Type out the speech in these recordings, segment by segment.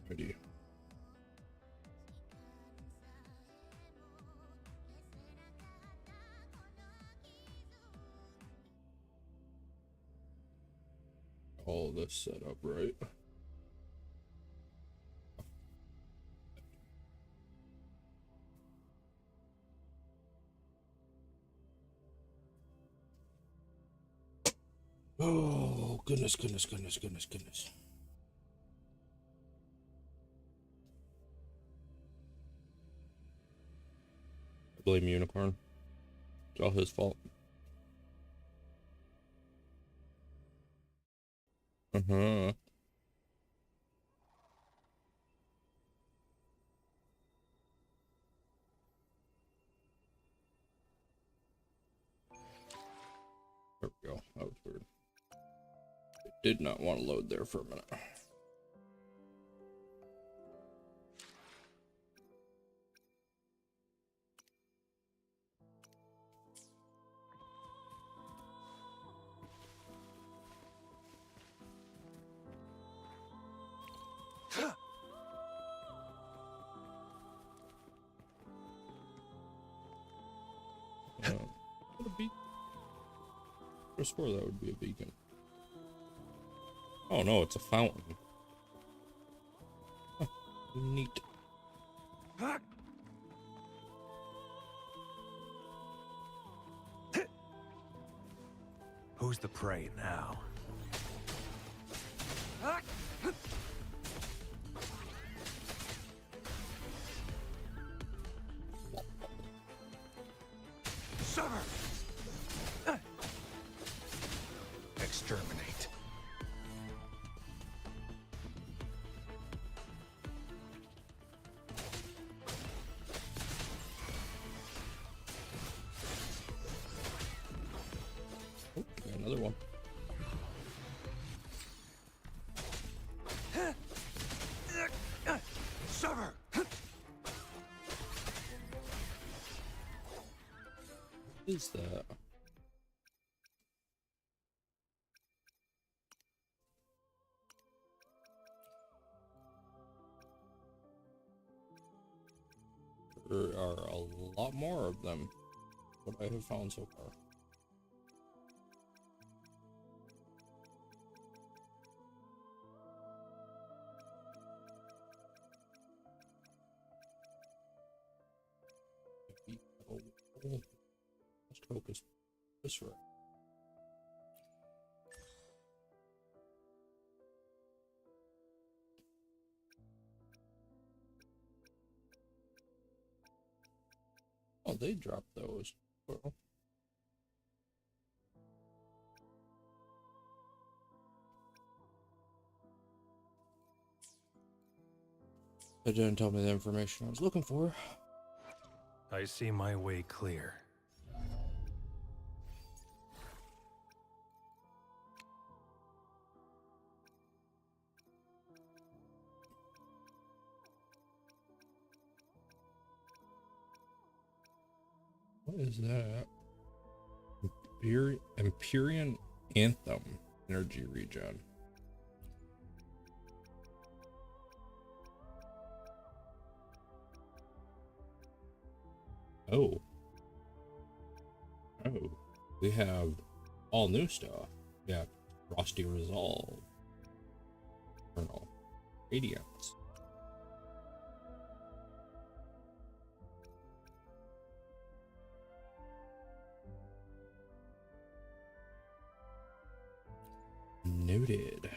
Ready. All this set up right. Oh, goodness. I blame Unicorn. It's all his fault. Uh-huh. There we go. That was weird. It did not want to load there for a minute. What a beacon. I swore that would be a beacon. Oh no, it's a fountain. Huh, neat. Who's the prey now? Sever! Exterminate. Oh, got another one. Sever! What is that? There are a lot more of them. What I have found so far. Let's focus this way. Oh, they dropped those. Well, it didn't tell me the information I was looking for. I see my way clear. What is that? Empyrean Anthem energy regen. Oh. Oh. We have all new stuff. Yeah. Frosty Resolve. Eternal Radiance. Noted.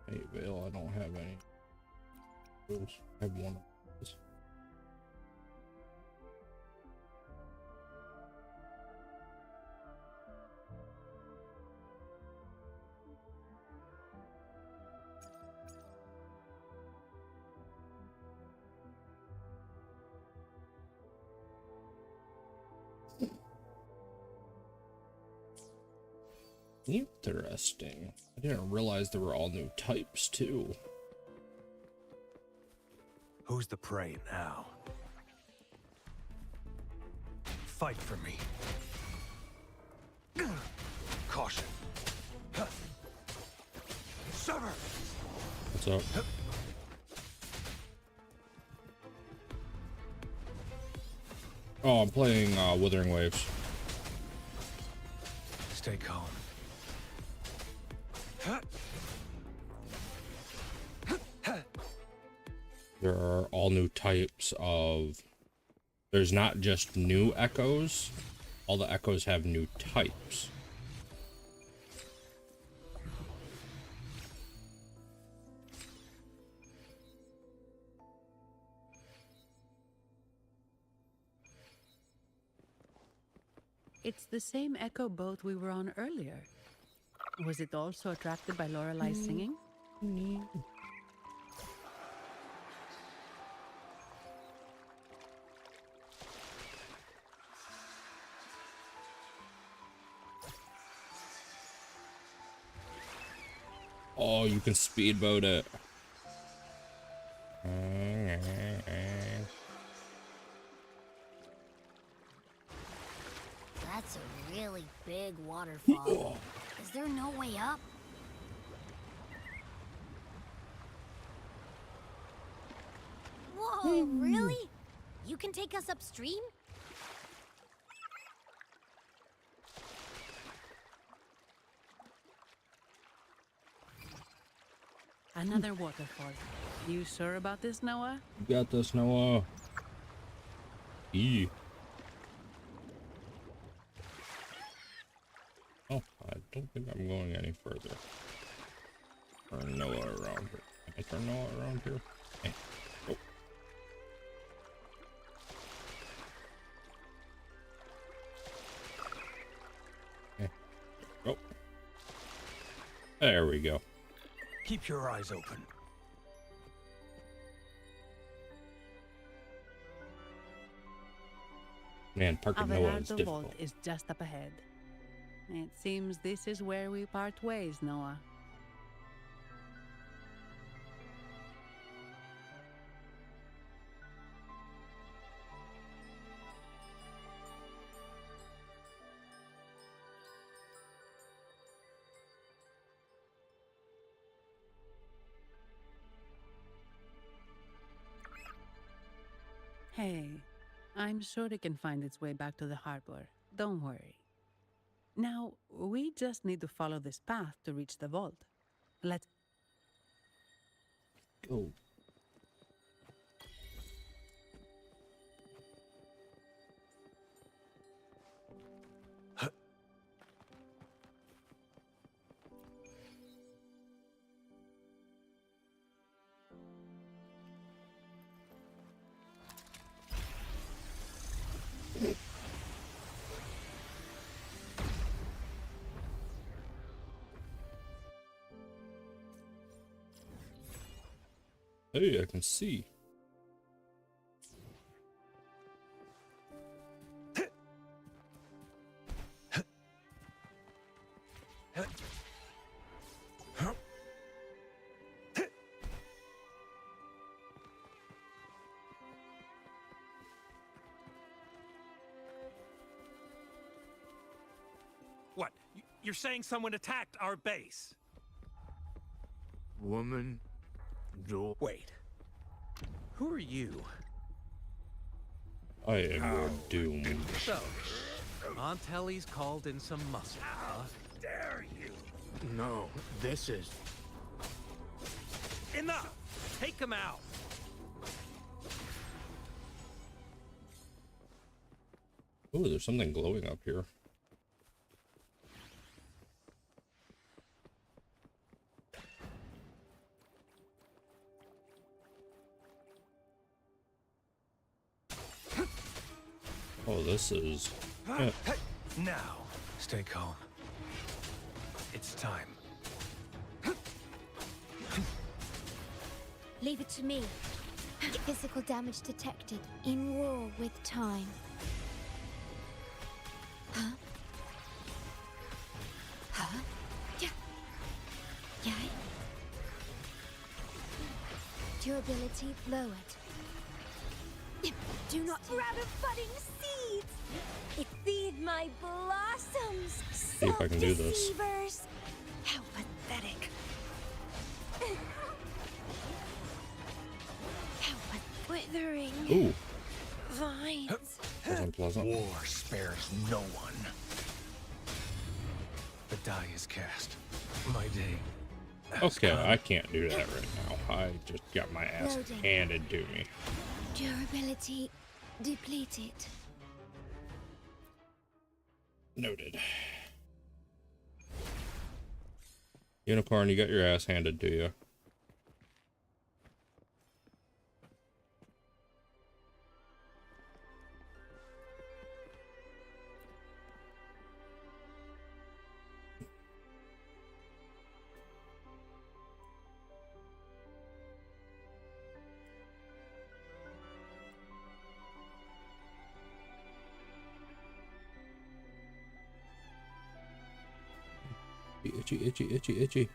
Hey, Vale, I don't have any. I have one of those. Interesting. I didn't realize there were all new types too. Who's the prey now? Fight for me. Caution. Sever! What's up? Oh, I'm playing Withering Waves. Stay calm. There are all new types of... There's not just new echoes. All the echoes have new types. It's the same echo boat we were on earlier. Was it also attracted by Lorelai's singing? Oh, you can speedboat it. That's a really big waterfall. Is there no way up? Whoa, really? You can take us upstream? Another waterfall. You sure about this, Noah? You got this, Noah. E. Oh, I don't think I'm going any further. Turn Noah around here. Can I turn Noah around here? Hey. Oh. Okay. Oh. There we go. Keep your eyes open. Man, parking Noah is Averardo difficult. Vault is just up ahead. It seems this is where we part ways, Noah. Hey, I'm sure it can find its way back to the harbor. Don't worry. Now, we just need to follow this path to reach the vault. Let's... Go. Hey, I can see. What? You're saying someone attacked our base? Woman, door. Wait. Who are you? I am your doom. So, Montelli's called in some muscle, huh? Dare you? No, this is. Enough! Take him out! Oh, there's something glowing up here. Oh, this is... Yeah. Now, stay calm. It's time. Leave it to me. Physical damage detected. In war with time. Huh? Huh? Yeah. Yeah. Durability lowered. Do not grab a budding seeds. It feed my blossoms. See if I can do this. Deceivers. How pathetic. withering Ooh, vines. that's unpleasant. War spares no one. The die is cast. My day. Okay, I can't do that right now. I just got my ass Loading. handed to me. Durability depleted. Noted. Unicorn, you got your ass handed to you. Itchy, itchy, itchy, itchy.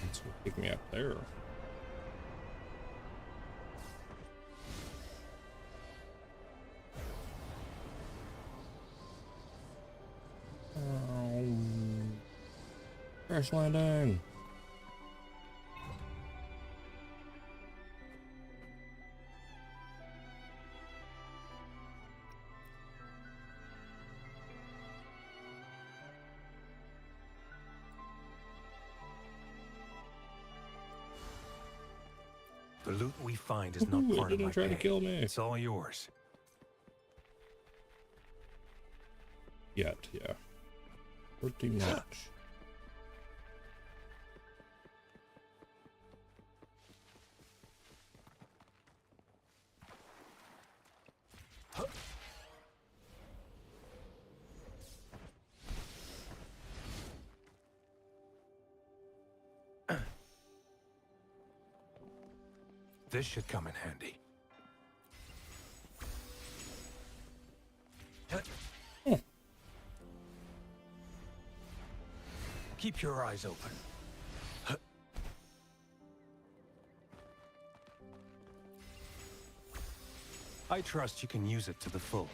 That's what picked me up there. Crash landing. The loot we find is not Ooh, it part of didn't my try to pay. kill me. It's all yours. Yet, yeah. Pretty much. This should come in handy. Keep your eyes open. I trust you can use it to the full.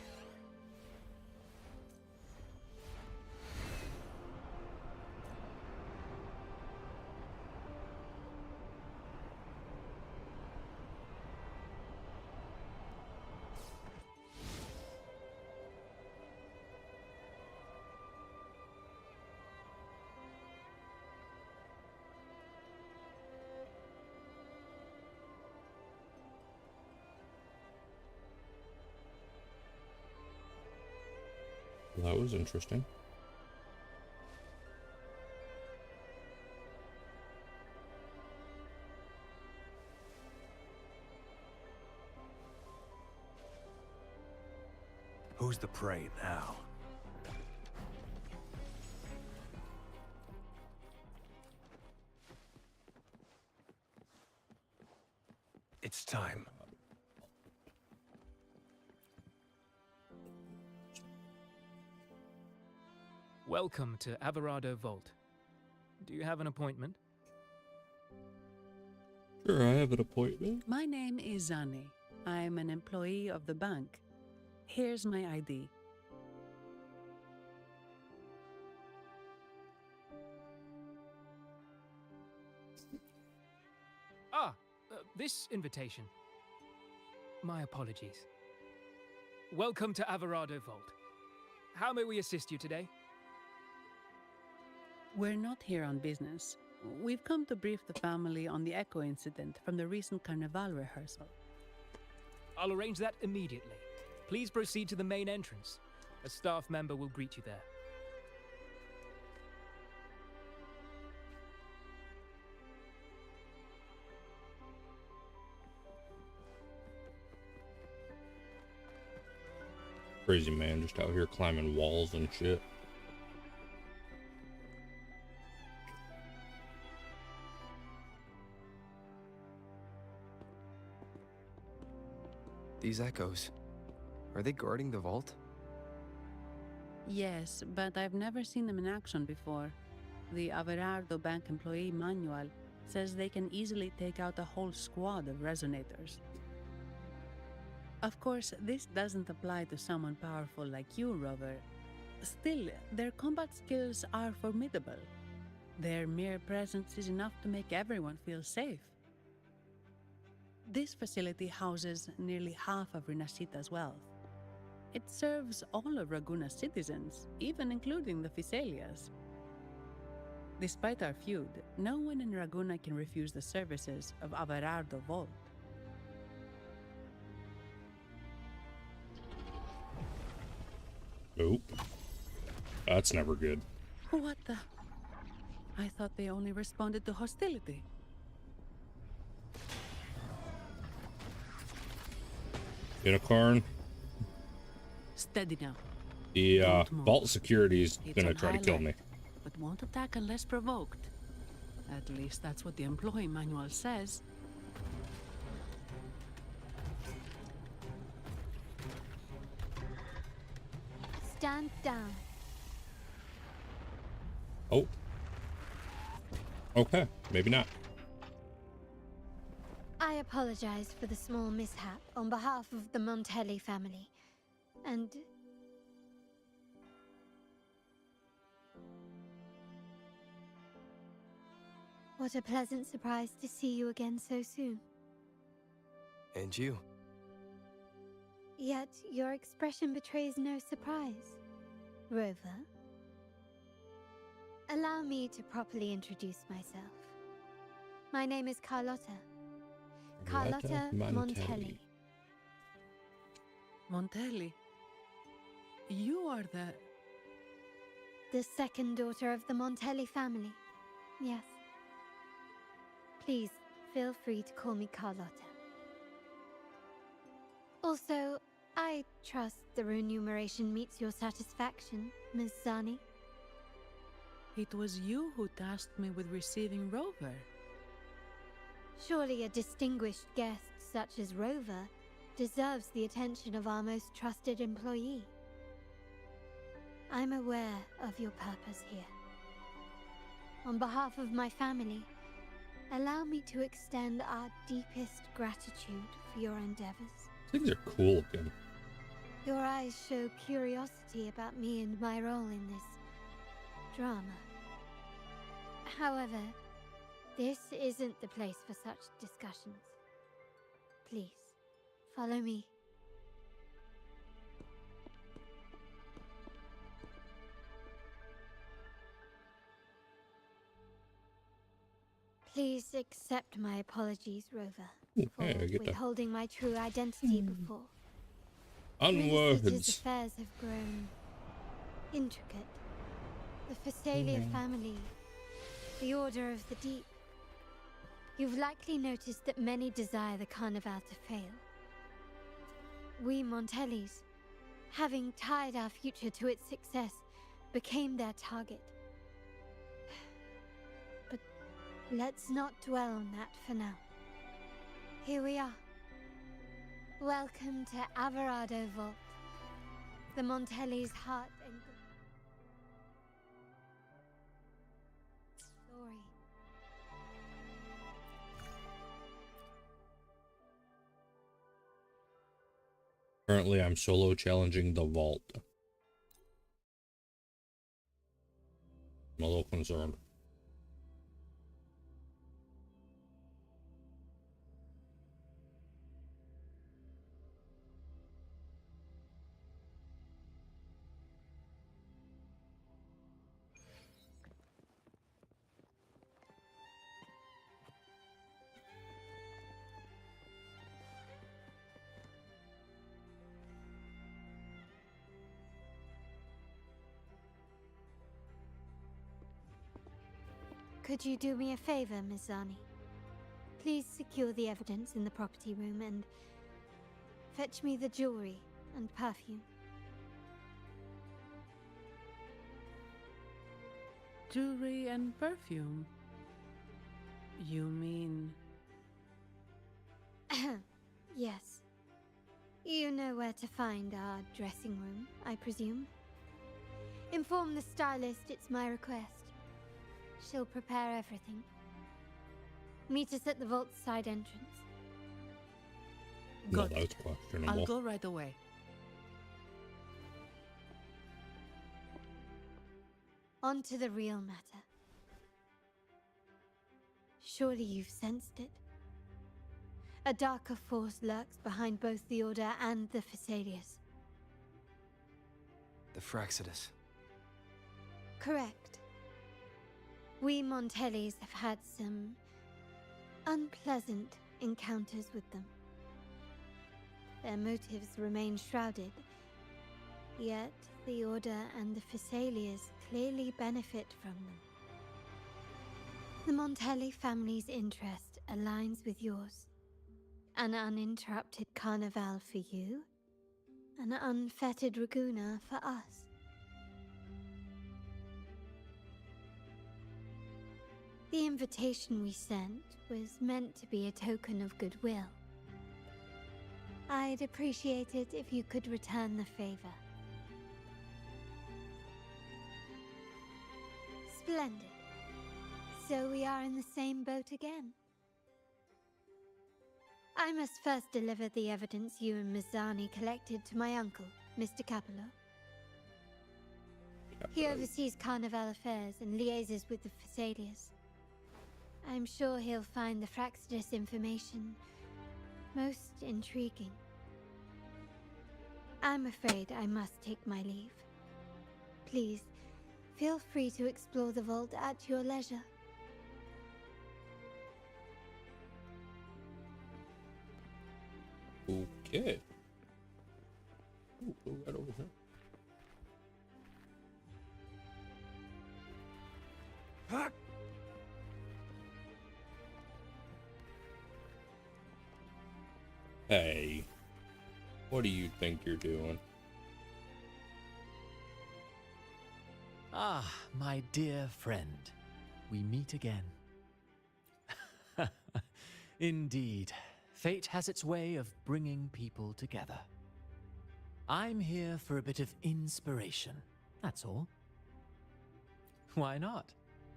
Well, that was interesting. Who's the prey now? It's time. Welcome to Averado Vault. Do you have an appointment? Sure, I have an appointment. My name is Zani. I'm an employee of the bank. Here's my ID. This invitation. My apologies. Welcome to Averado Vault. How may we assist you today? We're not here on business. We've come to brief the family on the Echo incident from the recent Carnival rehearsal. I'll arrange that immediately. Please proceed to the main entrance. A staff member will greet you there. Crazy man just out here climbing walls and shit. These echoes, are they guarding the vault? Yes, but I've never seen them in action before. The Averardo Bank employee manual says they can easily take out a whole squad of resonators. Of course, this doesn't apply to someone powerful like you, Rover. Still, their combat skills are formidable. Their mere presence is enough to make everyone feel safe. This facility houses nearly half of Rinascita's wealth. It serves all of Raguna's citizens, even including the Physaelias. Despite our feud, no one in Raguna can refuse the services of Averardo Vault. Nope. That's never good. What the? I thought they only responded to hostility. Unicorn. Steady now. The Don't move. vault security's It's gonna on try to high kill alert, me. but won't attack unless provoked. At least that's what the employee manual says. Stand down. Oh. Okay, maybe not. I apologize for the small mishap on behalf of the Montelli family. And... what a pleasant surprise to see you again so soon. And you? Yet your expression betrays no surprise, Rover. Allow me to properly introduce myself. My name is Carlotta. Carlotta Montelli. Montelli, you are The second daughter of the Montelli family. Yes. Please, feel free to call me Carlotta. Also, I trust the remuneration meets your satisfaction, Ms. Zani. It was you who tasked me with receiving Rover. Surely a distinguished guest such as Rover deserves the attention of our most trusted employee. I'm aware of your purpose here. On behalf of my family, allow me to extend our deepest gratitude for your endeavors. Things are cool looking. Your eyes show curiosity about me and my role in this drama. However, this isn't the place for such discussions. Please, follow me. Please accept my apologies, Rover, for Hey, I get that. withholding my true identity before. Onwards. Rinascita's affairs have grown intricate. The Physaelia family, the Order of the Deep. You've likely noticed that many desire the Carnival to fail. We Montellis, having tied our future to its success, became their target. But let's not dwell on that for now. Here we are. Welcome to Averardo Vault, the Montelli's heart and glory. Currently, I'm solo challenging the vault. I'm a little concerned. Could you do me a favor, Miss Zani? Please secure the evidence in the property room and fetch me the jewelry and perfume. Jewelry and perfume? You mean... Yes. You know where to find our dressing room, I presume? Inform the stylist it's my request. She'll prepare everything. Meet us at the vault's side entrance. No, Good. that's questionable. I'll go right away. On to the real matter. Surely you've sensed it. A darker force lurks behind both the Order and the Phasaelius. The Fraxidus. Correct. We Montellis have had some unpleasant encounters with them. Their motives remain shrouded, yet the Order and the Phasaelius clearly benefit from them. The Montelli family's interest aligns with yours. An uninterrupted carnival for you, an unfettered Raguna for us. The invitation we sent was meant to be a token of goodwill. I'd appreciate it if you could return the favor. Splendid. So we are in the same boat again. I must first deliver the evidence you and Miss Zani collected to my uncle, Mr. Capello. He oversees Carnival affairs and liaises with the Phasaelius. I'm sure he'll find the Fraxidus information most intriguing. I'm afraid I must take my leave. Please, feel free to explore the vault at your leisure. Okay. Ooh, right over here. Hey, what do you think you're doing? Ah, my dear friend, we meet again. Indeed, fate has its way of bringing people together. I'm here for a bit of inspiration, that's all. Why not?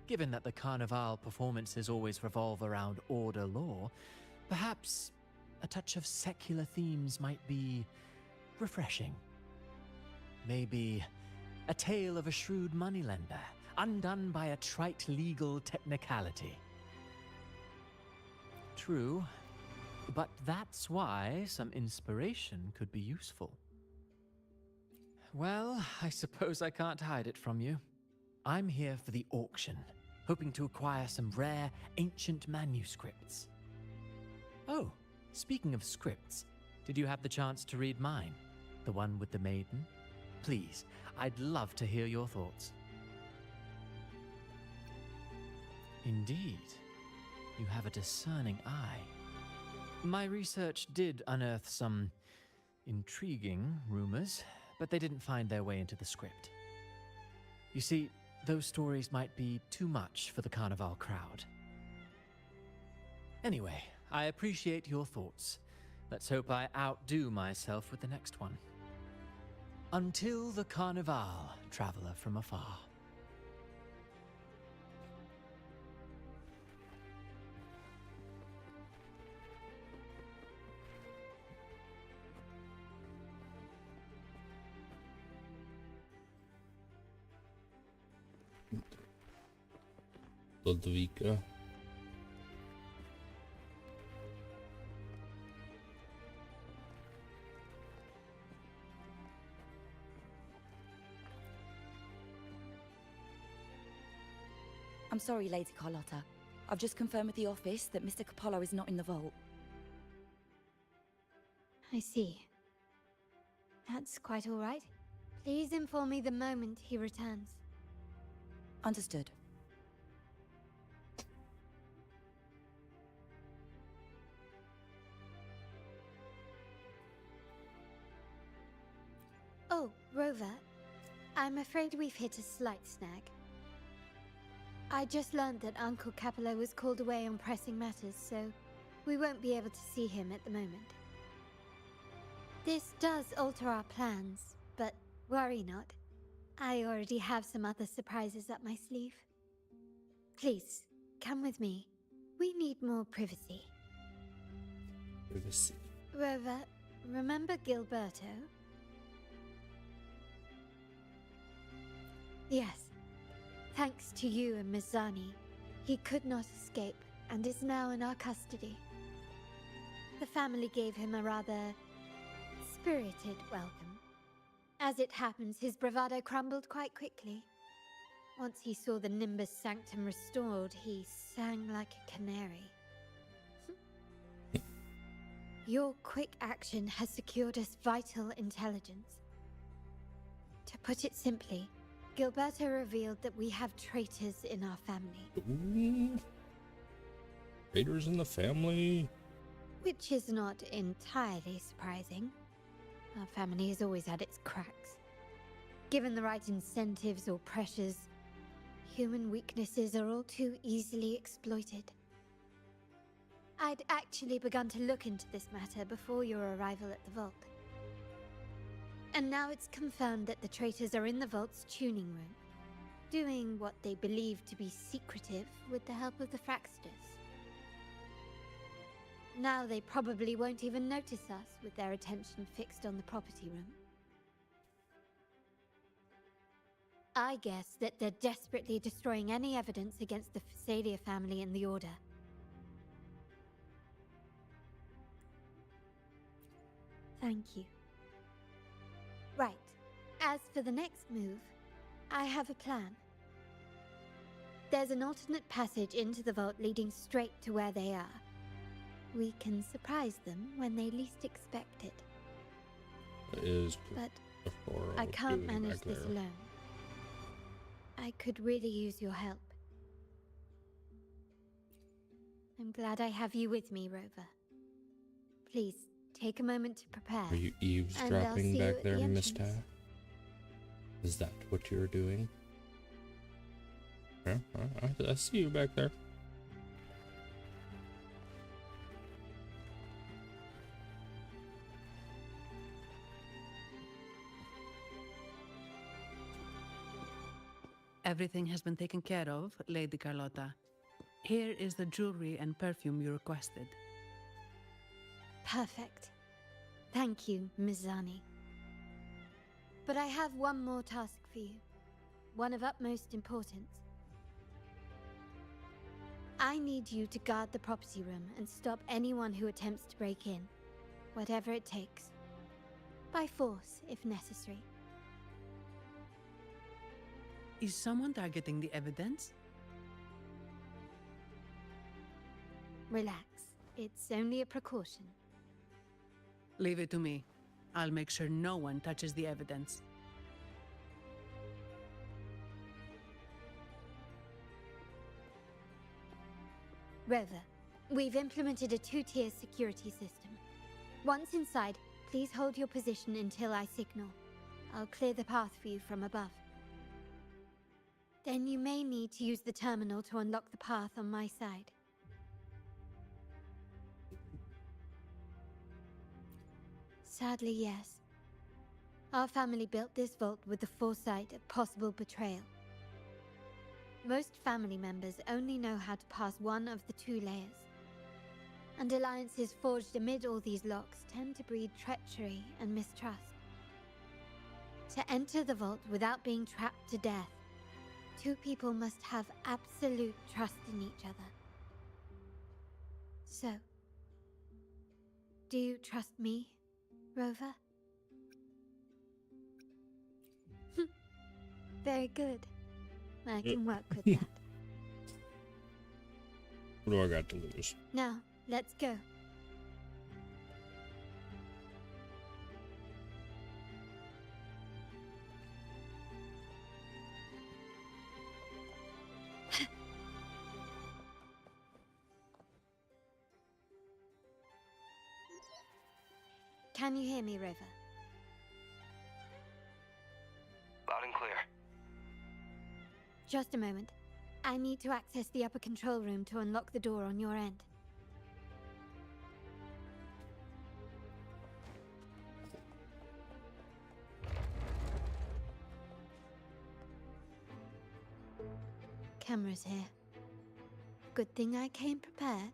Given that the Carnival performances always revolve around order law, perhaps a touch of secular themes might be refreshing. Maybe a tale of a shrewd moneylender, undone by a trite legal technicality. True, but that's why some inspiration could be useful. Well, I suppose I can't hide it from you. I'm here for the auction, hoping to acquire some rare, ancient manuscripts. Oh, speaking of scripts, did you have the chance to read mine? The one with the maiden? Please, I'd love to hear your thoughts. Indeed, you have a discerning eye. My research did unearth some intriguing rumors, but they didn't find their way into the script. You see, those stories might be too much for the Carnival crowd. Anyway, I appreciate your thoughts. Let's hope I outdo myself with the next one. Until the Carnival, traveler from afar. Ludwika. I'm sorry, Lady Carlotta. I've just confirmed with the office that Mr. Capello is not in the vault. I see. That's quite all right. Please inform me the moment he returns. Understood. Oh, Rover. I'm afraid we've hit a slight snag. I just learned that Uncle Capello was called away on pressing matters, so we won't be able to see him at the moment. This does alter our plans, but worry not. I already have some other surprises up my sleeve. Please, come with me. We need more privacy. Privacy. Rover, remember Gilberto? Yes. Thanks to you and Mizani, he could not escape and is now in our custody. The family gave him a rather spirited welcome. As it happens, his bravado crumbled quite quickly. Once he saw the Nimbus Sanctum restored, he sang like a canary. Your quick action has secured us vital intelligence. To put it simply, Gilberto revealed that we have traitors in our family. Ooh. Raiders in the family. Which is not entirely surprising. Our family has always had its cracks. Given the right incentives or pressures, human weaknesses are all too easily exploited. I'd actually begun to look into this matter before your arrival at the vault. And now it's confirmed that the traitors are in the vault's tuning room, doing what they believe to be secretive with the help of the Fraxters. Now they probably won't even notice us with their attention fixed on the property room. I guess that they're desperately destroying any evidence against the Phasalia family and the Order. Thank you. Right. As for the next move, I have a plan. There's an alternate passage into the vault leading straight to where they are. We can surprise them when they least expect it. But I can't manage this alone. I could really use your help. I'm glad I have you with me, Rover. Please, take a moment to prepare. Are you eavesdropping back there, Miss Ta? Is that what you're doing? Yeah, I see you back there. Everything has been taken care of, Lady Carlotta. Here is the jewelry and perfume you requested. Perfect. Thank you, Mizani. But I have one more task for you. One of utmost importance. I need you to guard the property room and stop anyone who attempts to break in. Whatever it takes. By force, if necessary. Is someone targeting the evidence? Relax. It's only a precaution. Leave it to me. I'll make sure no one touches the evidence. Rover, we've implemented a two-tier security system. Once inside, please hold your position until I signal. I'll clear the path for you from above. Then you may need to use the terminal to unlock the path on my side. Sadly, yes. Our family built this vault with the foresight of possible betrayal. Most family members only know how to pass one of the two layers. And alliances forged amid all these locks tend to breed treachery and mistrust. To enter the vault without being trapped to death, Two people must have absolute trust in each other. So, do you trust me, Rover? Very good. I can work with that. What do I got to lose? Now, let's go. Can you hear me, Rover? Loud and clear. Just a moment. I need to access the upper control room to unlock the door on your end. Cameras here. Good thing I came prepared.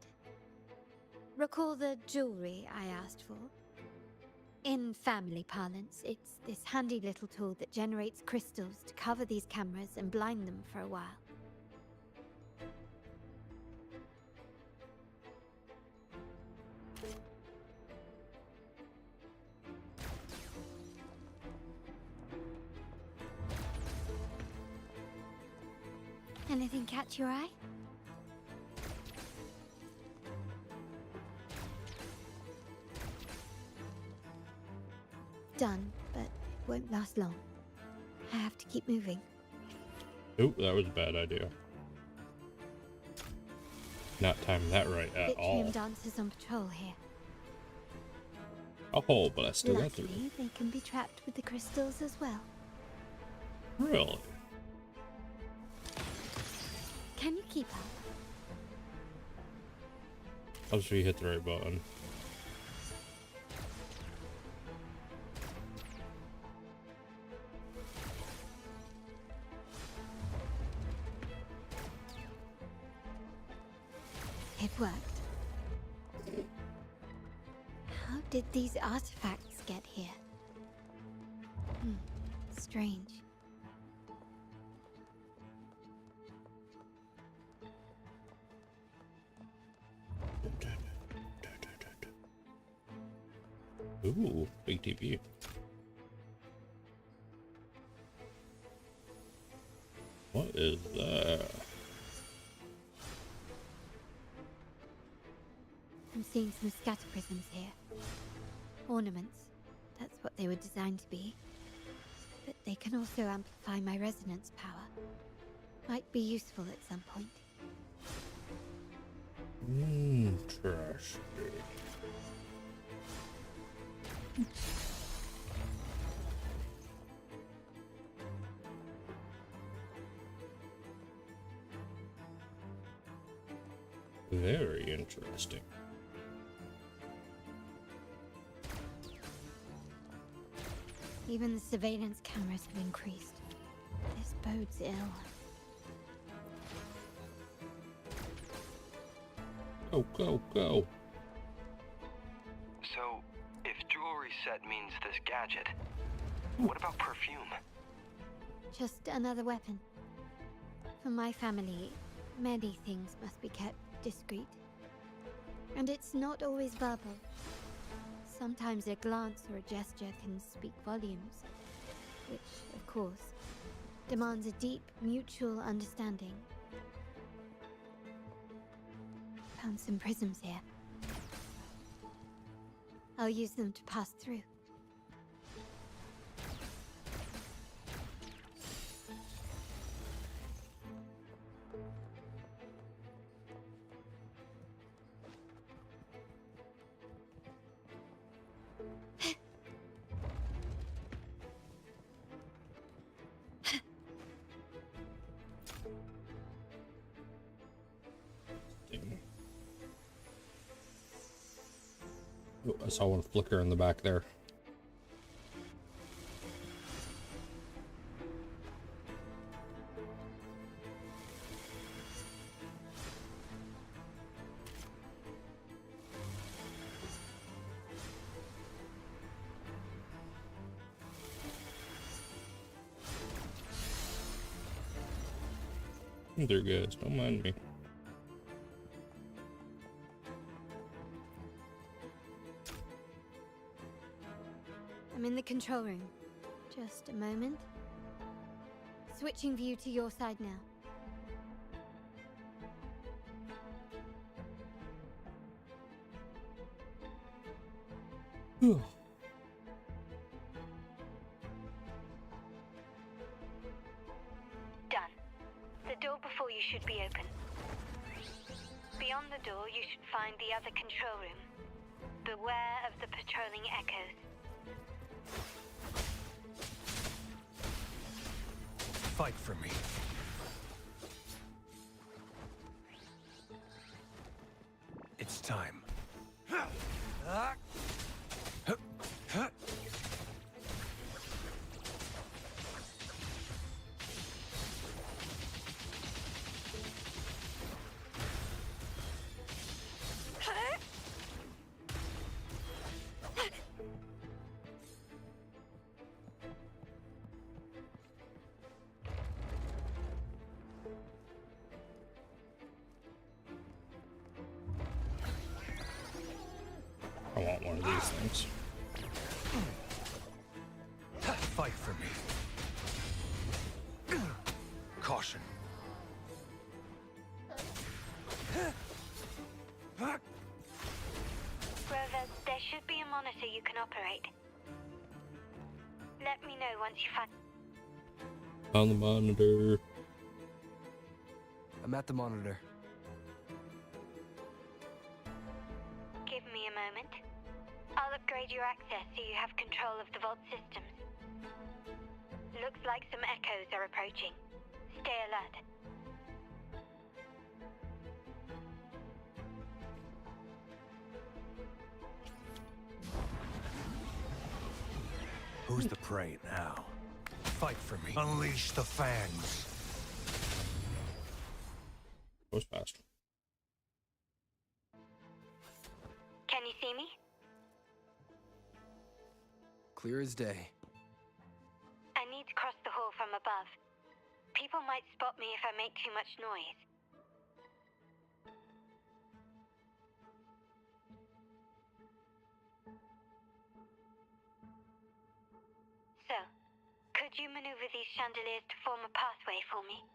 Recall the jewelry I asked for? In family parlance, it's this handy little tool that generates crystals to cover these cameras and blind them for a while. Anything catch your eye? Done, but it won't last long. I have to keep moving. Oop, that was a bad idea. Not timing that right at all. Vitrium dancers on patrol here. Oh, but I still got to. Luckily, they can be trapped with the crystals as well. Really? Can you keep up? I'm sure you hit the right button. It worked. How did these artifacts get here? Strange. Ooh, big TV. What is that? I'm seeing some scatter prisms here. Ornaments. That's what they were designed to be. But they can also amplify my resonance power. Might be useful at some point. Interesting. Very interesting. Even the surveillance cameras have increased. This bodes ill. Go, go, go. So, if jewelry set means this gadget, what about perfume? Just another weapon. For my family, many things must be kept discreet. And it's not always verbal. Sometimes a glance or a gesture can speak volumes, which, of course, demands a deep mutual understanding. Found some prisms here. I'll use them to pass through. Oh, I saw one flicker in the back there. There, guys, don't mind me. I'm in the control room. Just a moment. Switching view to your side now. Done. The door before you should be open. Beyond the door, you should find the other control room. Beware of the patrolling echoes. Fight for me. It's time. I want one of these things. Fight for me. Caution. Grover, there should be a monitor you can operate. Let me know once you find... On the monitor. I'm at the monitor. Give me a moment. I'll upgrade your access so you have control of the vault systems. Looks like some echoes are approaching. Stay alert. Who's the prey now? Fight for me. Unleash the fangs. Goes fast. Can you see me? Clear as day. I need to cross the hall from above. People might spot me if I make too much noise. So, could you maneuver these chandeliers to form a pathway for me?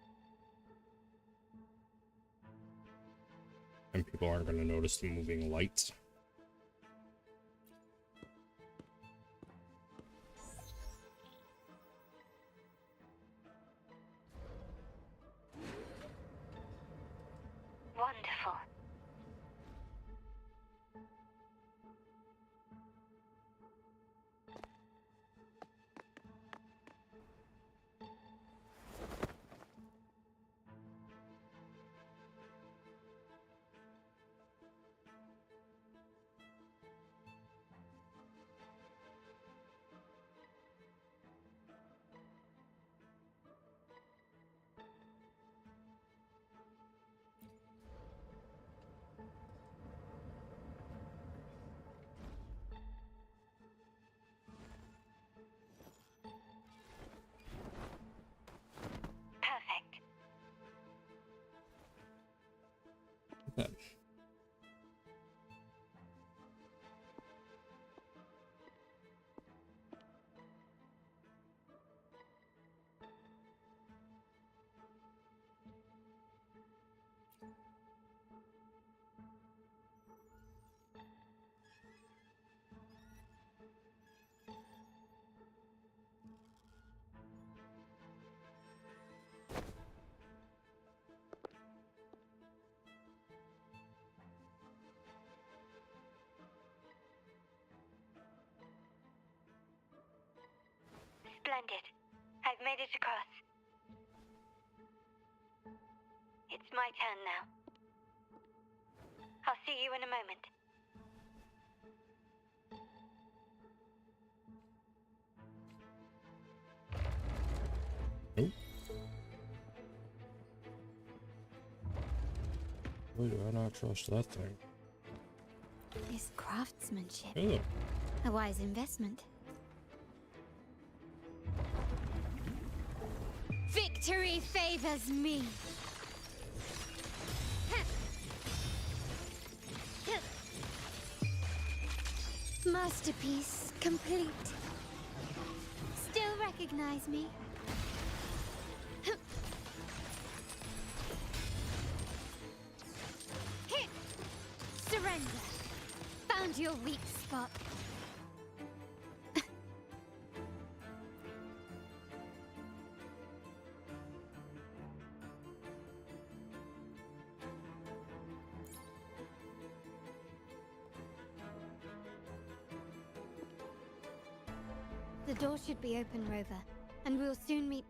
And people aren't going to notice the moving lights. Wonderful. Perfect. That. Splendid. I've made it across. It's my turn now. I'll see you in a moment. Nope. Why do I not trust that thing? This craftsmanship. Hello. A wise investment. Victory favors me. Masterpiece complete. Still recognize me? Surrender. Found your weak spot. The door should be open, Rover, and we'll soon meet.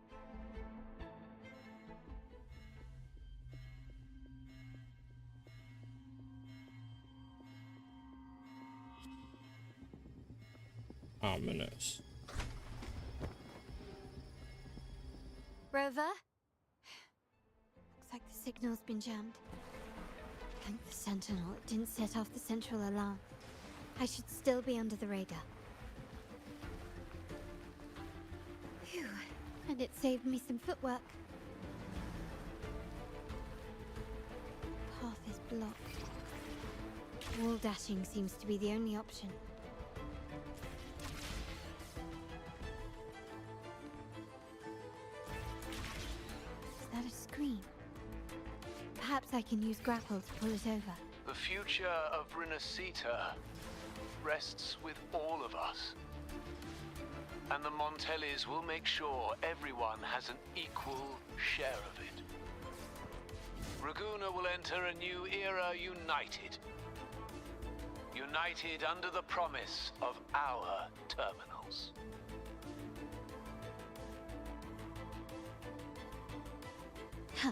Ominous. Rover? Looks like the signal's been jammed. Thank the Sentinel, it didn't set off the central alarm. I should still be under the radar. Phew, and it saved me some footwork. Path is blocked. Wall dashing seems to be the only option. Is that a screen? Perhaps I can use grapple to pull it over. The future of Renacita rests with all of us. And the Montellis will make sure everyone has an equal share of it. Raguna will enter a new era united. United under the promise of our terminals. Huh.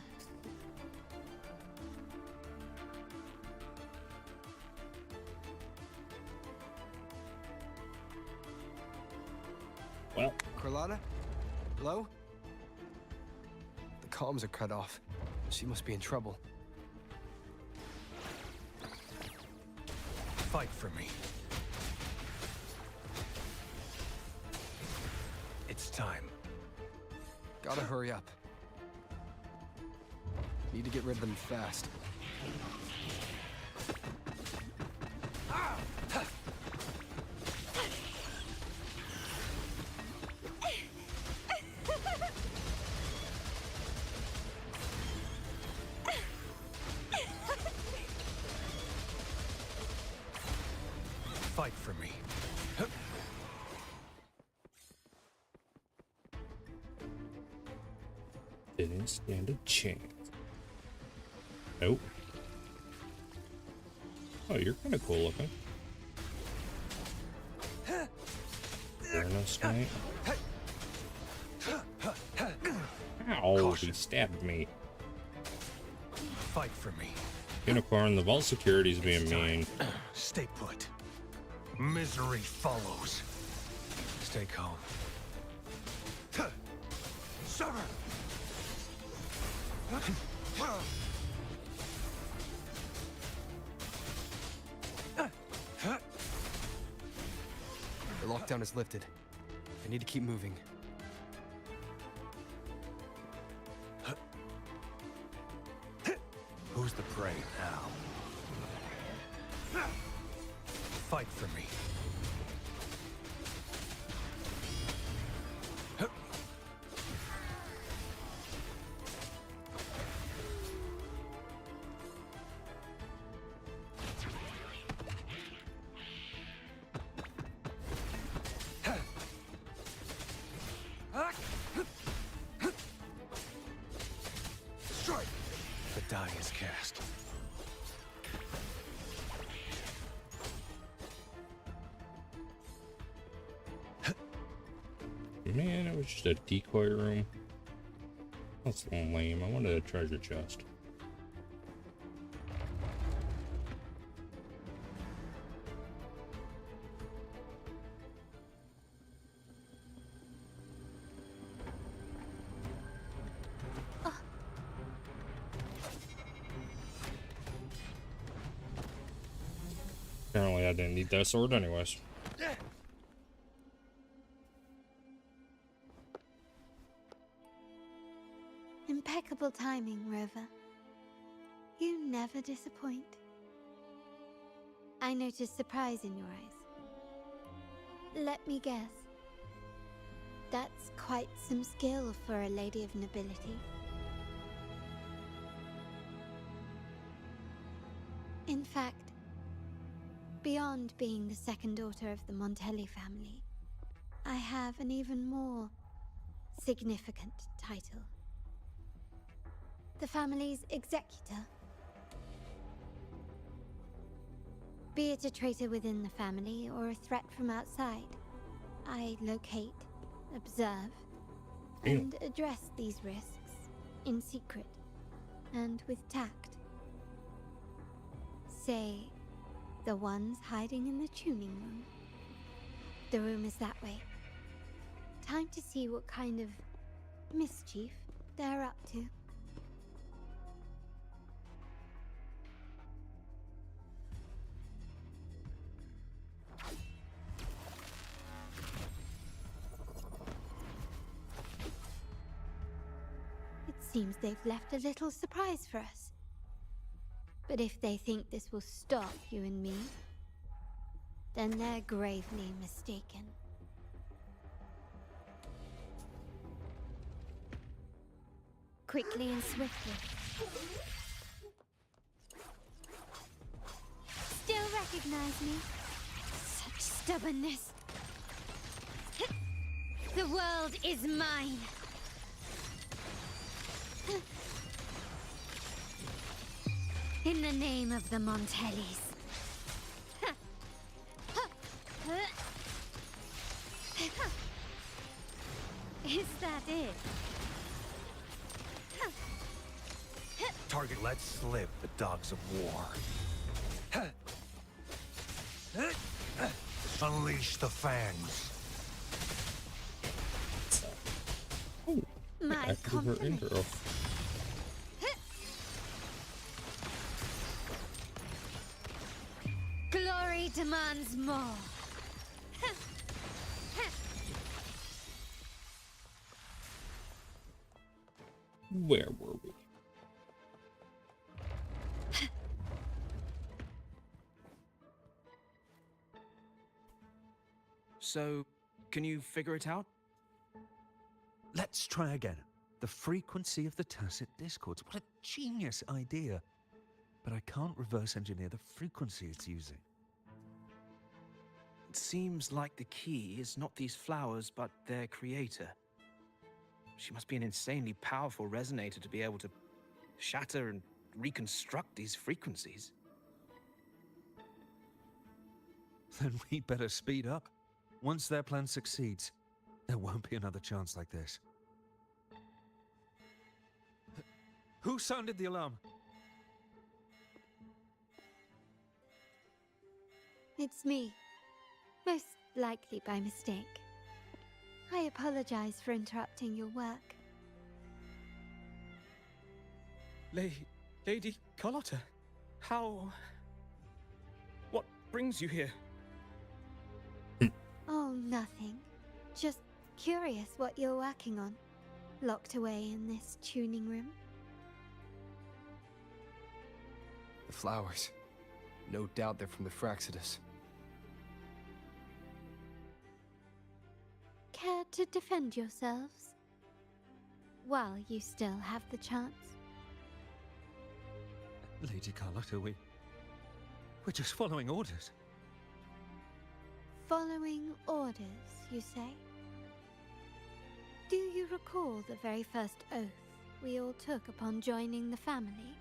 Well, Carlotta? Hello? The comms are cut off. She must be in trouble. Fight for me. It's time. Gotta hurry up. Need to get rid of them fast. Fight for me. didn't stand a chance. Nope. Oh, you're kind of cool looking. Fair enough, snake. Ow, he stabbed me. Fight for me. Unicorn, the vault security's being mean. Stay put. Misery follows. Stay calm. Sever! The lockdown is lifted. I need to keep moving. Who's the prey now? Fight for me. Strike! The die is cast. Man, it was just a decoy room. That's lame. I wanted a treasure chest. Apparently I didn't need that sword anyways. Impeccable timing, Rover. You never disappoint. I notice surprise in your eyes. Let me guess. That's quite some skill for a lady of nobility. In fact, beyond being the second daughter of the Montelli family, I have an even more significant title. The family's executor. Be it a traitor within the family or a threat from outside, I locate, observe, and address these risks in secret and with tact. Say, the ones hiding in the tuning room. The room is that way. Time to see what kind of mischief they're up to. It seems they've left a little surprise for us. But if they think this will stop you and me, then they're gravely mistaken. Quickly and swiftly. Still recognize me? Such stubbornness. The world is mine. In the name of the Montellis. Is that it? Target, let's slip the dogs of war. Unleash the fangs. My compliment. Glory demands more. Where were we? So, can you figure it out? Let's try again. The frequency of the tacit discords. What a genius idea. But I can't reverse engineer the frequency it's using. It seems like the key is not these flowers, but their creator. She must be an insanely powerful resonator to be able to shatter and reconstruct these frequencies. Then we better speed up. Once their plan succeeds, there won't be another chance like this. Who sounded the alarm? It's me. Most likely by mistake. I apologize for interrupting your work. Lady Carlotta, how... What brings you here? Oh, nothing. Just curious what you're working on. Locked away in this tuning room. The flowers. No doubt they're from the Fraxidus. Care to defend yourselves? While you still have the chance. Lady Carlotta, we're just following orders. Following orders, you say? Do you recall the very first oath we all took upon joining the family?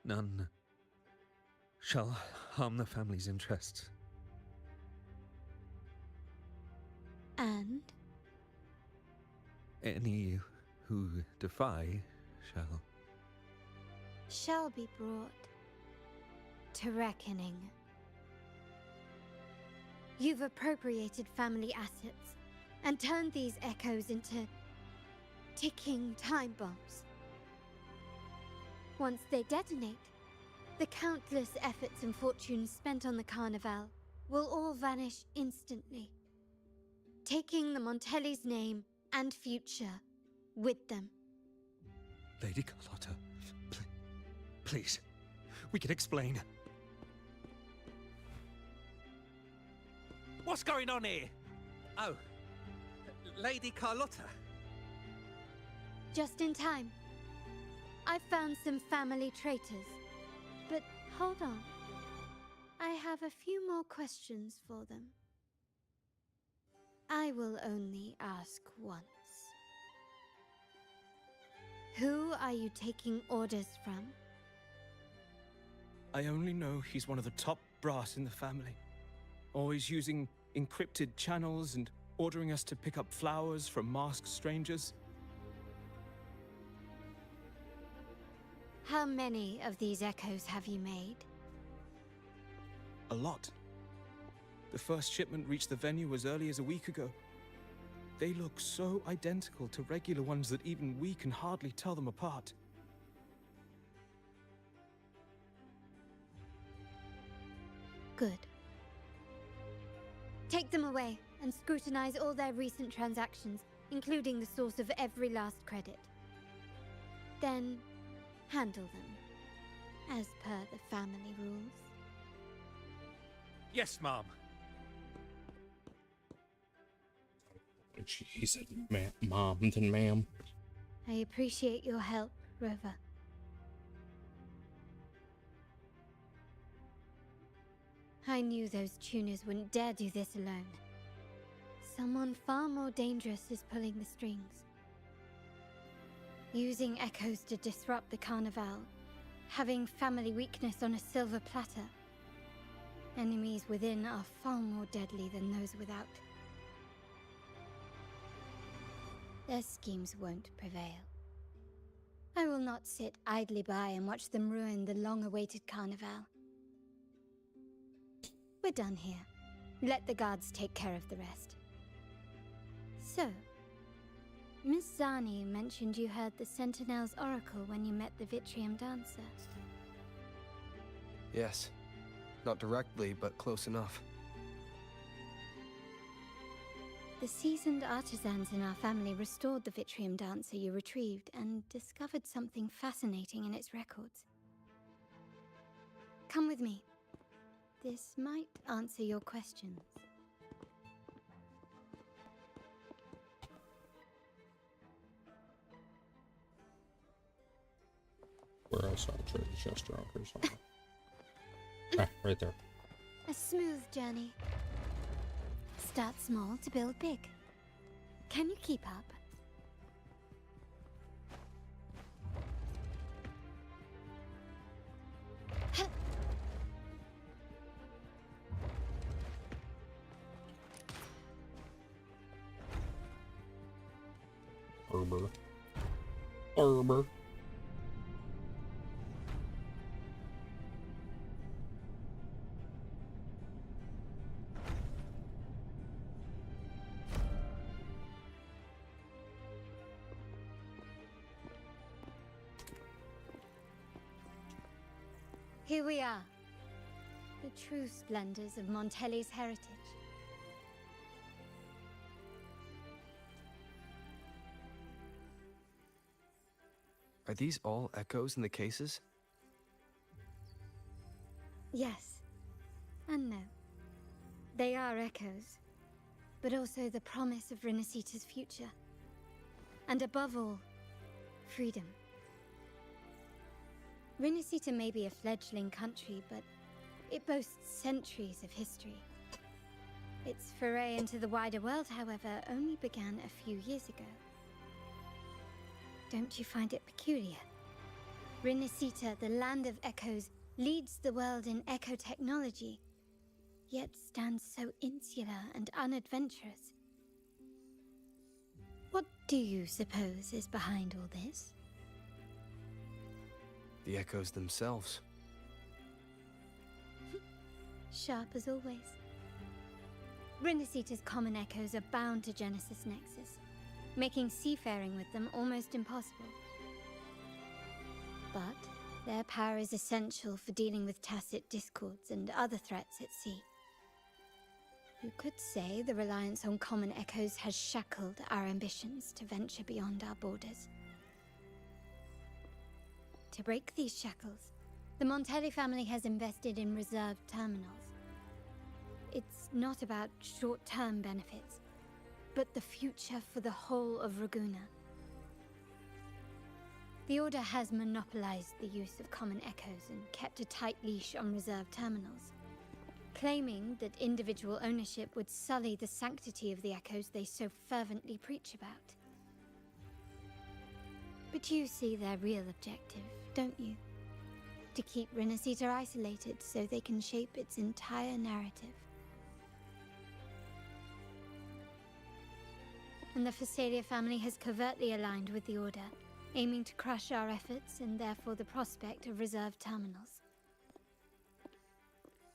None shall harm the family's interests. And? Any who defy shall be brought to reckoning. You've appropriated family assets and turned these echoes into ticking time bombs. Once they detonate, the countless efforts and fortunes spent on the Carnival will all vanish instantly, taking the Montelli's name and future with them. Lady Carlotta, Please, we can explain. What's going on here? Oh, Lady Carlotta. Just in time. I found some family traitors. But hold on. I have a few more questions for them. I will only ask once. Who are you taking orders from? I only know he's one of the top brass in the family. Always using encrypted channels and ordering us to pick up flowers from masked strangers. How many of these echoes have you made? A lot. The first shipment reached the venue as early as a week ago. They look so identical to regular ones that even we can hardly tell them apart. Good. Take them away and scrutinize all their recent transactions, including the source of every last credit. Then, handle them, as per the family rules. Yes, Mom. He said, Mom, then ma'am. I appreciate your help, Rover. I knew those tuners wouldn't dare do this alone. Someone far more dangerous is pulling the strings. Using echoes to disrupt the Carnival. Having family weakness on a silver platter. Enemies within are far more deadly than those without. Their schemes won't prevail. I will not sit idly by and watch them ruin the long-awaited Carnival. We're done here. Let the guards take care of the rest. So, Miss Zani mentioned you heard the Sentinel's oracle when you met the Vitrium Dancer. Yes. Not directly, but close enough. The seasoned artisans in our family restored the Vitrium Dancer you retrieved and discovered something fascinating in its records. Come with me. This might answer your questions. Where else I treasure chest around here somewhere. Ah, right there. A smooth journey. Start small to build big. Can you keep up? Arbor. Here we are. The true splendors of Montelli's heritage. Are these all echoes in the cases? Yes. And no. They are echoes, but also the promise of Renacita's future. And above all, freedom. Renacita may be a fledgling country, but it boasts centuries of history. Its foray into the wider world, however, only began a few years ago. Don't you find it peculiar? Renacita, the land of echoes, leads the world in echo technology, yet stands so insular and unadventurous. What do you suppose is behind all this? The echoes themselves. Sharp as always. Renacita's common echoes are bound to Genesis Nexus, making seafaring with them almost impossible. But their power is essential for dealing with tacit discords and other threats at sea. You could say the reliance on common echoes has shackled our ambitions to venture beyond our borders. To break these shackles, The Montelli family has invested in reserved terminals. It's not about short-term benefits, but the future for the whole of Raguna. The Order has monopolized the use of common echoes and kept a tight leash on reserved terminals, claiming that individual ownership would sully the sanctity of the echoes they so fervently preach about. But you see their real objective, don't you? To keep Renacita isolated so they can shape its entire narrative. And the Phasalia family has covertly aligned with the Order, aiming to crush our efforts and therefore the prospect of reserved terminals.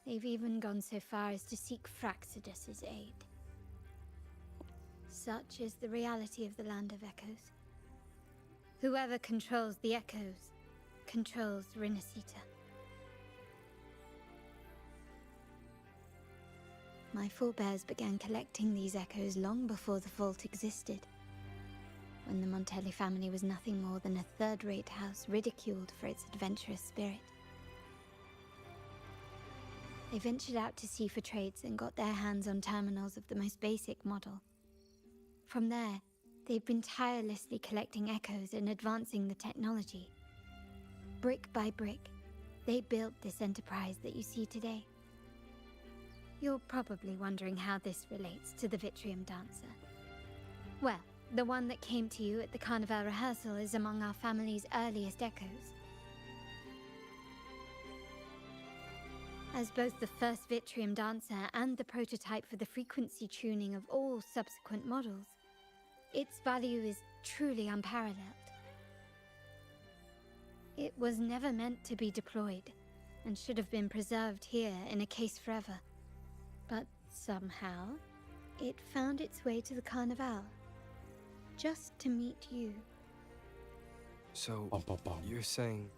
They've even gone so far as to seek Fraxidus's aid. Such is the reality of the Land of Echoes. Whoever controls the Echoes controls Renacita. My forebears began collecting these echoes long before the vault existed, when the Montelli family was nothing more than a third-rate house ridiculed for its adventurous spirit. They ventured out to sea for trades and got their hands on terminals of the most basic model. From there, they've been tirelessly collecting echoes and advancing the technology. Brick by brick, they built this enterprise that you see today. You're probably wondering how this relates to the Vitrium Dancer. Well, the one that came to you at the Carnival rehearsal is among our family's earliest echoes. As both the first Vitrium Dancer and the prototype for the frequency tuning of all subsequent models, its value is truly unparalleled. It was never meant to be deployed, and should have been preserved here in a case forever. But somehow, it found its way to the Carnival, just to meet you. So, you're saying...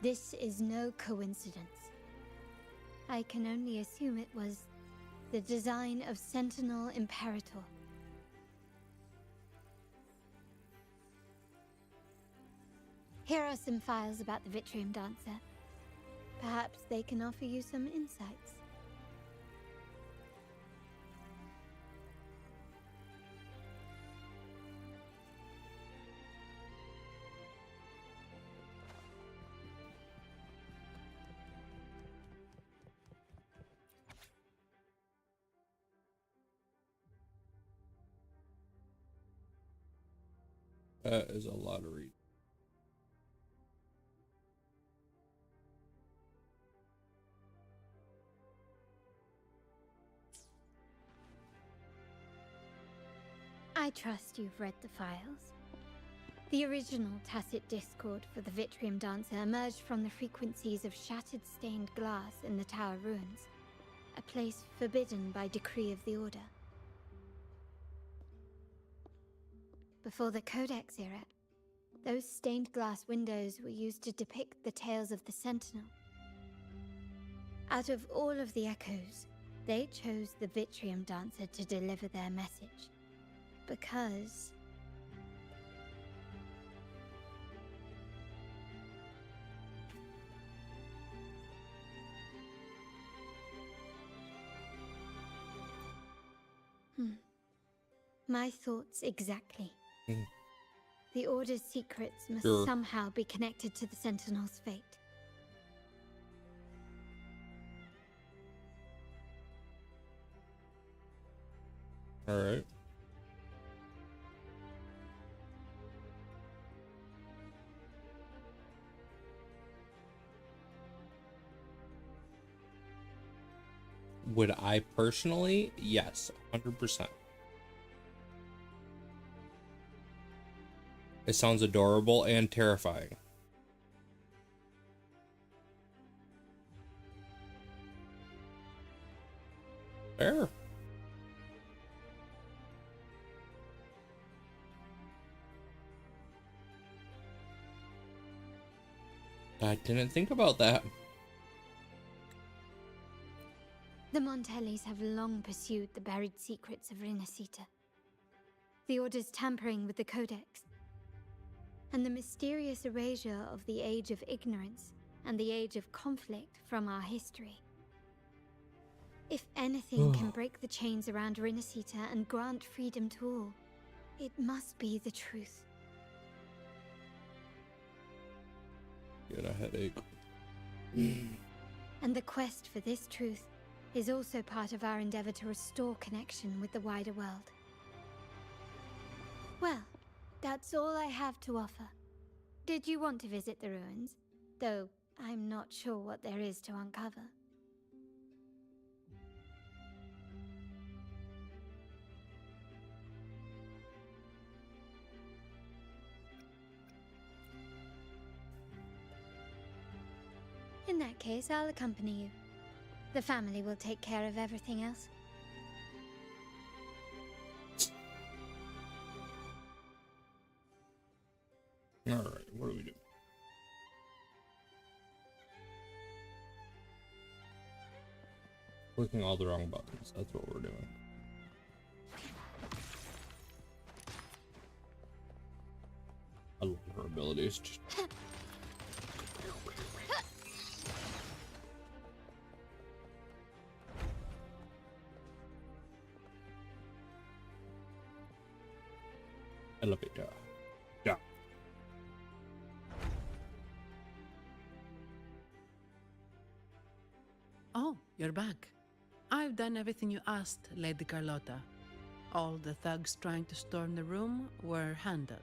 This is no coincidence. I can only assume it was the design of Sentinel Imperator. Here are some files about the Vitrium Dancer. Perhaps they can offer you some insights. That is a lot of read. I trust you've read the files. The original tacit discord for the Vitrium Dancer emerged from the frequencies of shattered stained glass in the tower ruins, a place forbidden by decree of the Order. Before the Codex era, those stained glass windows were used to depict the tales of the Sentinel. Out of all of the echoes, they chose the Vitrium Dancer to deliver their message. Because... My thoughts exactly. The Order's secrets must somehow be connected to the Sentinel's fate. All right. Would I personally? Yes, 100%. It sounds adorable and terrifying. Fair. I didn't think about that. The Montellis have long pursued the buried secrets of Renacita. The Order's tampering with the Codex. and the mysterious erasure of the Age of Ignorance and the Age of Conflict from our history. If anything can break the chains around Rinasita and grant freedom to all, it must be the truth. Get a headache. And the quest for this truth is also part of our endeavor to restore connection with the wider world. Well, that's all I have to offer. Did you want to visit the ruins? Though I'm not sure what there is to uncover. In that case, I'll accompany you. The family will take care of everything else. Alright, what do we do? Clicking all the wrong buttons, that's what we're doing. I love her abilities. Just... Elevator. Yeah. Oh, you're back. I've done everything you asked, Lady Carlotta. All the thugs trying to storm the room were handled.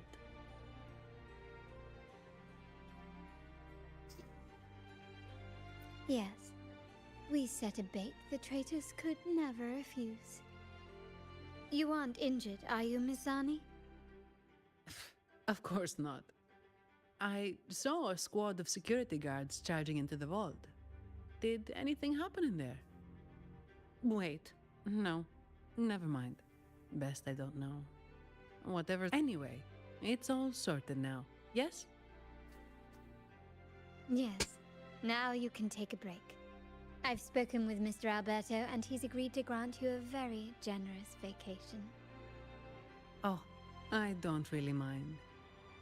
Yes. We set a bait the traitors could never refuse. You aren't injured, are you, Miss Zani? Of course not. I saw a squad of security guards charging into the vault. Did anything happen in there? Wait, no, never mind. Best I don't know. Whatever. Anyway, it's all sorted now, yes? Yes. Now you can take a break. I've spoken with Mr. Alberto, and he's agreed to grant you a very generous vacation. Oh, I don't really mind.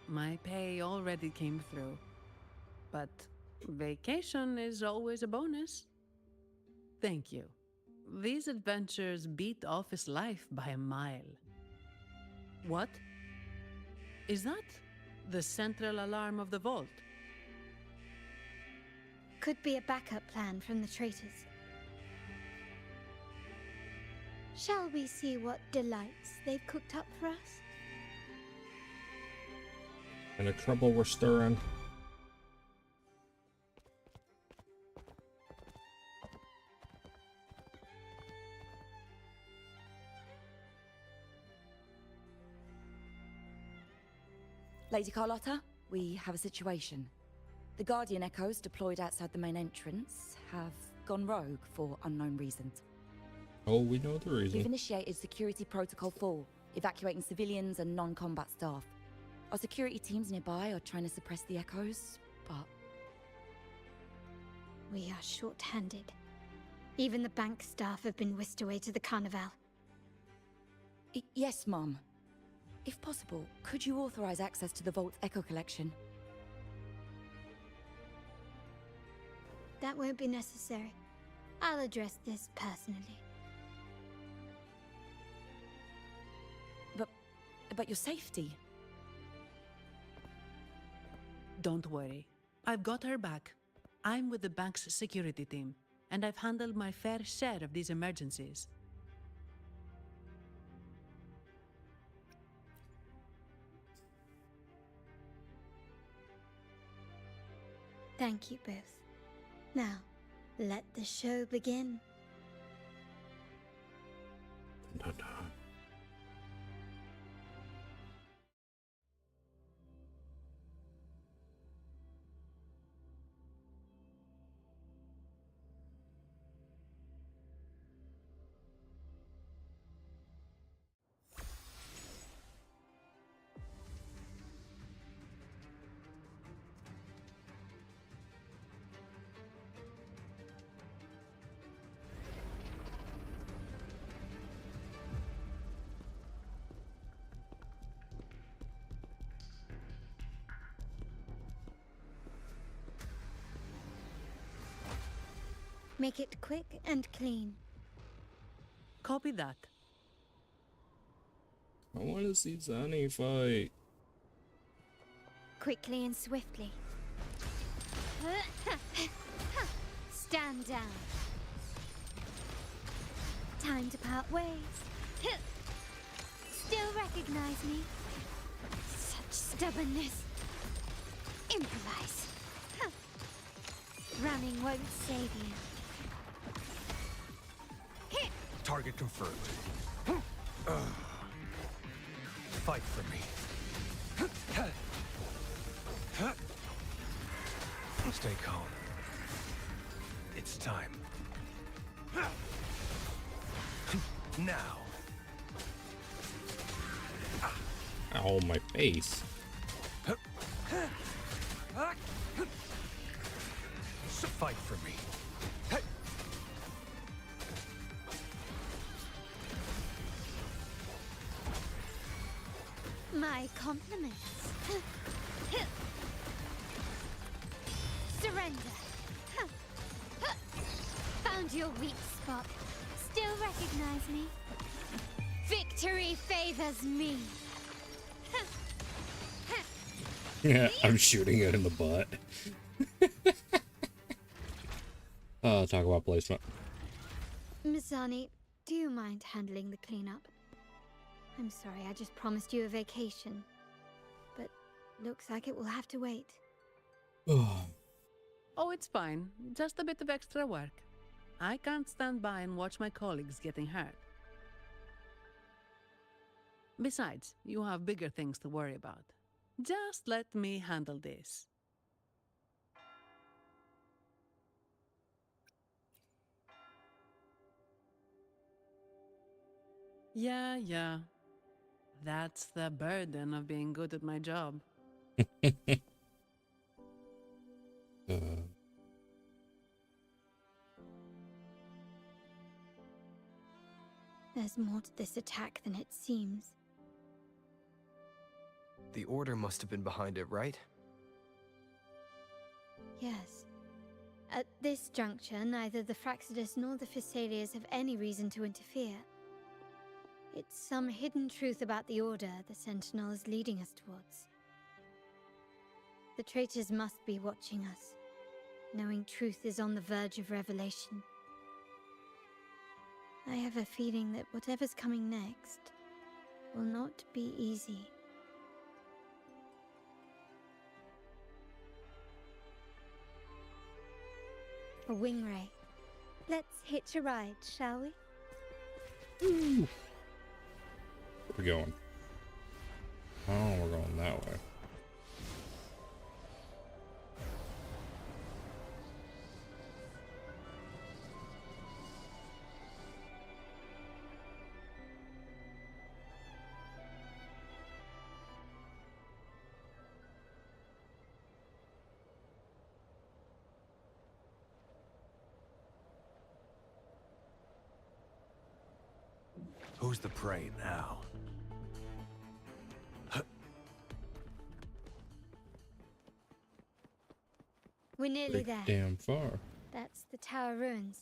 My pay already came through. But vacation is always a bonus. Thank you. These adventures beat office life by a mile. What? Is that the central alarm of the vault? Could be a backup plan from the traitors. Shall we see what delights they've cooked up for us? And the trouble we're stirring. Lady Carlotta, we have a situation. The Guardian Echoes deployed outside the main entrance have gone rogue for unknown reasons. Oh, we know the reason. We've initiated Security Protocol 4, evacuating civilians and non-combat staff. Our security teams nearby are trying to suppress the Echoes, but... We are short-handed. Even the bank staff have been whisked away to the Carnival. Yes, Mum. If possible, could you authorize access to the Vault's Echo collection? That won't be necessary. I'll address this personally. But your safety? Don't worry. I've got her back. I'm with the bank's security team, and I've handled my fair share of these emergencies. Thank you both. Now, let the show begin. Make it quick and clean. Copy that. I want to see Sunny fight. Quickly and swiftly. Stand down. Time to part ways. Still recognize me? Such stubbornness. Improvise. Running won't save you. Target confirmed. Fight for me. Stay calm. It's time. Now. Ow, my face. Fight for me. My compliments. Surrender. Found your weak spot. Still recognize me? Victory favors me. Yeah, I'm shooting it in the butt. Talk about placement. Mizani, do you mind handling the cleanup? I'm sorry, I just promised you a vacation. But looks like it will have to wait. Oh, it's fine. Just a bit of extra work. I can't stand by and watch my colleagues getting hurt. Besides, you have bigger things to worry about. Just let me handle this. Yeah. That's the burden of being good at my job. There's more to this attack than it seems. The Order must have been behind it, right? Yes. At this juncture, neither the Fraxidus nor the Physaelians have any reason to interfere. It's some hidden truth about the Order the Sentinel is leading us towards. The traitors must be watching us, knowing truth is on the verge of revelation. I have a feeling that whatever's coming next will not be easy. A wing ray. Let's hitch a ride, shall we? Where we going? Oh, we're going that way. Who's the prey now? We're nearly there. Damn far. That's the tower ruins.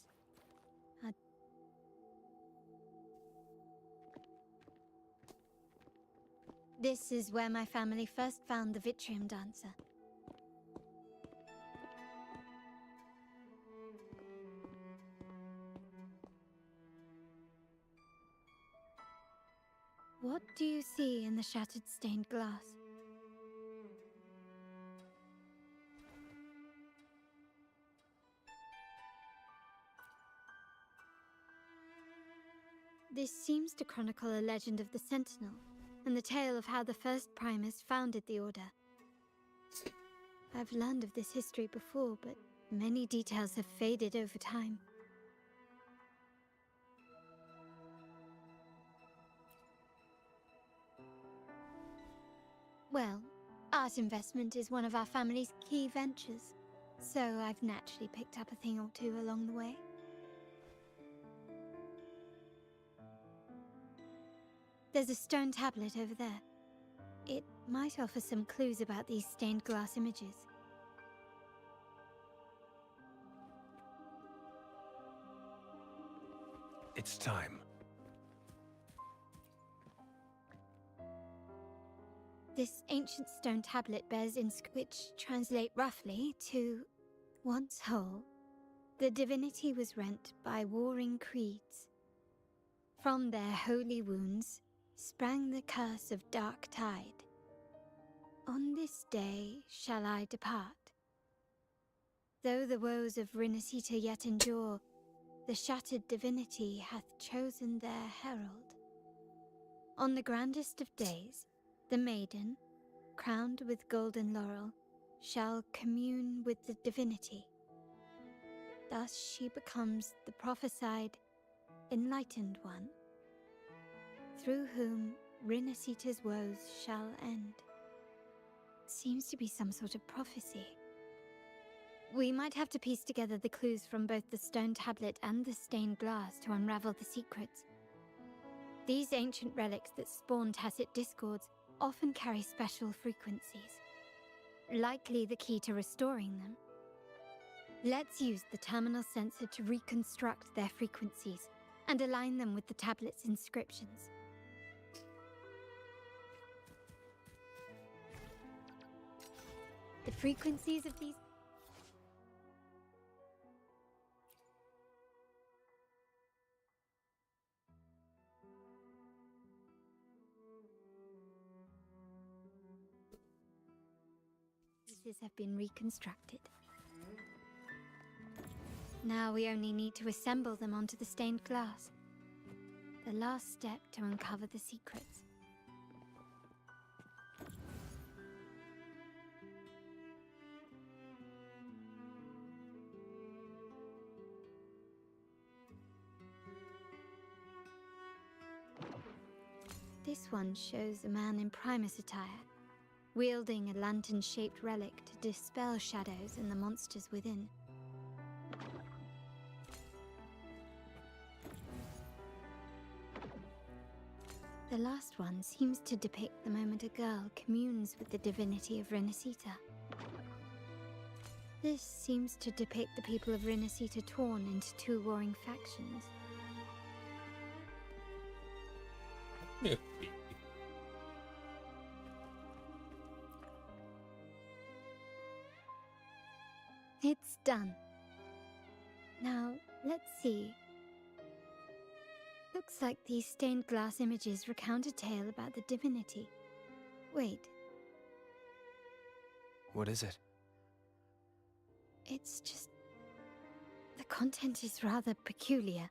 This is where my family first found the Vitrium Dancer. What do you see in the shattered stained glass? This seems to chronicle a legend of the Sentinel, and the tale of how the first Primus founded the Order. I've learned of this history before, but many details have faded over time. Well, art investment is one of our family's key ventures, so I've naturally picked up a thing or two along the way. There's a stone tablet over there. It might offer some clues about these stained glass images. It's time. This ancient stone tablet bears which translate roughly to, once whole, the divinity was rent by warring creeds. From their holy wounds sprang the curse of dark tide. On this day shall I depart. Though the woes of Rinasita yet endure, the shattered divinity hath chosen their herald. On the grandest of days, the maiden, crowned with golden laurel, shall commune with the divinity. Thus she becomes the prophesied, enlightened one, through whom Rinasita's woes shall end. Seems to be some sort of prophecy. We might have to piece together the clues from both the stone tablet and the stained glass to unravel the secrets. These ancient relics that spawn tacit discords often carry special frequencies, likely the key to restoring them. Let's use the terminal sensor to reconstruct their frequencies and align them with the tablet's inscriptions. The frequencies of these pieces have been reconstructed. Now we only need to assemble them onto the stained glass. The last step to uncover the secrets. This one shows a man in Primus attire, wielding a lantern-shaped relic to dispel shadows and the monsters within. The last one seems to depict the moment a girl communes with the divinity of Rinasita. This seems to depict the people of Rinasita torn into two warring factions. It's done. Now, let's see. Looks like these stained glass images recount a tale about the divinity. Wait. What is it? It's just... the content is rather peculiar.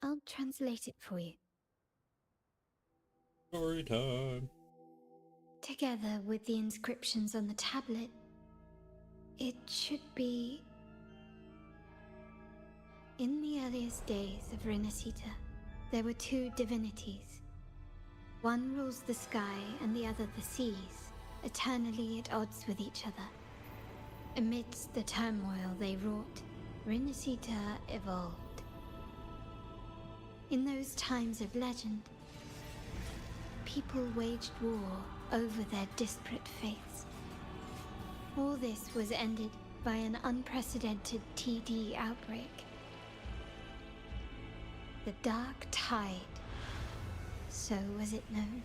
I'll translate it for you. Story time. Together with the inscriptions on the tablet, it should be... In the earliest days of Rinasita, there were two divinities. One rules the sky and the other the seas, eternally at odds with each other. Amidst the turmoil they wrought, Rinasita evolved. In those times of legend, people waged war over their disparate faiths. All this was ended by an unprecedented TD outbreak. The Dark Tide, so was it known.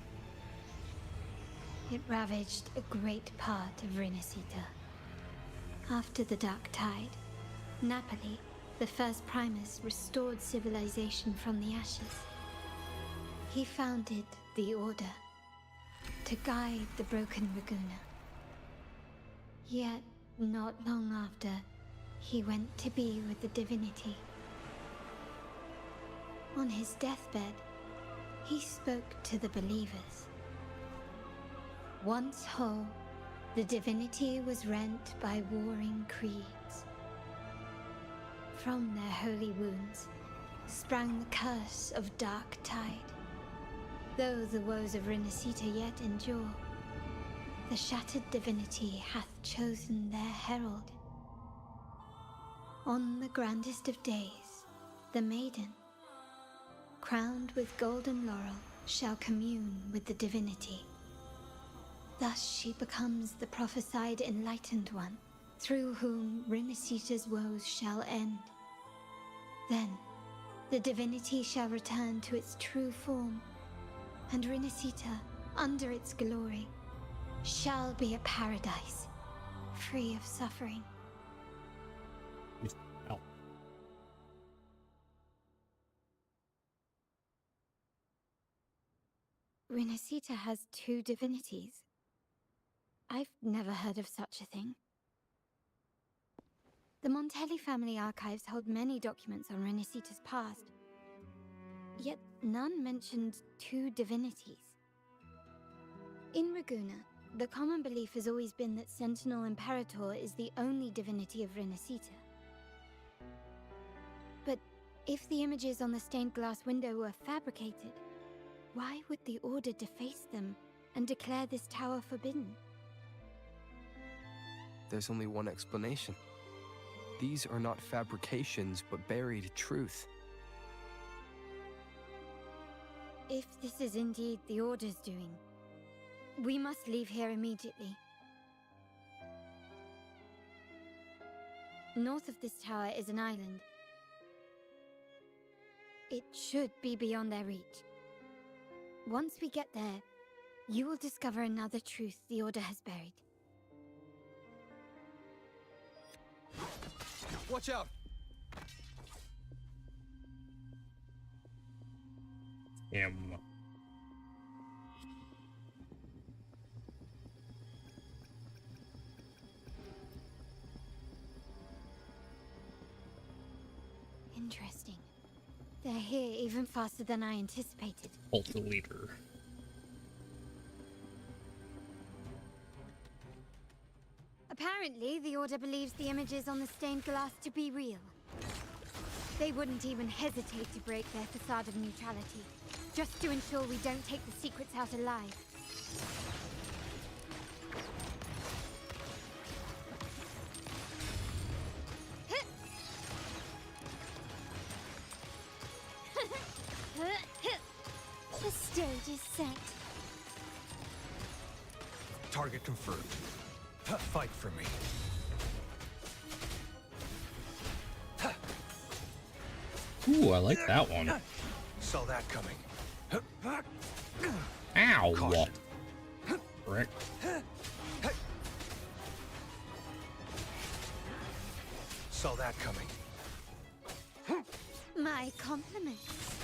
It ravaged a great part of Rinasita. After the Dark Tide, Napoli, the first Primus, restored civilization from the ashes. He founded the Order to guide the broken Laguna. Yet, not long after, he went to be with the divinity. On his deathbed, he spoke to the believers. Once whole, the divinity was rent by warring creeds. From their holy wounds sprang the curse of Dark Tide. Though the woes of Rinasita yet endure, the shattered divinity hath chosen their herald. On the grandest of days, the maiden, crowned with golden laurel, shall commune with the divinity. Thus she becomes the prophesied enlightened one, through whom Rinasita's woes shall end. Then, The divinity shall return to its true form, and Rinasita, under its glory, shall be a paradise, free of suffering. Oh. Rinasita has two divinities. I've never heard of such a thing. The Montelli family archives hold many documents on Rinasita's past, yet none mentioned two divinities. In Raguna, the common belief has always been that Sentinel Imperator is the only divinity of Rinasita. But if the images on the stained glass window were fabricated, why would the Order deface them and declare this tower forbidden? There's only one explanation. These are not fabrications, but buried truth. If this is indeed the Order's doing, we must leave here immediately. North of this tower is an island. It should be beyond their reach. Once we get there, you will discover another truth the Order has buried. Watch out! Interesting. They're here even faster than I anticipated. Cult leader. Apparently, the Order believes the images on the stained glass to be real. They wouldn't even hesitate to break their facade of neutrality, just to ensure we don't take the secrets out alive. The stage is set. Target confirmed. Fight for me. Ooh, I like that one. Saw that coming. Ow! Caution. Frick. Saw that coming. My compliments.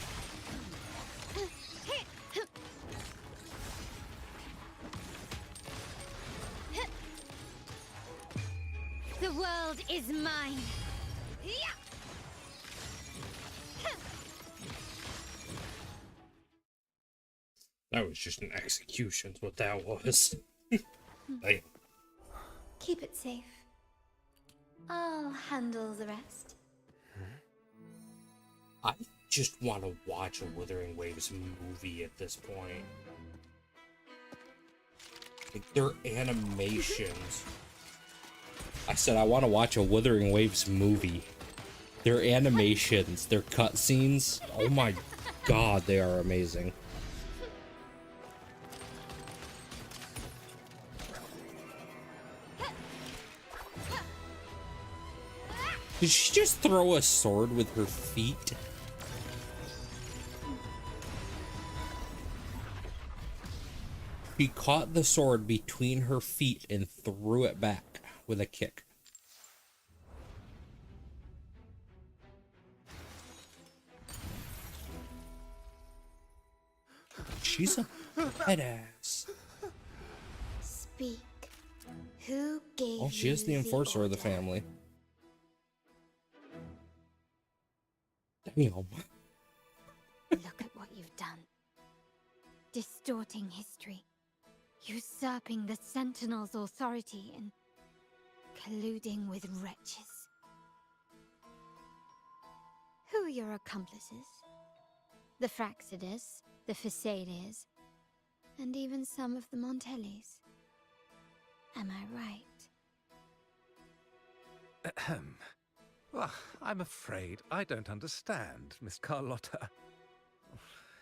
The world is mine. That was just an execution's what that was. Damn. Keep it safe. I'll handle the rest. I just want to watch a Wuthering Waves movie at this point. Like, their animations. I said I want to watch a Wuthering Waves movie. Their animations, their cutscenes, oh my god, they are amazing. Did she just throw a sword with her feet? She caught the sword between her feet and threw it back with a kick. She's a badass. Speak. Who gave Oh, she is the you enforcer of the order? family. Damn. Look at what you've done. Distorting history. Usurping the Sentinel's authority and colluding with wretches. Who are your accomplices? The Fraxidus, the Phisalias, and even some of the Montellis. Am I right? Ahem. Well, I'm afraid I don't understand, Miss Carlotta.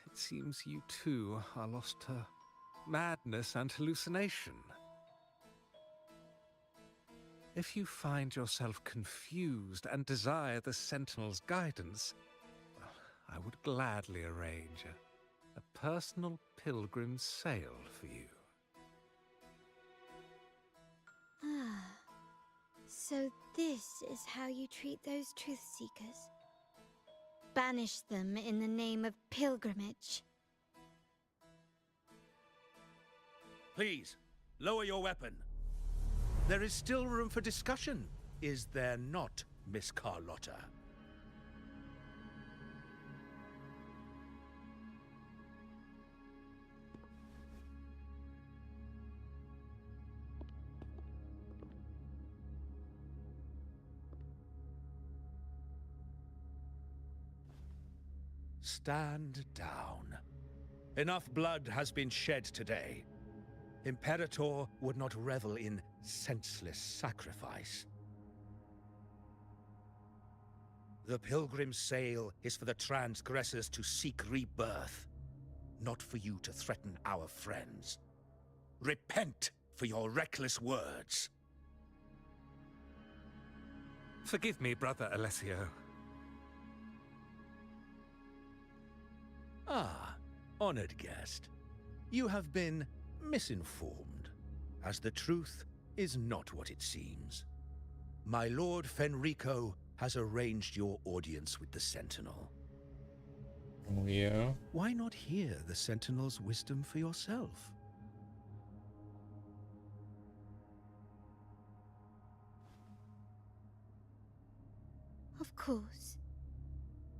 It seems you too are lost to madness and hallucination. If you find yourself confused and desire the Sentinel's guidance, well, I would gladly arrange a personal pilgrim sail for you. Ah, so this is how you treat those truth seekers. Banish them in the name of pilgrimage. Please, lower your weapon. There is still room for discussion, is there not, Miss Carlotta? Stand down. Enough blood has been shed today. Imperator would not revel in senseless sacrifice. The pilgrim's sail is for the transgressors to seek rebirth, not for you to threaten our friends. Repent for your reckless words. Forgive me, Brother Alessio. Ah, honored guest. You have been misinformed, as the truth is not what it seems. My Lord Fenrico has arranged your audience with the Sentinel. Oh, yeah? Why not hear the Sentinel's wisdom for yourself? Of course.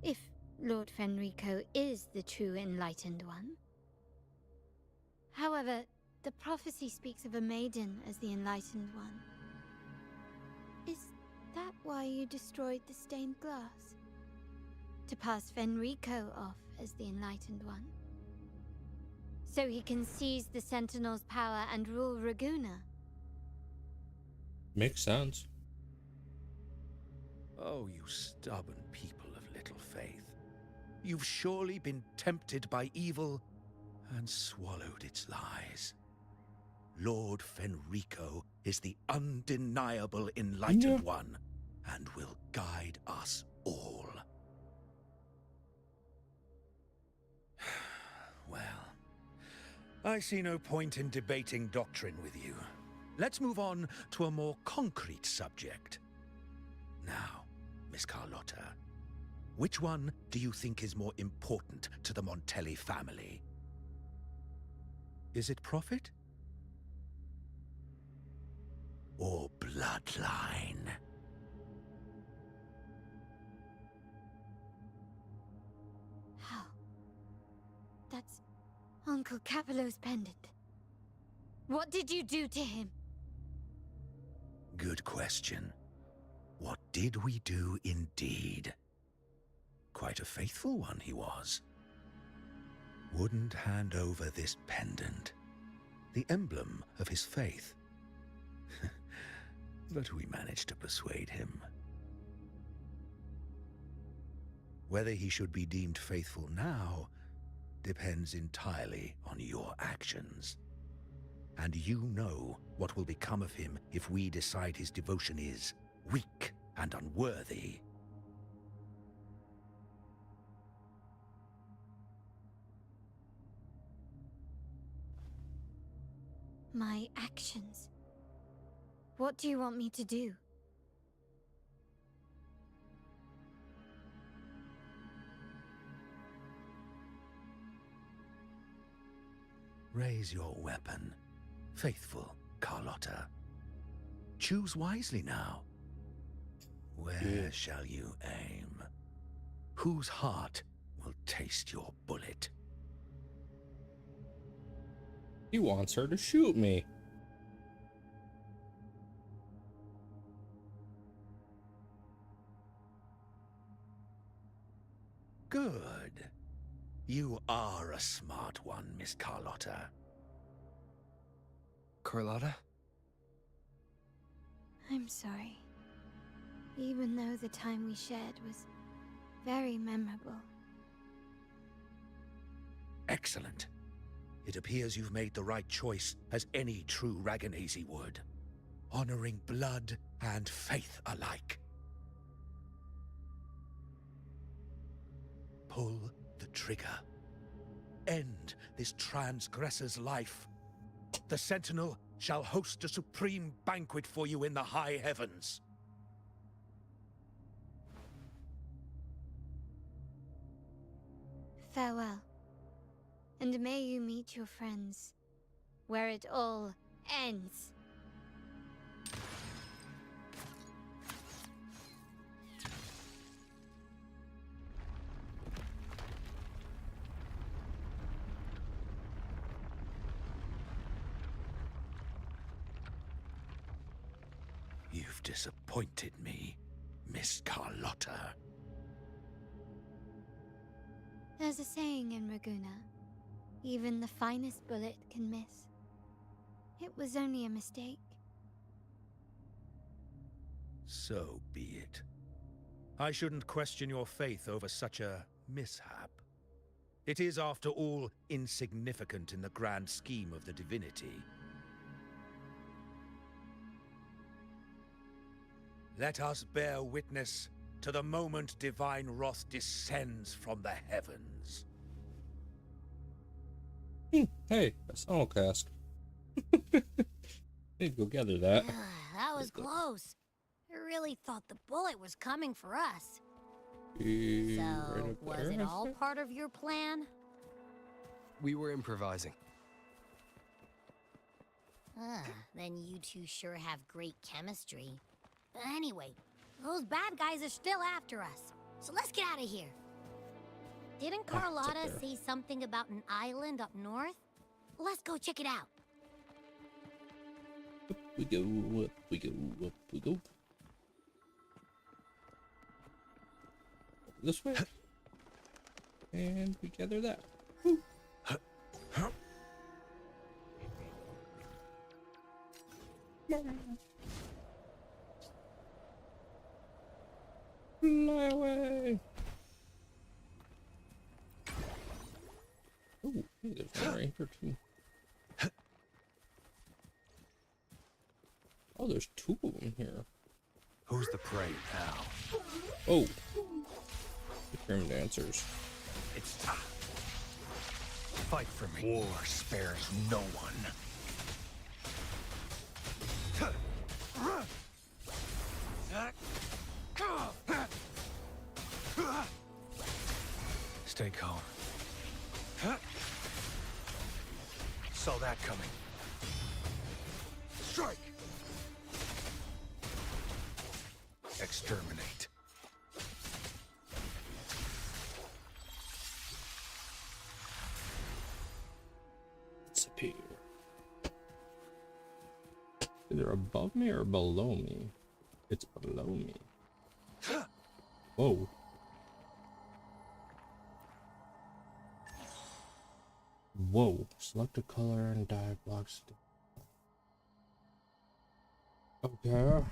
If Lord Fenrico is the true Enlightened One. However, the prophecy speaks of a maiden as the Enlightened One. Is that why you destroyed the stained glass? To pass Fenrico off as the Enlightened One? So he can seize the Sentinel's power and rule Raguna? Makes sense. Oh, you stubborn people of little faith. You've surely been tempted by evil and swallowed its lies. Lord Fenrico is the undeniable Enlightened One and will guide us all. Well, I see no point in debating doctrine with you. Let's move on to a more concrete subject. Now, Miss Carlotta, which one do you think is more important to the Montelli family? Is it profit? Or bloodline? How? That's Uncle Capello's pendant. What did you do to him? Good question. What did we do indeed? Quite a faithful one he was. Wouldn't hand over this pendant, the emblem of his faith. But we managed to persuade him. Whether he should be deemed faithful now depends entirely on your actions. And you know what will become of him if we decide his devotion is weak and unworthy. My actions. What do you want me to do? Raise your weapon, faithful Carlotta. Choose wisely now. Where shall you aim? Whose heart will taste your bullet? He wants her to shoot me. Good. You are a smart one, Miss Carlotta. Carlotta? I'm sorry. Even though the time we shared was very memorable. Excellent. It appears you've made the right choice, as any true Raganese would. Honoring blood and faith alike. pull the trigger. End this transgressor's life. The Sentinel shall host a supreme banquet for you in the high heavens. Farewell. And may you meet your friends where it all ends. You've disappointed me, Miss Carlotta. There's a saying in Raguna, even the finest bullet can miss. It was only a mistake. So be it. I shouldn't question your faith over such a mishap. It is, after all, insignificant in the grand scheme of the divinity. Let us bear witness to the moment divine wrath descends from the heavens. Hey, a song cast. Need to go gather that. That was close. I really thought the bullet was coming for us. So, Was it all part of your plan? We were improvising. Then you two sure have great chemistry. But anyway, those bad guys are still after us. So let's get out of here. Didn't Carlotta say something about an island up north? Let's go check it out. Up we go, up we go, up we go. This way. And we gather that. Woo. Fly away. Oh, hey, there's one right here too. Oh, there's two of them here. Who's the prey now? Oh, the Grim Dancers. It's time. Fight for me. War spares no one. Stay calm. Saw that coming. Strike! Exterminate. Disappear. Either above me or below me. It's below me. Whoa. Whoa. Select a color and dye blocks. Okay.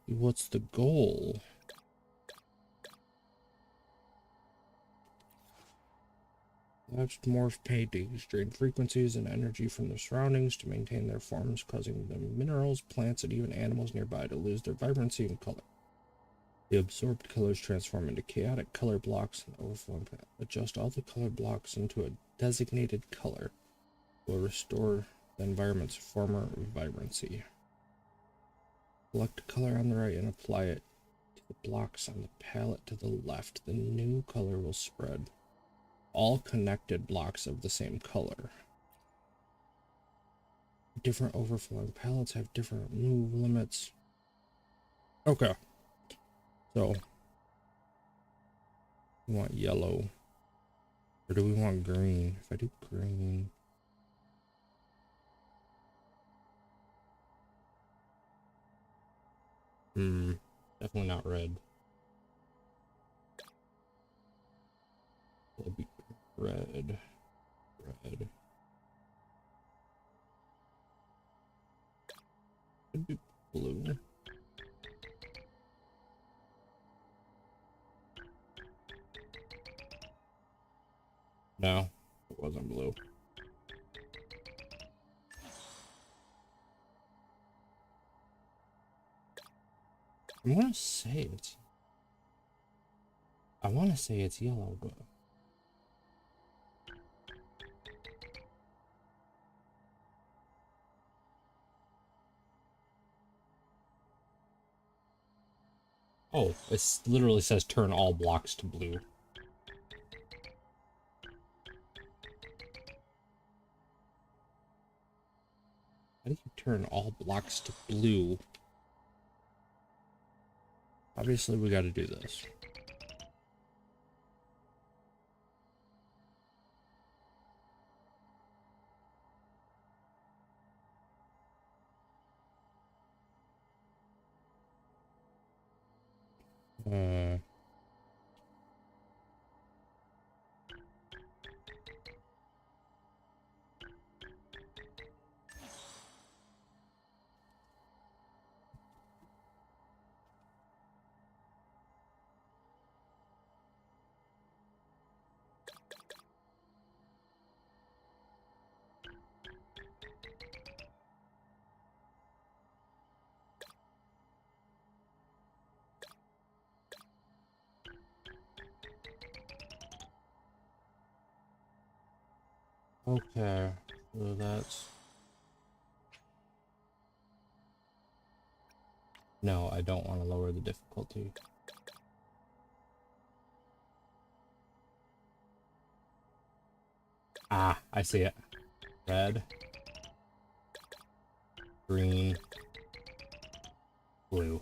What's the goal? Large morph paintings drain frequencies and energy from their surroundings to maintain their forms, causing the minerals, plants, and even animals nearby to lose their vibrancy and color. The absorbed colors transform into chaotic color blocks and overflowing. Adjust all the color blocks into a designated color. Will restore the environment's former vibrancy. Select a color on the right and apply it to the blocks on the palette to the left. The new color will spread. All connected blocks of the same color. Different overflowing palettes have different move limits. Okay. So, we want yellow. Or do we want green? If I do green... definitely not red. It'll be red. Red. Could be blue. No, it wasn't blue. I want to say it's yellow, but oh, it literally says turn all blocks to blue. How do you turn all blocks to blue? Obviously, we got to do this. Okay, so that's... No, I don't want to lower the difficulty. Ah, I see it. Red, green, blue.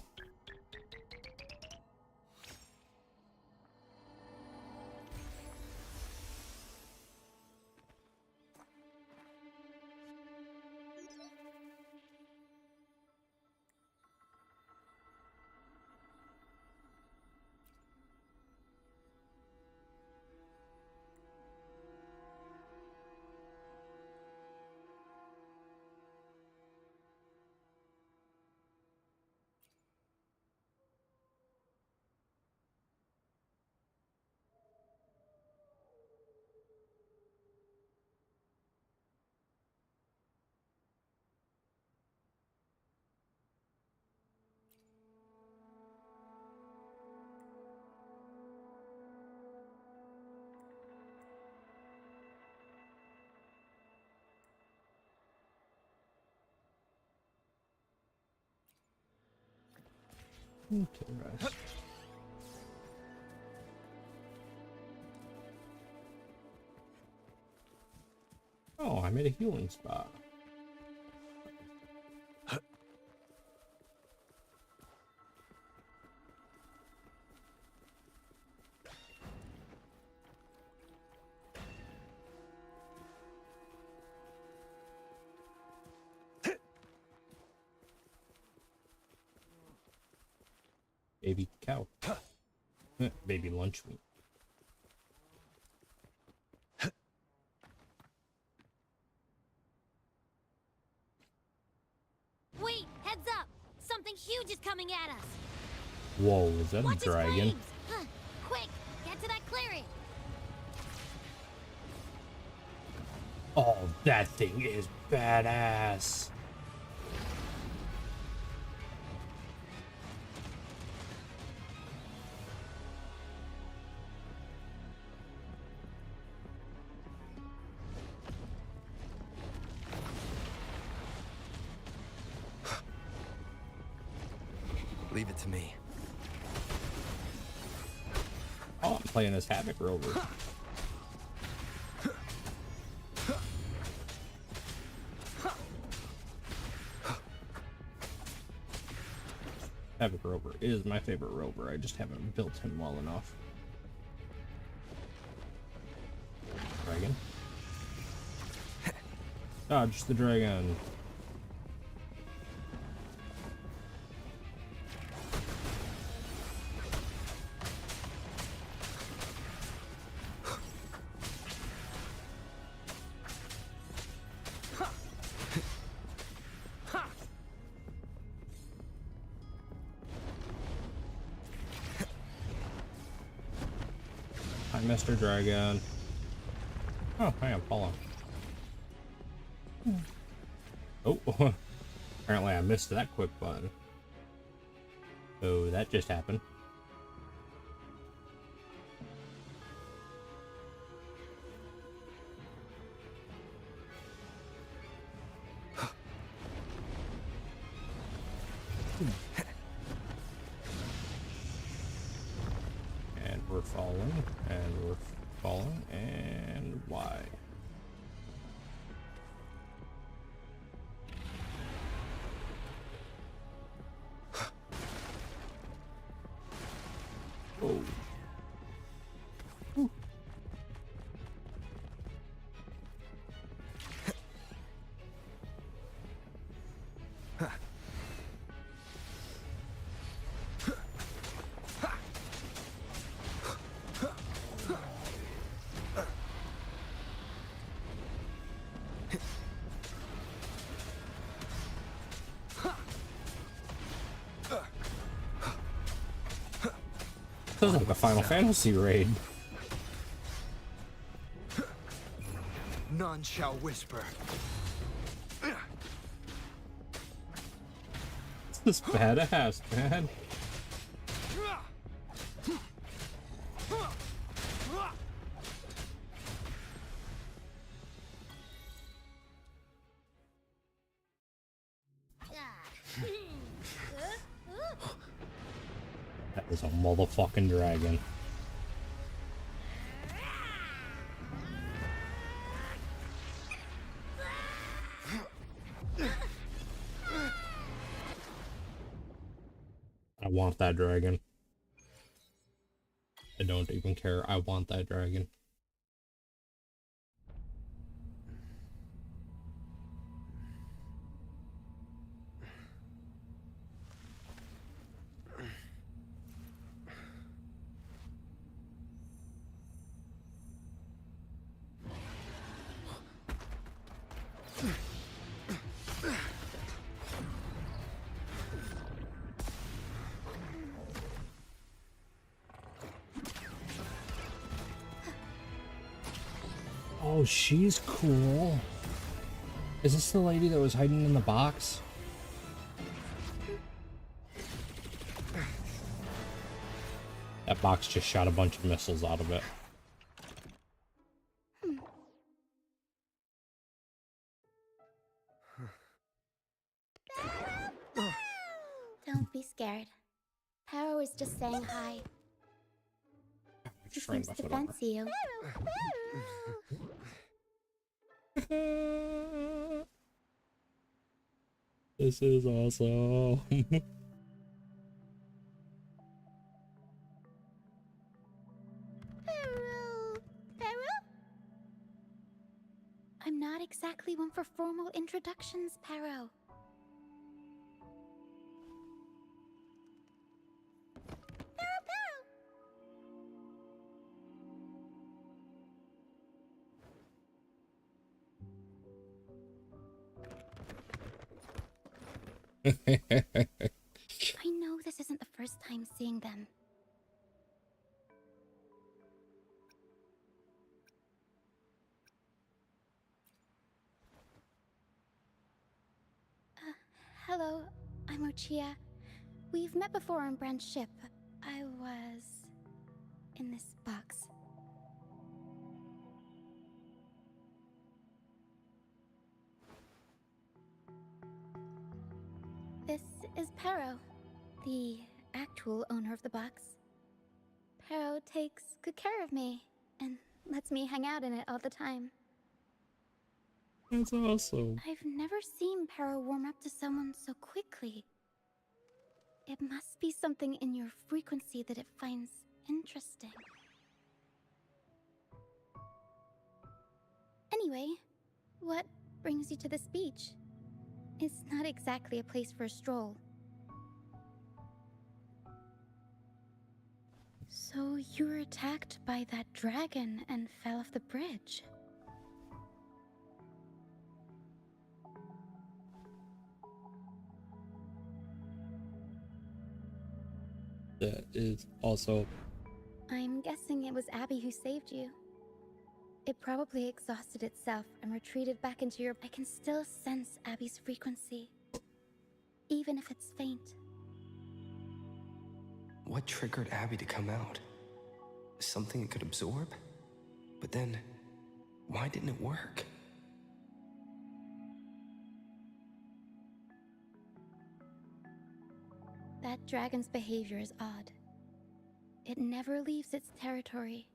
Okay, rest. Oh, I made a healing spot. Baby cow. Baby lunch meat. Wait, heads up! Something huge is coming at us! Whoa, is that Watch a dragon? its flames. Quick, get to that clearing! Oh, that thing is badass. Leave it to me. Oh, I'm playing as Havoc Rover. Havoc Rover is my favorite rover. I just haven't built him well enough. Dragon. Dodge the dragon. Hi, Mr. Dragon. Oh, I am falling. Oh, apparently I missed that quick button. Oh, that just happened. And we're falling, and we're falling, and why? Oh. Sounds like a Final Fantasy raid. None shall whisper. This is badass, man. That was a motherfucking dragon. I want that dragon. I don't even care. I want that dragon. Oh, she's cool. Is this the lady that was hiding in the box? That box just shot a bunch of missiles out of it. Don't be scared. Paro is just saying hi. He seems to fancy you. This is awesome. I'm not exactly one for formal introductions, Paro. I know this isn't the first time seeing them. Hello, I'm Ochia. We've met before on Brand's ship. I was in this box. This is Paro, the actual owner of the box. Paro takes good care of me and lets me hang out in it all the time. That's awesome. I've never seen Paro warm up to someone so quickly. It must be something in your frequency that it finds interesting. Anyway, what brings you to this beach? It's not exactly a place for a stroll. So you were attacked by that dragon and fell off the bridge. That is also. I'm guessing it was Abby who saved you. It probably exhausted itself and retreated back into your... I can still sense Abby's frequency, even if it's faint. What triggered Abby to come out? Something it could absorb? But then, why didn't it work? That dragon's behavior is odd. It never leaves its territory.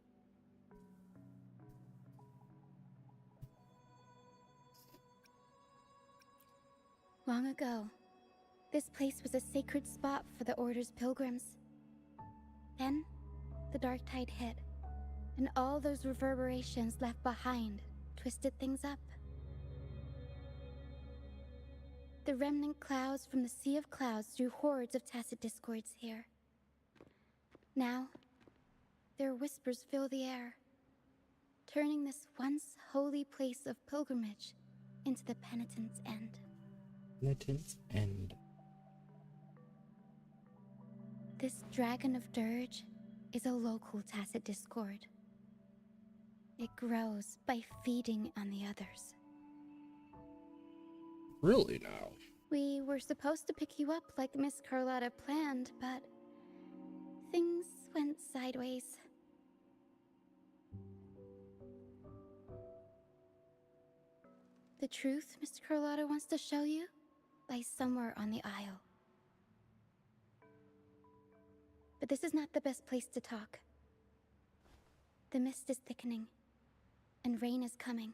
Long ago, this place was a sacred spot for the Order's pilgrims. Then, the dark tide hit, and all those reverberations left behind twisted things up. The remnant clouds from the Sea of Clouds drew hordes of tacit discords here. Now, their whispers fill the air, turning this once holy place of pilgrimage into the penitent's end. Penitent's end. This Dragon of Dirge is a local tacit discord. It grows by feeding on the others. Really now? We were supposed to pick you up like Miss Carlotta planned, but things went sideways. The truth Miss Carlotta wants to show you lies somewhere on the aisle. But this is not the best place to talk. The mist is thickening, and rain is coming.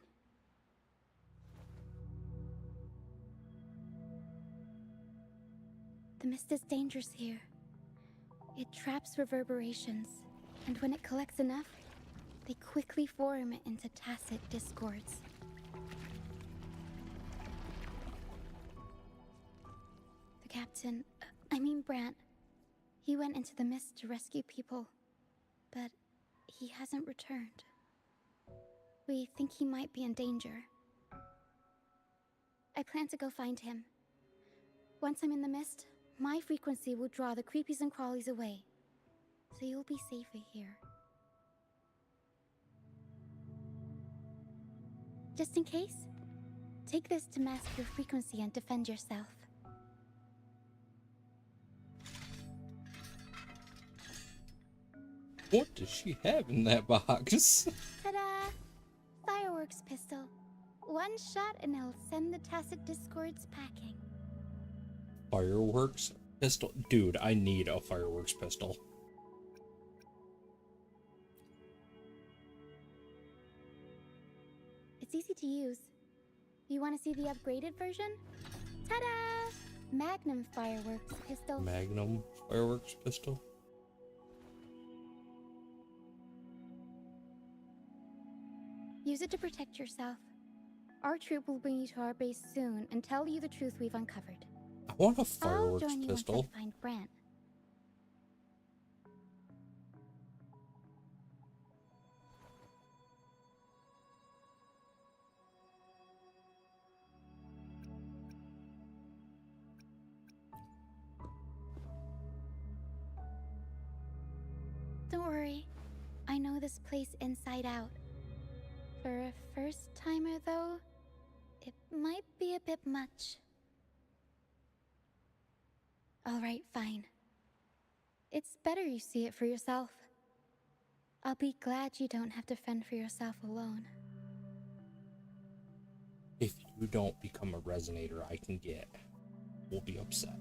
The mist is dangerous here. It traps reverberations, and when it collects enough, they quickly form into tacit discords. The captain, Brant, he went into the mist to rescue people, but he hasn't returned. We think he might be in danger. I plan to go find him. Once I'm in the mist, my frequency will draw the creepies and crawlies away, so you'll be safer here. Just in case, take this to mask your frequency and defend yourself. What does she have in that box? Ta-da! Fireworks pistol. One shot and it'll send the tacit discords packing. Fireworks pistol? Dude, I need a fireworks pistol. It's easy to use. You want to see the upgraded version? Ta-da! Magnum fireworks pistol. Magnum fireworks pistol? Use it to protect yourself. Our troop will bring you to our base soon and tell you the truth we've uncovered. I want a fireworks I'll join you pistol. once I find Brant. Don't worry. I know this place inside out. For a first-timer, though, it might be a bit much. All right, fine. It's better you see it for yourself. I'll be glad you don't have to fend for yourself alone. If you don't become a resonator, I can get. We'll be upset.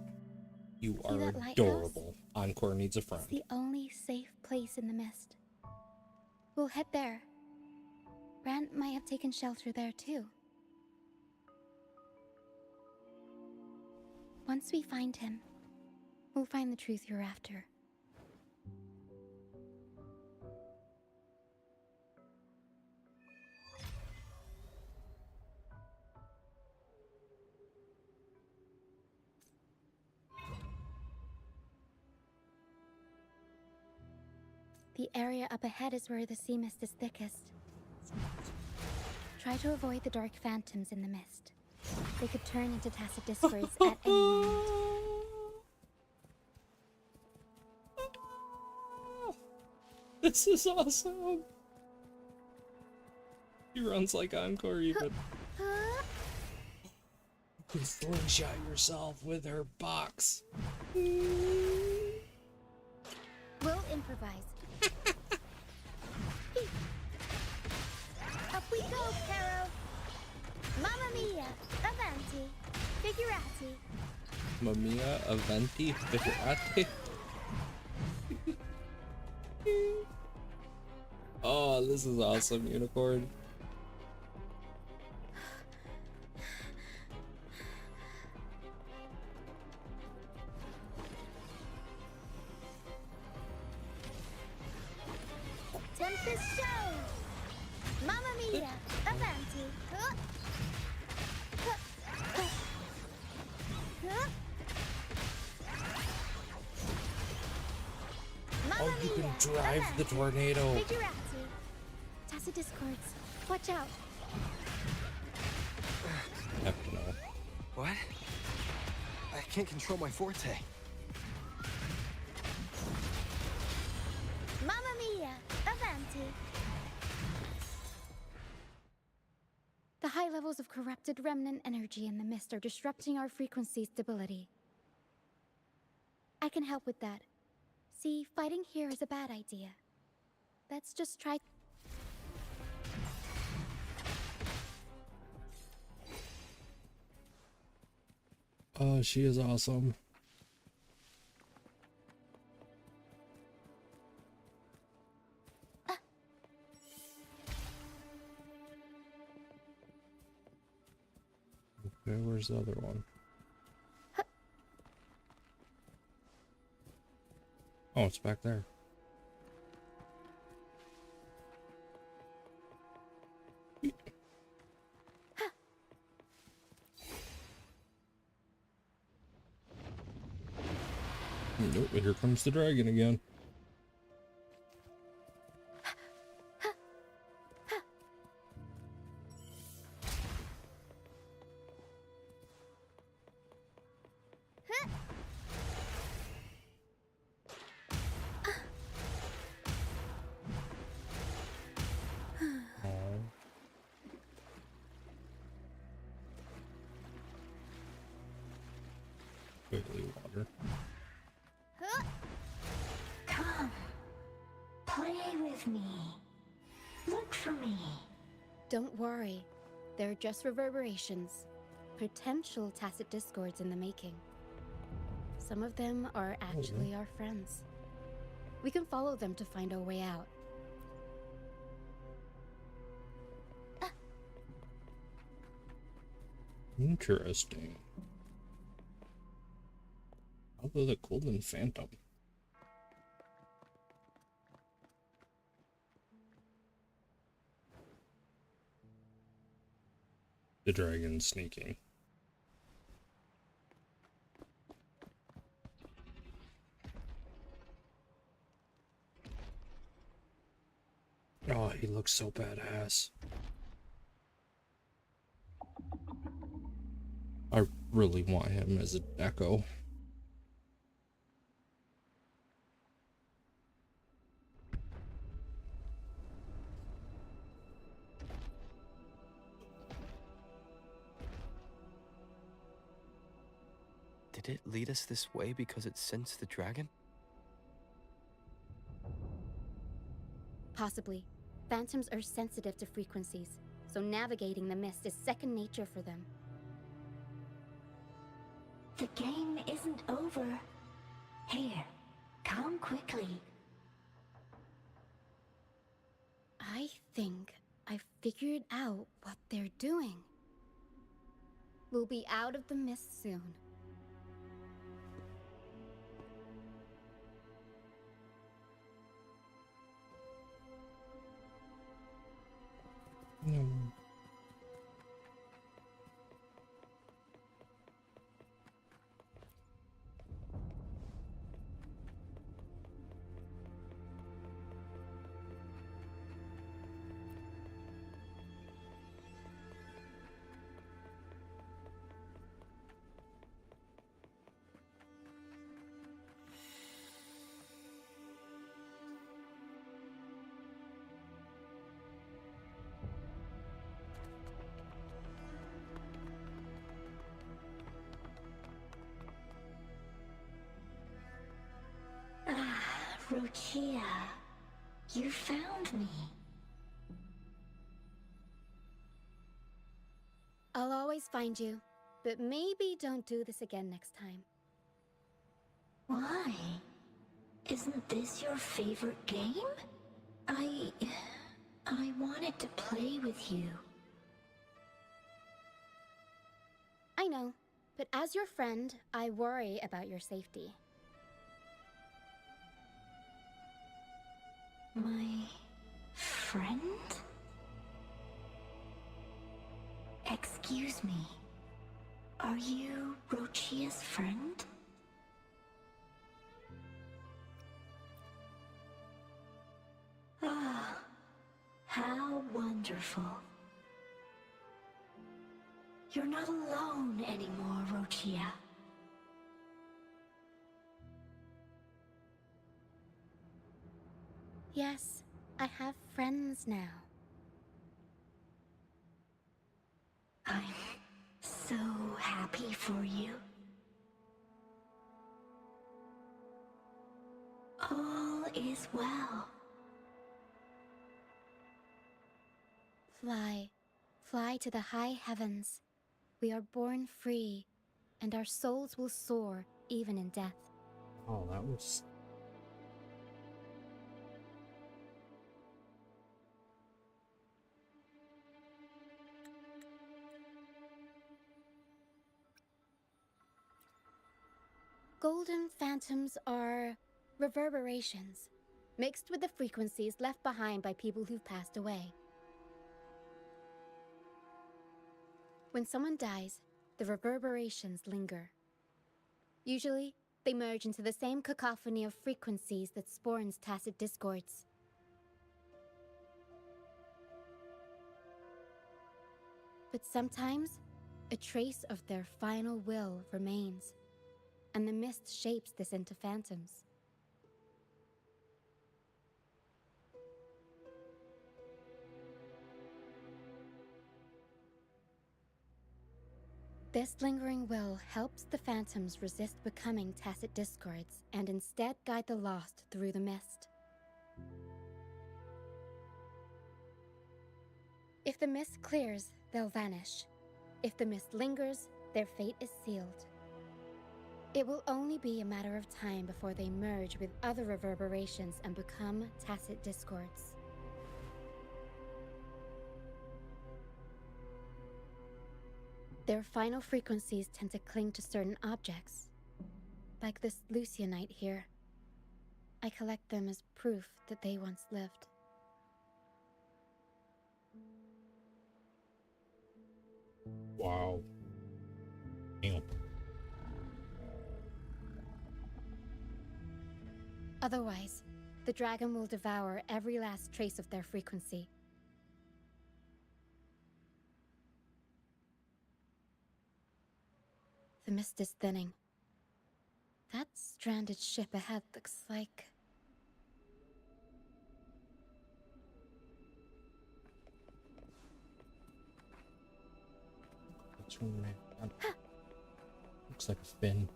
You See are that lighthouse? adorable. Encore needs a friend. It's the only safe place in the mist. We'll head there. Brant might have taken shelter there too. Once we find him, we'll find the truth you're after. The area up ahead is where the sea mist is thickest. Try to avoid the dark phantoms in the mist. They could turn into tacit discords at any moment. This is awesome. He runs like Encore even. You can slingshot yourself with her box. We'll improvise. Up we go, Caro. Mamma mia, avanti, figurati. Mamia, Aventi, Figurati. Oh, this is awesome, Unicorn. Tempest show. Mamma mia, avanti. Oh, you can drive the tornado. Figurati. Tacit discords. Watch out. Heck no. What? I can't control my forte. Mamma mia, avanti. The high levels of corrupted remnant energy in the mist are disrupting our frequency stability. I can help with that. See, fighting here is a bad idea. Let's just try. Oh, she is awesome. Okay, where's the other one? Oh, it's back there. Nope, here comes the dragon again. Quickly water. Come, play with me. Look for me. Don't worry. They're just reverberations. Potential tacit discords in the making. Some of them are actually our friends. We can follow them to find our way out. Interesting. Although the golden phantom. The dragon sneaking. Oh, he looks so badass. I really want him as an echo. Did it lead us this way because it sensed the dragon? Possibly. Phantoms are sensitive to frequencies, so navigating the mist is second nature for them. The game isn't over. Here, come quickly. I think I figured out what they're doing. We'll be out of the mist soon. Rochia, you found me. I'll always find you, but maybe don't do this again next time. Why? Isn't this your favorite game? I wanted to play with you. I know, but as your friend, I worry about your safety. My friend? Excuse me. Are you Rochia's friend? Ah, how wonderful. You're not alone anymore, Rochia. Yes, I have friends now. I'm so happy for you. All is well. Fly, fly to the high heavens. We are born free, and our souls will soar even in death. Oh, that was... Golden phantoms are reverberations, mixed with the frequencies left behind by people who've passed away. When someone dies, the reverberations linger. Usually, they merge into the same cacophony of frequencies that spawns tacit discords. But sometimes, a trace of their final will remains, and the mist shapes this into phantoms. This lingering will helps the phantoms resist becoming tacit discords and instead guide the lost through the mist. If the mist clears, they'll vanish. If the mist lingers, their fate is sealed. It will only be a matter of time before they merge with other reverberations and become tacit discords. Their final frequencies tend to cling to certain objects, like this Lucianite here. I collect them as proof that they once lived. Wow. Damn. Otherwise, the dragon will devour every last trace of their frequency. The mist is thinning. That stranded ship ahead looks like... What's wrong, man? Looks like a fin.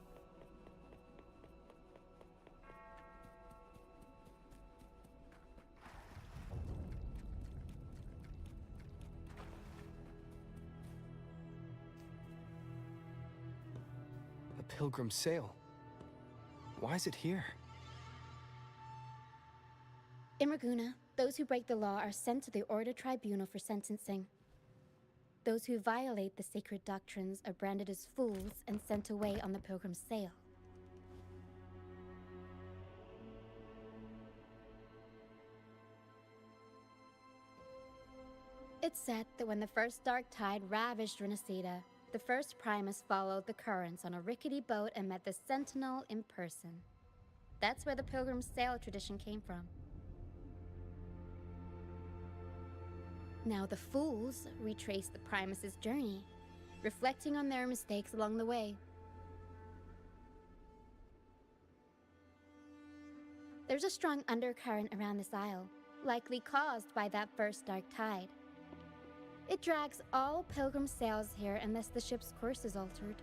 A pilgrim sail. Why is it here? In Raguna, those who break the law are sent to the Order Tribunal for sentencing. Those who violate the sacred doctrines are branded as fools and sent away on the pilgrim's sail. It's said that when the first dark tide ravaged Renacida, the first Primus followed the currents on a rickety boat and met the Sentinel in person. That's where the pilgrim's sail tradition came from. Now the fools retrace the Primus's journey, reflecting on their mistakes along the way. There's a strong undercurrent around this isle, likely caused by that first dark tide. It drags all pilgrim sails here unless the ship's course is altered.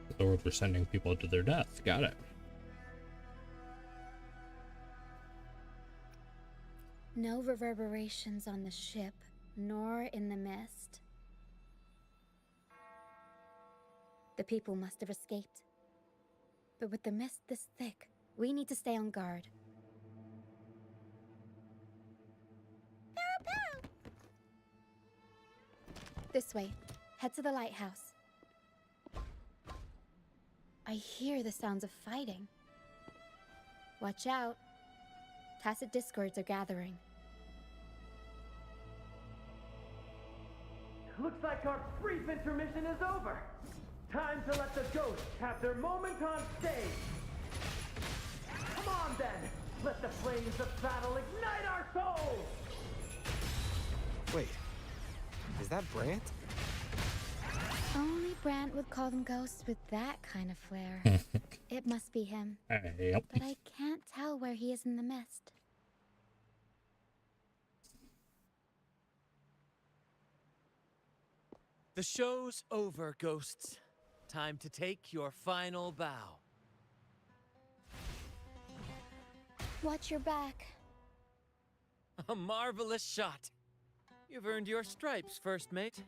The Lord, we're sending people to their death. Got it. No reverberations on the ship, nor in the mist. The people must have escaped. But with the mist this thick, we need to stay on guard. This way. Head to the lighthouse. I hear the sounds of fighting. Watch out. Tacit discords are gathering. Looks like our brief intermission is over. Time to let the ghosts have their moment on stage. Come on then! Let the flames of battle ignite our souls! Wait, is that Brant? Only Brant would call them ghosts with that kind of flair. It must be him. Yep. But I can't tell where he is in the mist. The show's over, ghosts. Time to take your final bow. Watch your back. A marvelous shot. You've earned your stripes, first mate.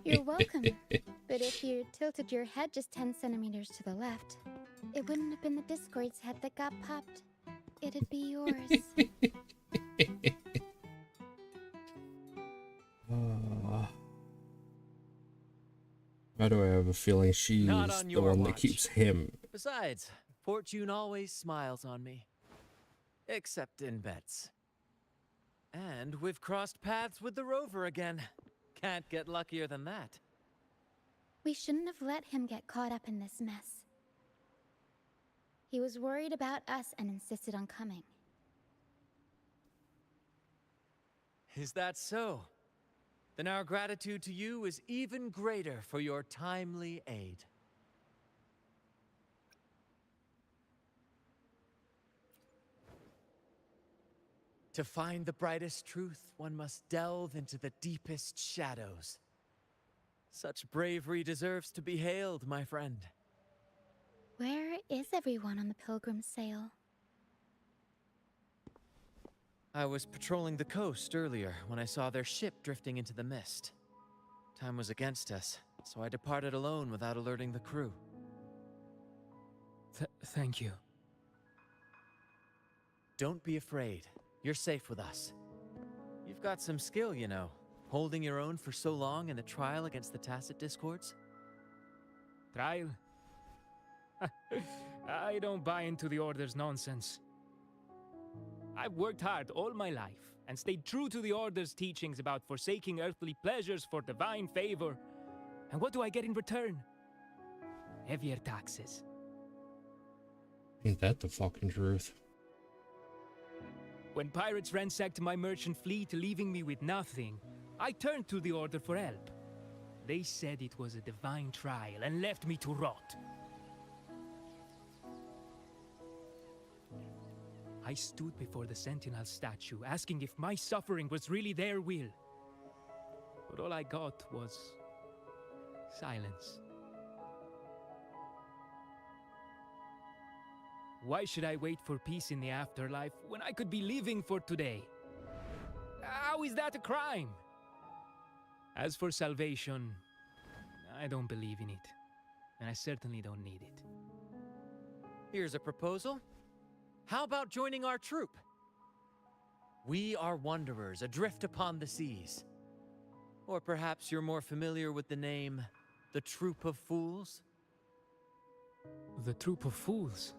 You're welcome. But if you tilted your head just 10 centimeters to the left, it wouldn't have been the Discord's head that got popped. It'd be yours. Why do I have a feeling she's the one that keeps him? Besides, fortune always smiles on me. Except in bets. And we've crossed paths with the rover again. Can't get luckier than that. We shouldn't have let him get caught up in this mess. He was worried about us and insisted on coming. Is that so? Then our gratitude to you is even greater for your timely aid. To find the brightest truth, one must delve into the deepest shadows. Such bravery deserves to be hailed, my friend. Where is everyone on the Pilgrim sail? I was patrolling the coast earlier when I saw their ship drifting into the mist. Time was against us, so I departed alone without alerting the crew. Thank you. Don't be afraid. You're safe with us. You've got some skill, you know, holding your own for so long in a trial against the Tacit Discords. Trial? I don't buy into the Order's nonsense. I've worked hard all my life and stayed true to the Order's teachings about forsaking earthly pleasures for divine favor. And what do I get in return? Heavier taxes. Ain't that the fucking truth? When pirates ransacked my merchant fleet, leaving me with nothing, I turned to the Order for help. They said it was a divine trial and left me to rot. I stood before the Sentinel statue, asking if my suffering was really their will. But all I got was silence. Why should I wait for peace in the afterlife when I could be living for today? How is that a crime? As for salvation, I don't believe in it. And I certainly don't need it. Here's a proposal. How about joining our troop? We are wanderers adrift upon the seas. Or perhaps you're more familiar with the name, the Troop of Fools? The Troop of Fools?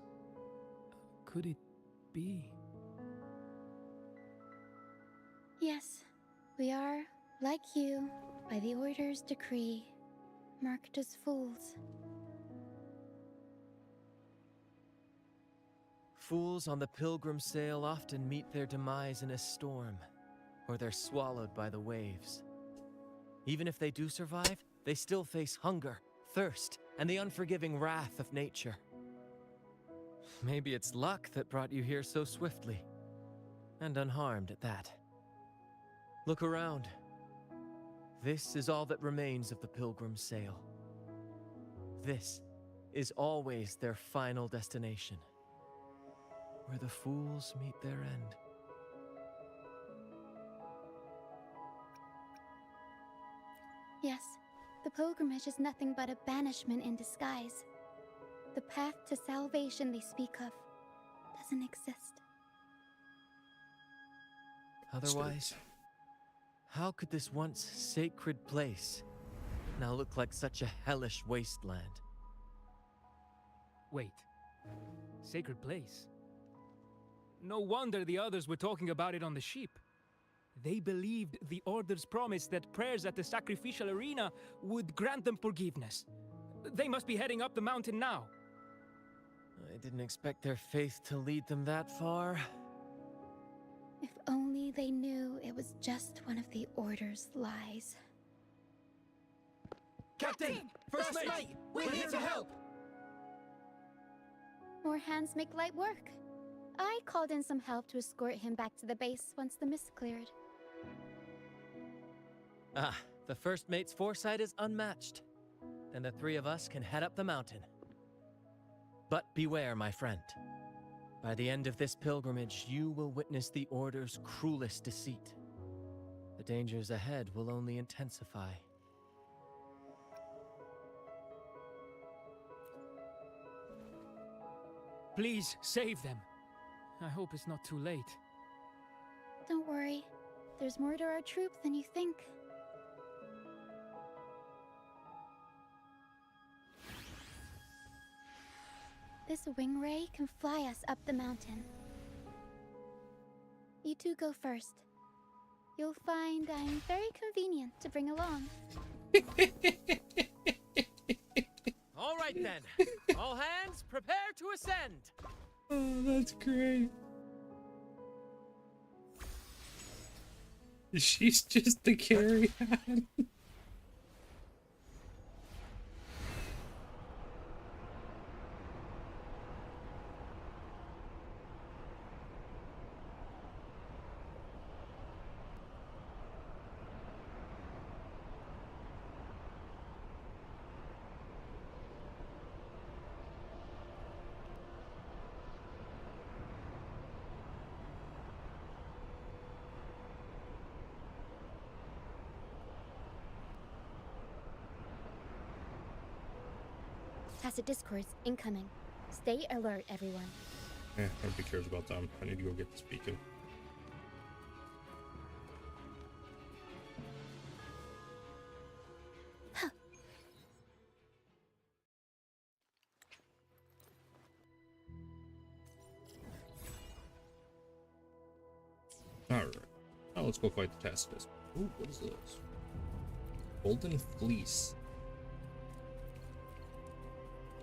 Could it be? Yes, we are, like you, by the Order's decree, marked as fools. Fools on the Pilgrim sail often meet their demise in a storm, or they're swallowed by the waves. Even if they do survive, they still face hunger, thirst, and the unforgiving wrath of nature. Maybe it's luck that brought you here so swiftly, and unharmed at that. Look around. This is all that remains of the Pilgrim sail. This is always their final destination. where the fools meet their end. Yes, the pilgrimage is nothing but a banishment in disguise. The path to salvation they speak of doesn't exist. Otherwise, how could this once sacred place now look like such a hellish wasteland? Wait. Sacred place? No wonder the others were talking about it on the ship. They believed the Order's promise that prayers at the sacrificial arena would grant them forgiveness. They must be heading up the mountain now. I didn't expect their faith to lead them that far. If only they knew it was just one of the Order's lies. Captain! First mate! We're here to help! More hands make light work. I called in some help to escort him back to the base once the mist cleared. Ah, the first mate's foresight is unmatched. Then the three of us can head up the mountain. But beware, my friend. By the end of this pilgrimage, you will witness the Order's cruelest deceit. The dangers ahead will only intensify. Please, save them. I hope it's not too late. Don't worry. There's more to our troop than you think. This wing ray can fly us up the mountain. You two go first. You'll find I'm very convenient to bring along. All right then. All hands, prepare to ascend. Oh, that's great. She's just the carry-on. Tacit discords incoming. Stay alert, everyone. Nobody cares about them. I need to go get this beacon. Alright. Now let's go fight the Tacitus. Ooh, what is this? Golden Fleece.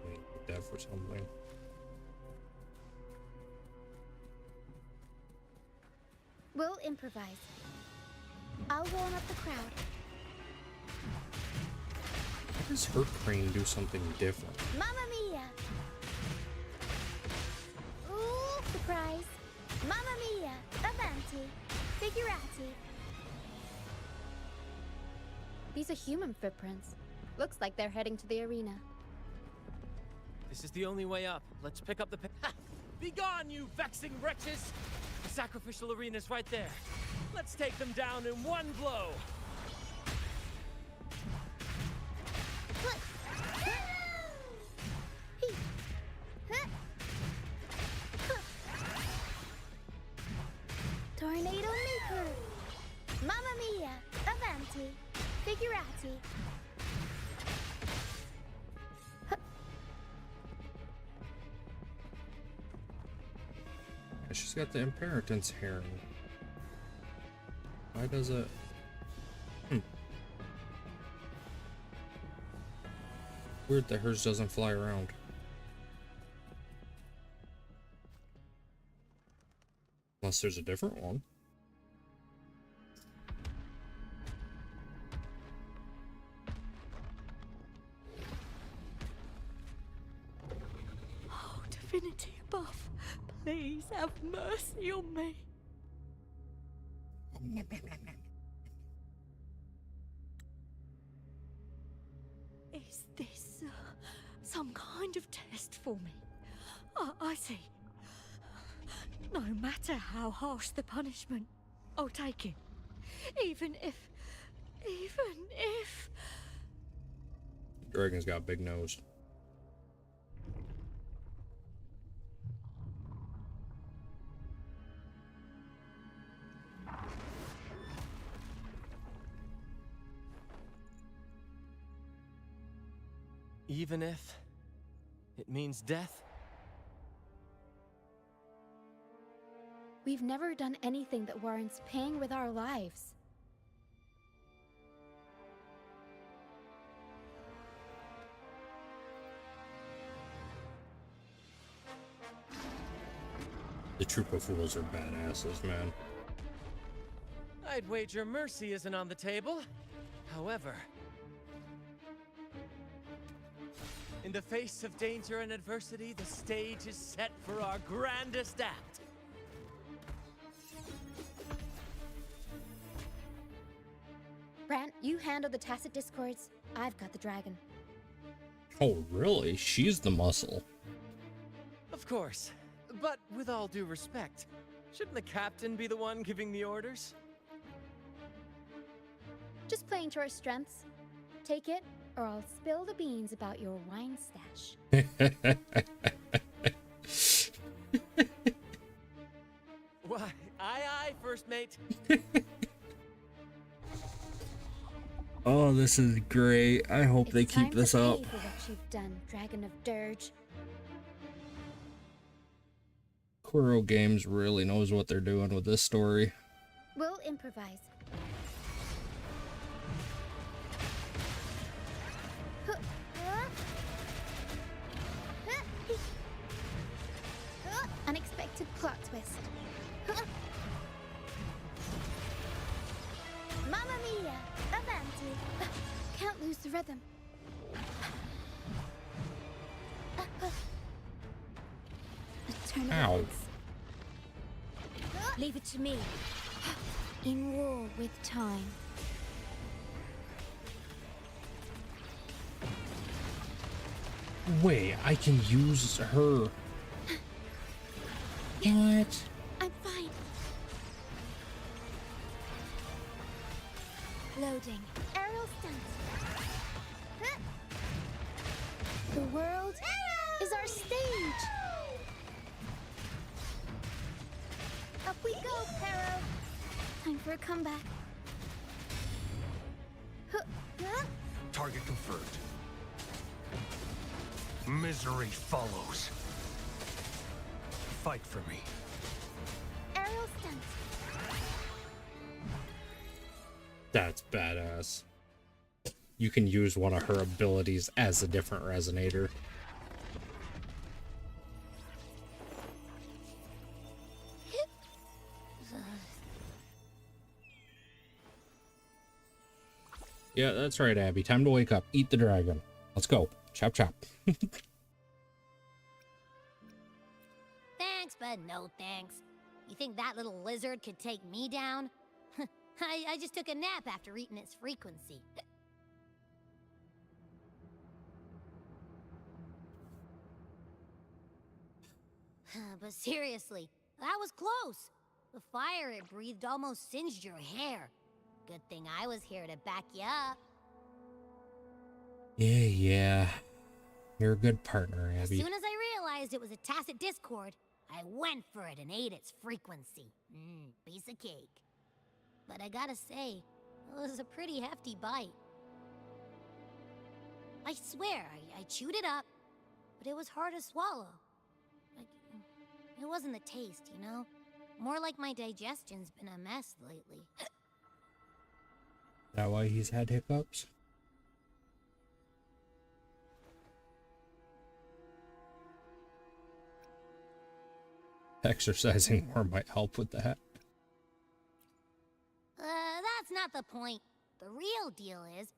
Wait, put that for something. We'll improvise. I'll warm up the crowd. How does her crane do something different? Mamma mia! Ooh, surprise! Mamma mia! Avanti! Figurati! These are human footprints. Looks like they're heading to the arena. This is the only way up. Let's pick up the Be gone, you vexing wretches! The sacrificial arena's right there. Let's take them down in one blow. Tornado Maker! Mamma mia! Avanti! Figurati! She's got the inheritance herring. Why does it? Weird that hers doesn't fly around. Unless there's a different one. Oh, divinity above, please have mercy on me. Is this some kind of test for me? I see. No matter how harsh the punishment, I'll take it. Even if... Dragon's got a big nose. Even if it means death? We've never done anything that warrants paying with our lives. The troop of fools are badasses, man. I'd wager mercy isn't on the table. However, in the face of danger and adversity, the stage is set for our grandest act. Brant, you handle the tacit discords. I've got the dragon. Oh, really? She's the muscle. Of course. But with all due respect, shouldn't the captain be the one giving the orders? Just playing to our strengths. Take it, or I'll spill the beans about your wine stash. Why, aye, first mate. Oh, this is great. I hope they keep this up. For what you've done, Dragon of Dirge. Quirrell Games really knows what they're doing with this story. We'll improvise. Unexpected plot twist. Mamma mia! Avanti! Can't lose the rhythm. Ow. Leave it to me. In war with time. Wait, I can use her. What? I'm fine. Loading. Aerial stunt. The world is our stage. Up we go, Perro. Time for a comeback. Target confirmed. Misery follows. Fight for me. Aerial stunt. That's badass. You can use one of her abilities as a different resonator. Yeah, that's right, Abby. Time to wake up. Eat the dragon. Let's go. Chop, chop. Thanks, but no thanks. You think that little lizard could take me down? I just took a nap after eating its frequency. But seriously, that was close. The fire it breathed almost singed your hair. Good thing I was here to back you up. Yeah. You're a good partner, Abby. As soon as I realized it was a tacit discord, I went for it and ate its frequency. Piece of cake. But I gotta say, it was a pretty hefty bite. I swear, I chewed it up, but it was hard to swallow. Like, it wasn't the taste, you know? More like my digestion's been a mess lately. Is that why he's had hiccups? Exercising more might help with that. That's not the point. The real deal is,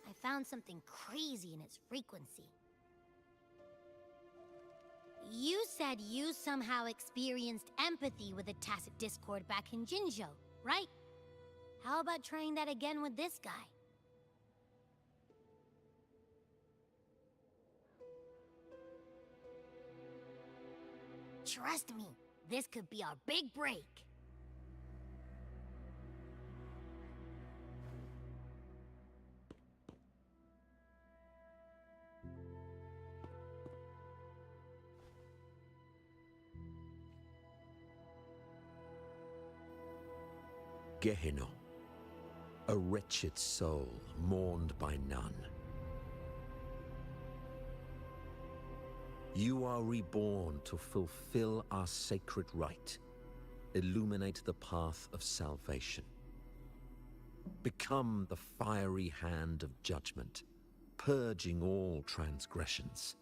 I found something crazy in its frequency. You said you somehow experienced empathy with the tacit discord back in Jinzhou, right? How about trying that again with this guy? Trust me, This could be our big break. Gehenna, a wretched soul mourned by none. You are reborn to fulfill our sacred rite, illuminate the path of salvation. Become the fiery hand of judgment, purging all transgressions.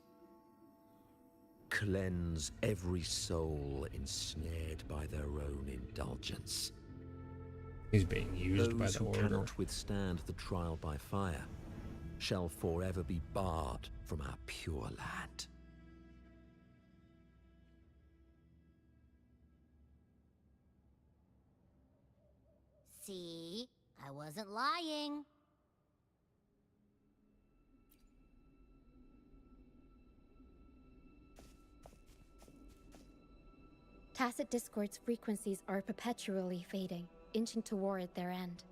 Cleanse every soul ensnared by their own indulgence. He's being used by Those the who order. cannot withstand the trial by fire shall forever be barred from our pure land. See? I wasn't lying. Tacit Discord's frequencies are perpetually fading, inching toward their end.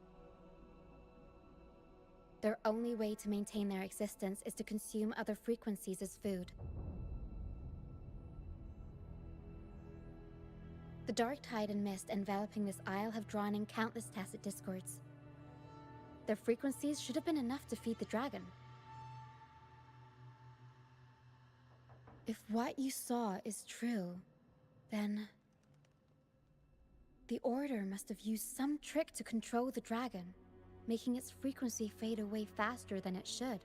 Their only way to maintain their existence is to consume other frequencies as food. The dark tide and mist enveloping this isle have drawn in countless Tacit Discords. Their frequencies should have been enough to feed the dragon. If what you saw is true, then the Order must have used some trick to control the dragon, making its frequency fade away faster than it should.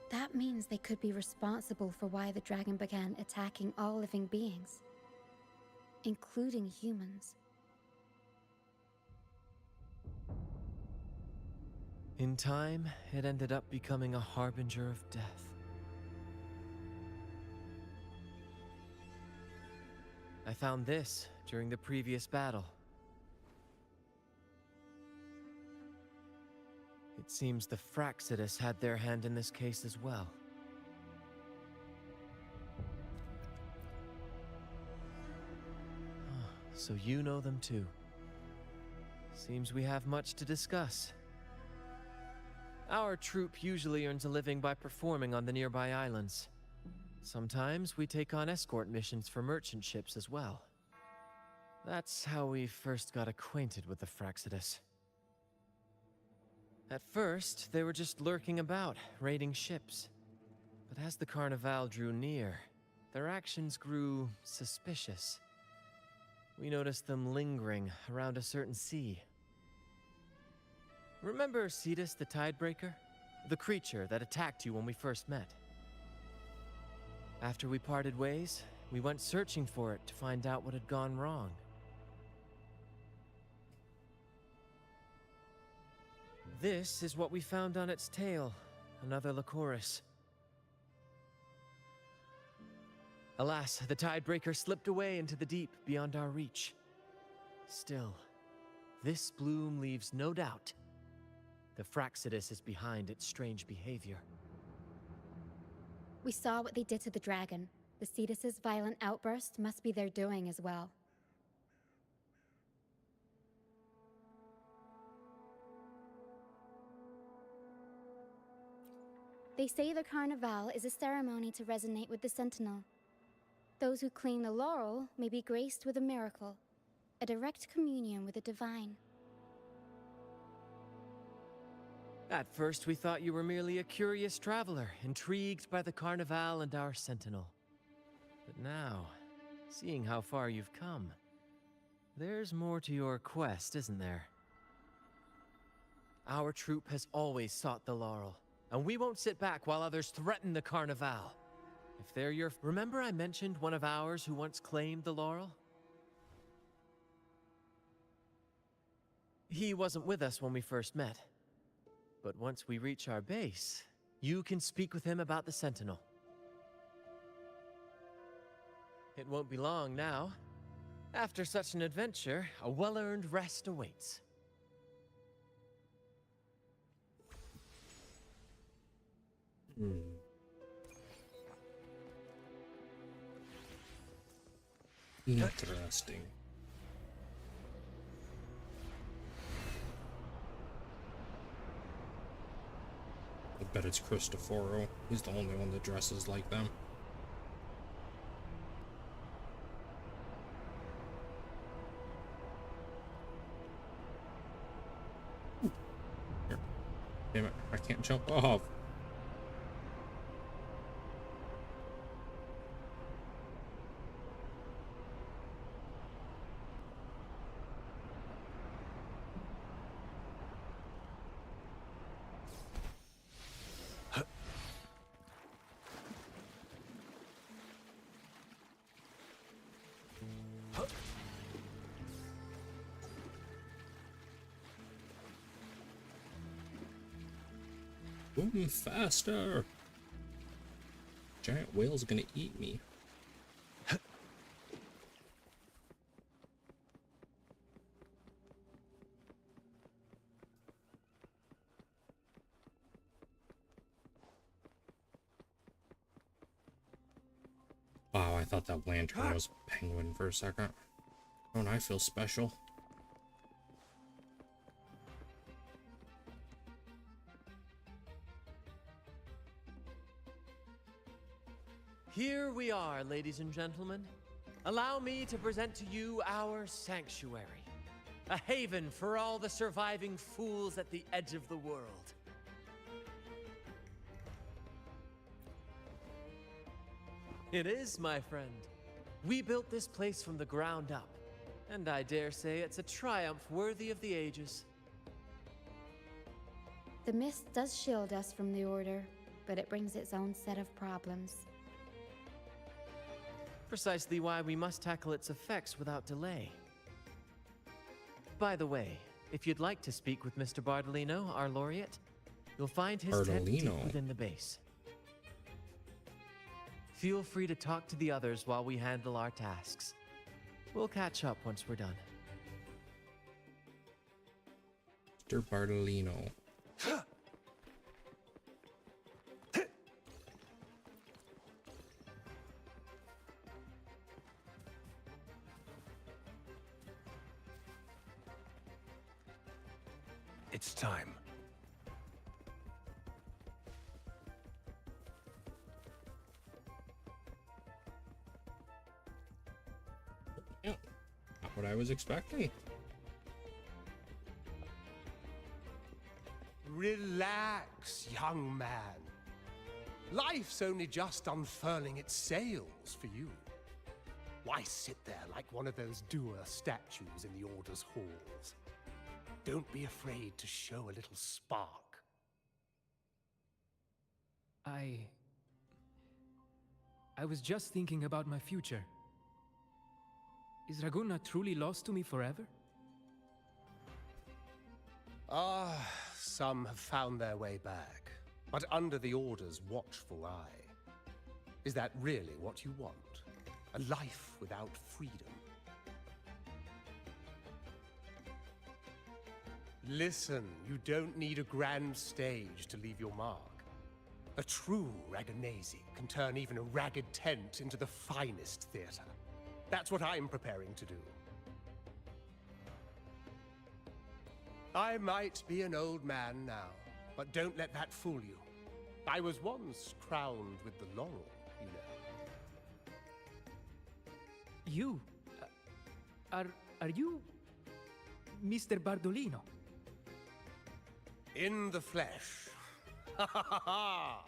That means they could be responsible for why the dragon began attacking all living beings, including humans. In time, it ended up becoming a harbinger of death. I found this during the previous battle. It seems the Fraxidus had their hand in this case as well. So you know them too. Seems we have much to discuss. Our troop usually earns a living by performing on the nearby islands. Sometimes we take on escort missions for merchant ships as well. That's how we first got acquainted with the Fraxidus. At first, they were just lurking about, raiding ships. But as the Carnival drew near, their actions grew suspicious. We noticed them lingering around a certain sea. Remember Cetus the Tidebreaker? The creature that attacked you when we first met? After we parted ways, we went searching for it to find out what had gone wrong. This is what we found on its tail, another Lycoris. Alas, the Tidebreaker slipped away into the deep beyond our reach. Still, this bloom leaves no doubt. The Fraxidus is behind its strange behavior. We saw what they did to the dragon. The Cetus's violent outburst must be their doing as well. They say the Carnival is a ceremony to resonate with the Sentinel. Those who claim the laurel may be graced with a miracle, a direct communion with the divine. At first, we thought you were merely a curious traveler, intrigued by the Carnival and our Sentinel. But now, seeing how far you've come, there's more to your quest, isn't there? Our troop has always sought the laurel, and we won't sit back while others threaten the Carnival. If they're your... Remember I mentioned one of ours who once claimed the laurel? He wasn't with us when we first met. But once we reach our base, you can speak with him about the Sentinel. It won't be long now. After such an adventure, a well-earned rest awaits. Interesting. I bet it's Cristoforo. He's the only one that dresses like them. Here. Damn it, I can't jump off. Boom, faster! Giant whale's gonna eat me. Wow, I thought that lantern was a penguin for a second. Don't I feel special? Here we are, ladies and gentlemen. Allow me to present to you our sanctuary, a haven for all the surviving fools at the edge of the world. It is, my friend. We built this place from the ground up, and I dare say it's a triumph worthy of the ages. The mist does shield us from the Order, but it brings its own set of problems. Precisely why we must tackle its effects without delay. By the way, if you'd like to speak with Mr. Bardolino, our laureate, you'll find his tent deep within the base. Feel free to talk to the others while we handle our tasks. We'll catch up once we're done. Mr. Bardolino. It's time. Yeah, not what I was expecting. Relax, young man. Life's only just unfurling its sails for you. Why sit there like one of those dour statues in the Order's halls? Don't be afraid to show a little spark. I was just thinking about my future. Is Raguna truly lost to me forever? Some have found their way back, but under the Order's watchful eye. Is that really what you want? A life without freedom? Listen, you don't need a grand stage to leave your mark. A true Raganese can turn even a ragged tent into the finest theater. That's what I'm preparing to do. I might be an old man now, but don't let that fool you. I was once crowned with the laurel, you know. You? Are you Mr. Bardolino? In the flesh. Ha ha ha ha!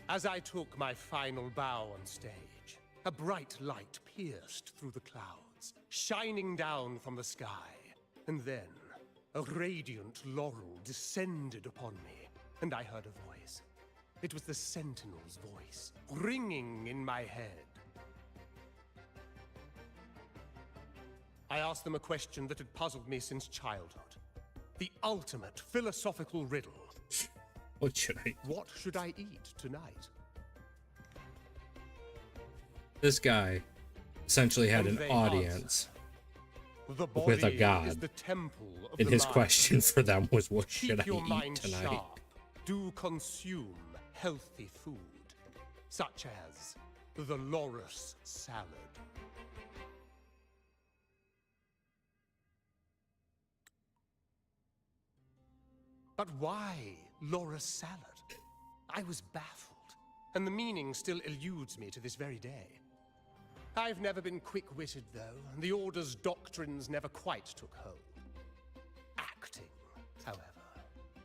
As I took my final bow on stage, a bright light pierced through the clouds, shining down from the sky. And then, a radiant laurel descended upon me, and I heard a voice. It was the Sentinel's voice, ringing in my head. I asked them a question that had puzzled me since childhood. The ultimate philosophical riddle. What should I eat? What should I eat tonight? This guy essentially had an audience with a god. And his question for them was, what should I eat tonight? Sharp. Do consume healthy food. such as the Loris salad. But why Loris salad? I was baffled, and the meaning still eludes me to this very day. I've never been quick-witted, though, and the Order's doctrines never quite took hold. Acting, however,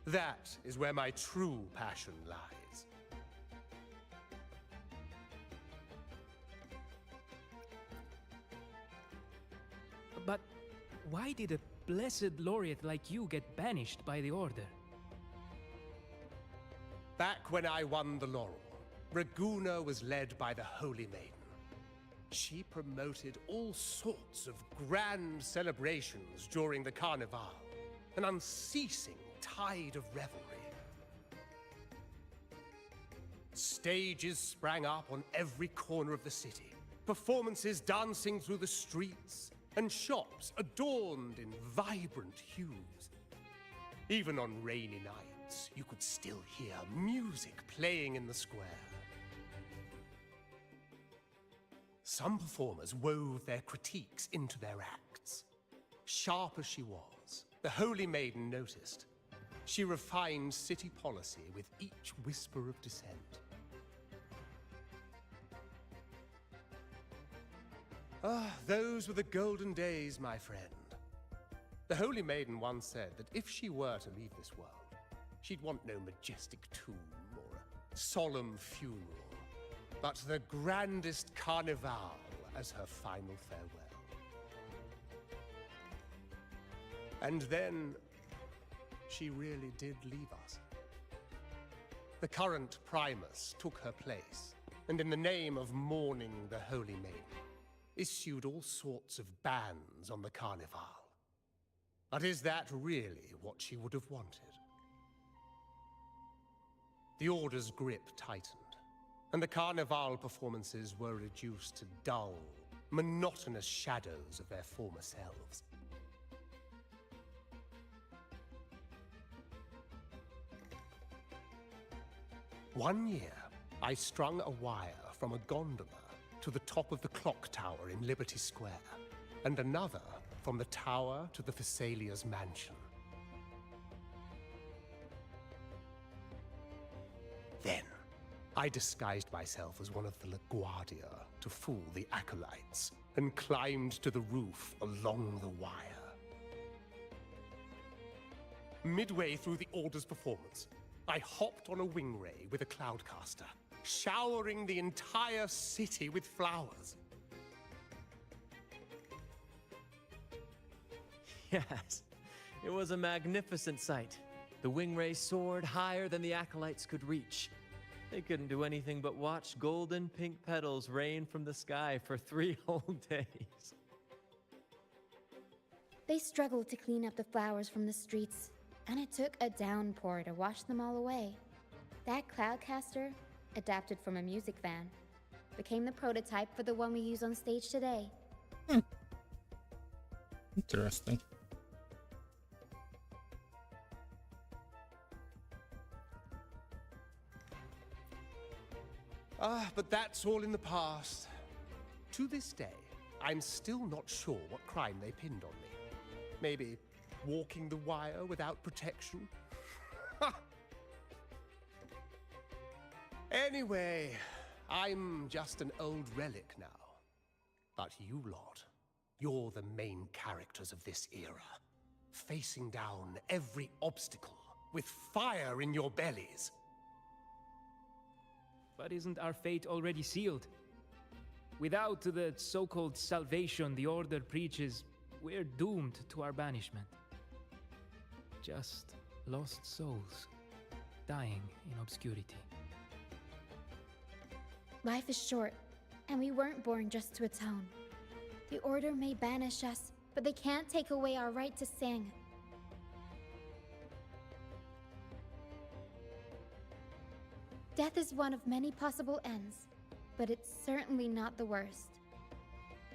that is where my true passion lies. But why did a blessed laureate like you get banished by the Order? Back when I won the laurel, Raguna was led by the Holy Maiden. She promoted all sorts of grand celebrations during the Carnival, an unceasing tide of revelry. Stages sprang up on every corner of the city, performances dancing through the streets, and shops adorned in vibrant hues. Even on rainy nights, you could still hear music playing in the square. Some performers wove their critiques into their acts. Sharp as she was, the Holy Maiden noticed. She refined city policy with each whisper of dissent. Ah, those were the golden days, my friend. The Holy Maiden once said that if she were to leave this world, she'd want no majestic tomb or a solemn funeral, but the grandest carnival as her final farewell. And then, she really did leave us. The current Primus took her place, and in the name of mourning the Holy Maiden, issued all sorts of bans on the carnival. But is that really what she would have wanted? The Order's grip tightened, and the Carnival performances were reduced to dull, monotonous shadows of their former selves. One year, I strung a wire from a gondola to the top of the clock tower in Liberty Square, and another from the tower to the Thessalia's mansion. Then, I disguised myself as one of the LaGuardia to fool the acolytes, and climbed to the roof along the wire. Midway through the Order's performance, I hopped on a wing ray with a cloudcaster, showering the entire city with flowers. Yes, it was a magnificent sight. The wingray soared higher than the acolytes could reach. They couldn't do anything but watch golden pink petals rain from the sky for 3 whole days. They struggled to clean up the flowers from the streets, and it took a downpour to wash them all away. That cloudcaster, adapted from a music van, became the prototype for the one we use on stage today. Interesting. Ah, but that's all in the past. To this day, I'm still not sure what crime they pinned on me. Maybe walking the wire without protection? Anyway, I'm just an old relic now. But you lot, you're the main characters of this era, facing down every obstacle with fire in your bellies. But isn't our fate already sealed? Without the so-called salvation the Order preaches, we're doomed to our banishment. Just lost souls, dying in obscurity. Life is short, and we weren't born just to atone. The Order may banish us, but they can't take away our right to sing. Death is one of many possible ends, but it's certainly not the worst.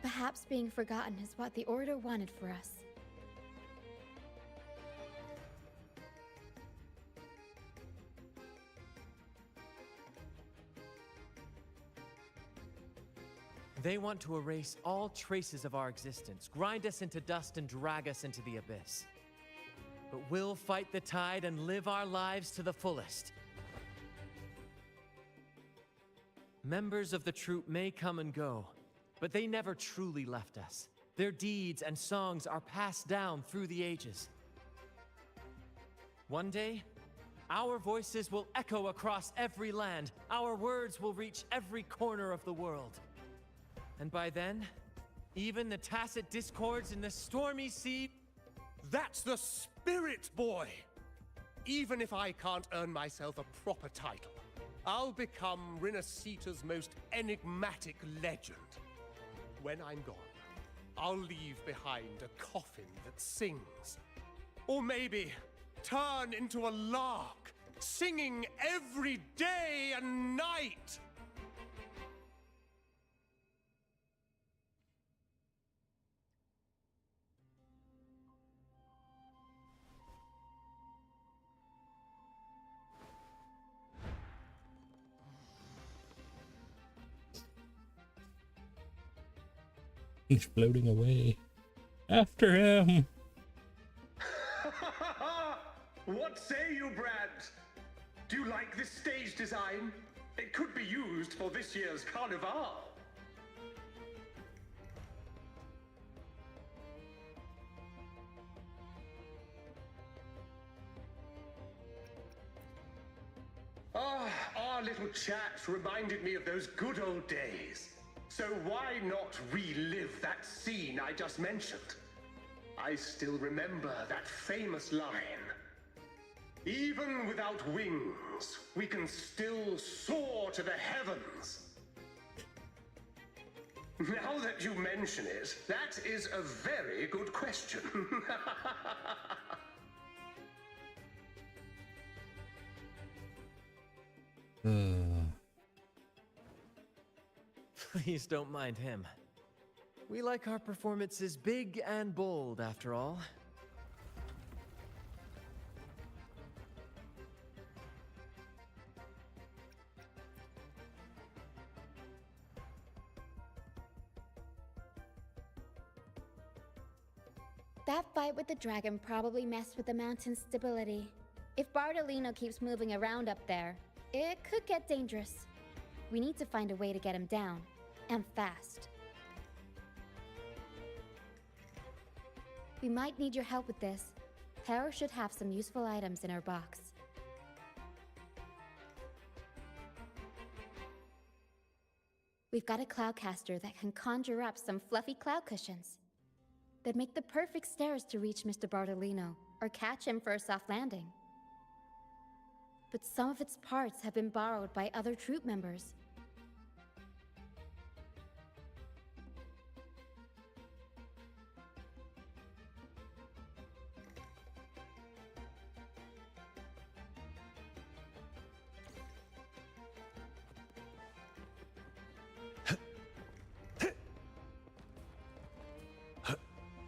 Perhaps being forgotten is what the Order wanted for us. They want to erase all traces of our existence, grind us into dust and drag us into the abyss. But we'll fight the tide and live our lives to the fullest. Members of the troupe may come and go, but they never truly left us. Their deeds and songs are passed down through the ages. One day, our voices will echo across every land. Our words will reach every corner of the world. And by then, even the tacit discords in the stormy sea... That's the spirit, boy! Even if I can't earn myself a proper title, I'll become Rinasita's most enigmatic legend. When I'm gone, I'll leave behind a coffin that sings. Or maybe turn into a lark, singing every day and night! He's floating away. After him! What say you, Brad? Do you like this stage design? It could be used for this year's carnival. Ah, our little chat reminded me of those good old days. So why not relive that scene I just mentioned? I still remember that famous line. Even without wings, we can still soar to the heavens. Now that you mention it, that is a very good question. Please don't mind him. We like our performances big and bold, after all. That fight with the dragon probably messed with the mountain's stability. If Bardolino keeps moving around up there, it could get dangerous. We need to find a way to get him down, and fast. We might need your help with this. Hera should have some useful items in her box. We've got a cloudcaster that can conjure up some fluffy cloud cushions. They'd make the perfect stairs to reach Mr. Bardolino, or catch him for a soft landing. But some of its parts have been borrowed by other troop members.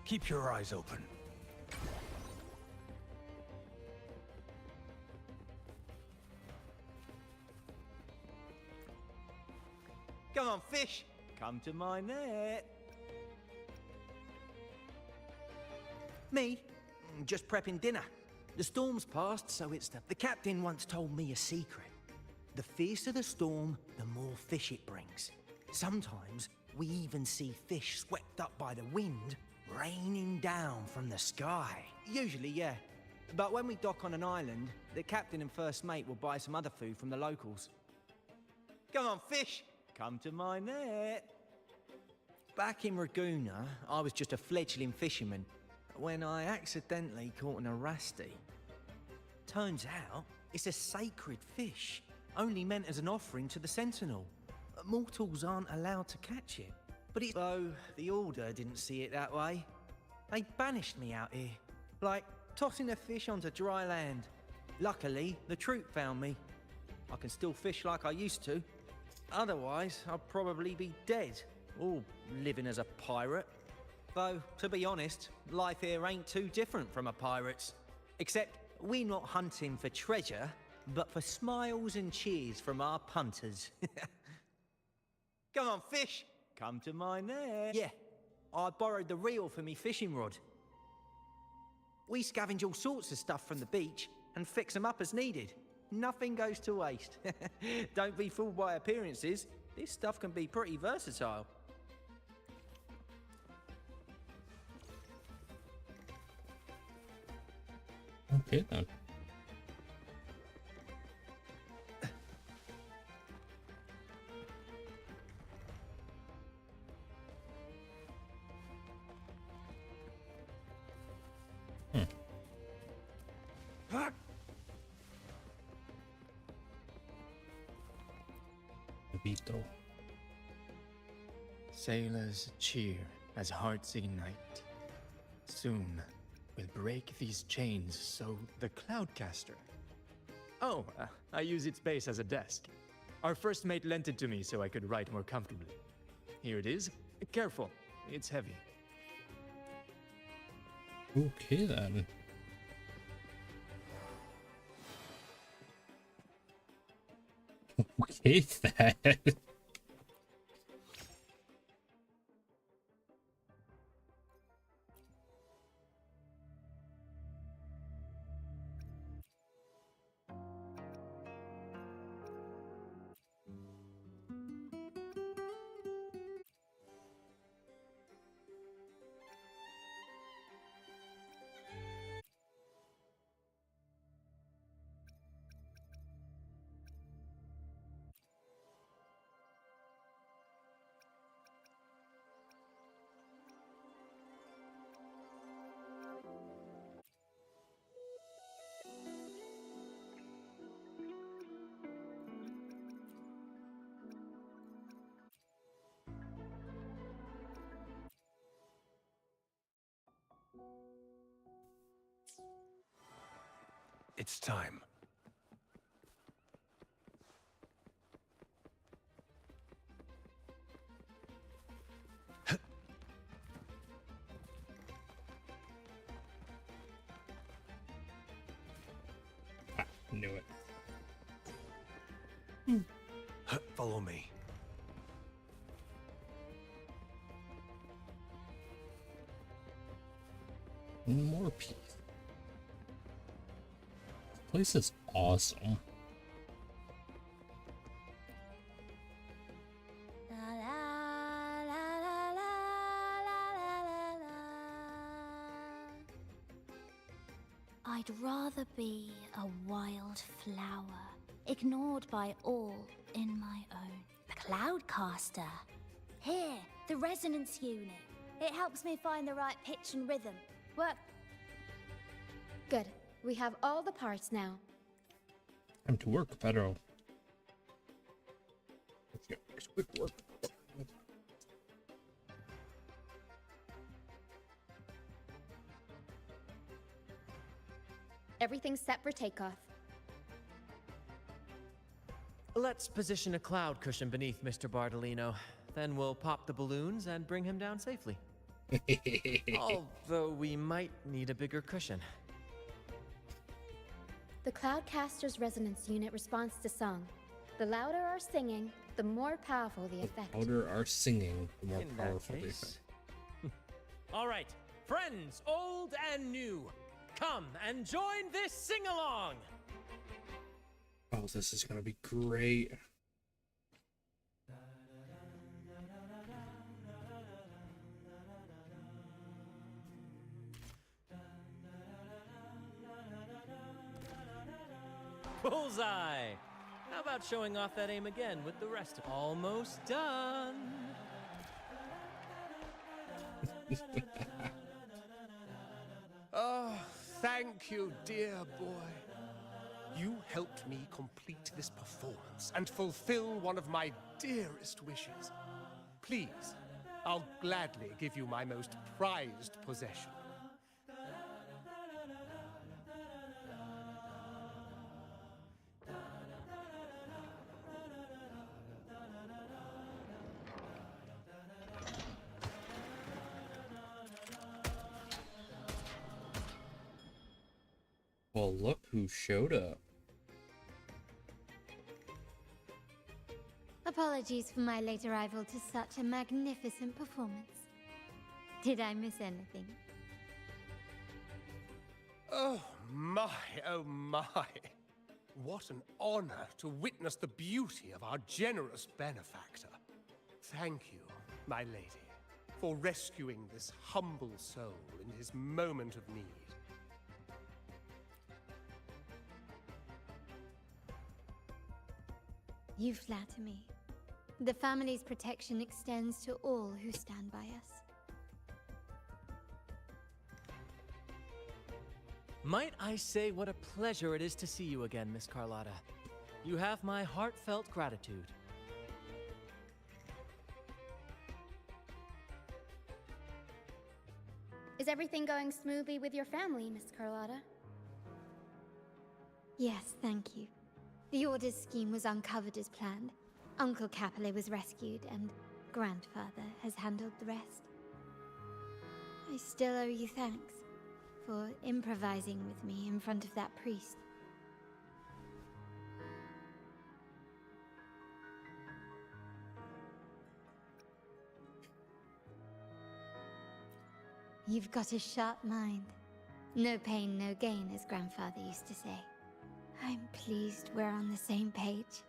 Keep your eyes open. Come on, fish! Come to my net. Me? Just prepping dinner. The storm's passed, so it's the captain once told me a secret. The fiercer the storm, the more fish it brings. Sometimes we even see fish swept up by the wind, raining down from the sky. Usually, yeah. But when we dock on an island, the captain and first mate will buy some other food from the locals. Come on, fish! Come to my net. Back in Raguna, I was just a fledgling fisherman when I accidentally caught an Arasti. Turns out, it's a sacred fish, only meant as an offering to the Sentinel. Mortals aren't allowed to catch it. But though the Order didn't see it that way, they banished me out here, like tossing a fish onto dry land. Luckily, the troop found me. I can still fish like I used to. Otherwise, I'd probably be dead, or living as a pirate. Though, to be honest, life here ain't too different from a pirate's. Except, we're not hunting for treasure, but for smiles and cheers from our punters. Come on, fish! come to my net. Yeah, I borrowed the reel for me fishing rod. We scavenge all sorts of stuff from the beach and fix them up as needed. Nothing goes to waste. Don't be fooled by appearances. This stuff can be pretty versatile. Okay then. Vito. Sailors cheer as hearts ignite. Soon we'll break these chains so the Cloudcaster. Oh, I use its base as a desk. Our first mate lent it to me so I could write more comfortably. Here it is. Careful, it's heavy. Okay then. Okay then. It's time. Knew it. Follow me. More peace. This place is awesome. I'd rather be a wild flower, ignored by all in my own. The Cloudcaster. Here, the resonance unit. It helps me find the right pitch and rhythm. Work. Good. We have all the parts now. Time to work, Pedro. Let's get quick work. Everything's set for takeoff. Let's position a cloud cushion beneath Mr. Bartolino. Then we'll pop the balloons and bring him down safely. Although we might need a bigger cushion. The Cloudcaster's resonance unit responds to song. The louder our singing, the more powerful the effect. The louder our singing, the more In that powerful the case- effect. All right, friends, old and new, come and join this sing-along. Oh, this is gonna be great. Bullseye! How about showing off that aim again with the rest of Almost done! Oh, thank you, dear boy. You helped me complete this performance and fulfill one of my dearest wishes. Please, I'll gladly give you my most prized possession. Well, look who showed up. Apologies. Apologies for my late arrival to such a magnificent performance. Did I miss anything? Oh my, oh my. What an honor to witness the beauty of our generous benefactor. Thank you, my lady, for rescuing this humble soul in his moment of need. You flatter me. The family's protection extends to all who stand by us. Might I say what a pleasure it is to see you again, Miss Carlotta. You have my heartfelt gratitude. Is everything going smoothly with your family, Miss Carlotta? Yes, thank you. The Order's scheme was uncovered as planned. Uncle Capulet was rescued, and Grandfather has handled the rest. I still owe you thanks for improvising with me in front of that priest. You've got a sharp mind. No pain, no gain, as Grandfather used to say. I'm pleased we're on the same page.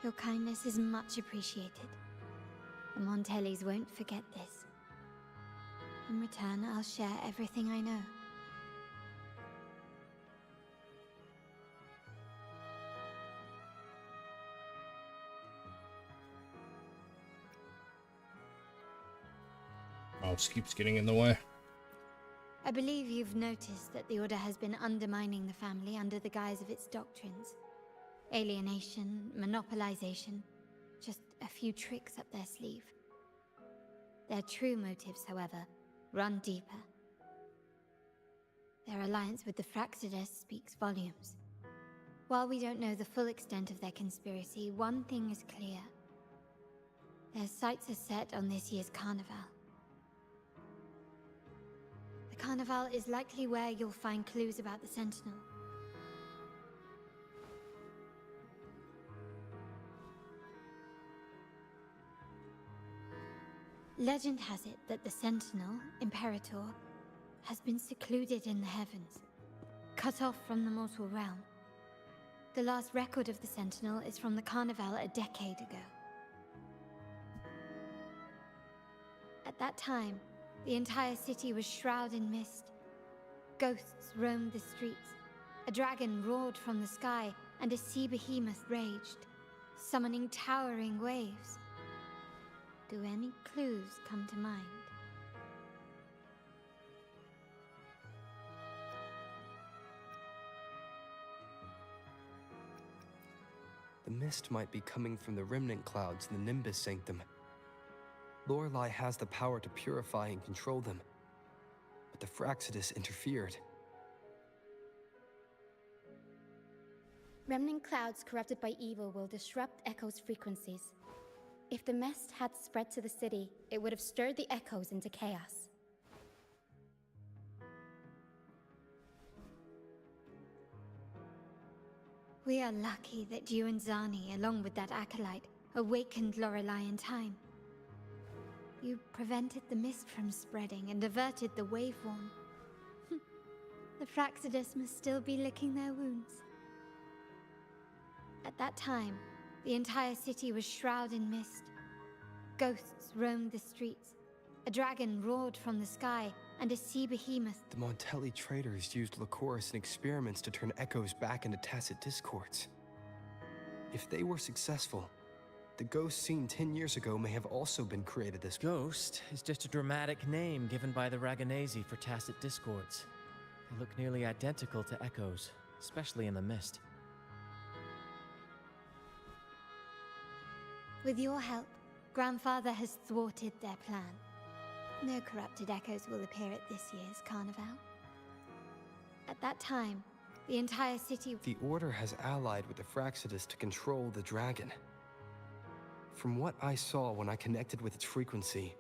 Your kindness is much appreciated. The Montellis won't forget this. In return, I'll share everything I know. Mouse keeps getting in the way. I believe you've noticed that the Order has been undermining the family under the guise of its doctrines. Alienation, monopolization, just a few tricks up their sleeve. Their true motives, however, run deeper. Their alliance with the Fraxides speaks volumes. While we don't know the full extent of their conspiracy, one thing is clear. Their sights are set on this year's carnival. The carnival is likely where you'll find clues about the Sentinel. Legend has it that the Sentinel, Imperator, has been secluded in the heavens, cut off from the mortal realm. The last record of the Sentinel is from the Carnival a decade ago. At that time, the entire city was shrouded in mist. Ghosts roamed the streets. A dragon roared from the sky, and a sea behemoth raged, summoning towering waves. Do any clues come to mind? The mist might be coming from the remnant clouds in the Nimbus Sanctum. Lorelei has the power to purify and control them, but the Fraxides interfered. Remnant clouds corrupted by evil will disrupt Echo's frequencies. If the mist had spread to the city, it would have stirred the Echoes into chaos. We are lucky that you and Zani, along with that acolyte, awakened Lorelei in time. You prevented the mist from spreading and averted the waveform. The Fraxides must still be licking their wounds. At that time, the entire city was shrouded in mist. Ghosts roamed the streets. A dragon roared from the sky, and a sea behemoth. The Montelli traders used Lycoris in experiments to turn Echoes back into tacit discords. If they were successful, the ghost seen 10 years ago may have also been created this way. Ghost is just a dramatic name given by the Raganesi for tacit discords. They look nearly identical to Echoes, especially in the mist. With your help, Grandfather has thwarted their plan. No corrupted Echoes will appear at this year's carnival. At that time, the entire city... The Order has allied with the Fraxides to control the dragon. From what I saw when I connected with its frequency,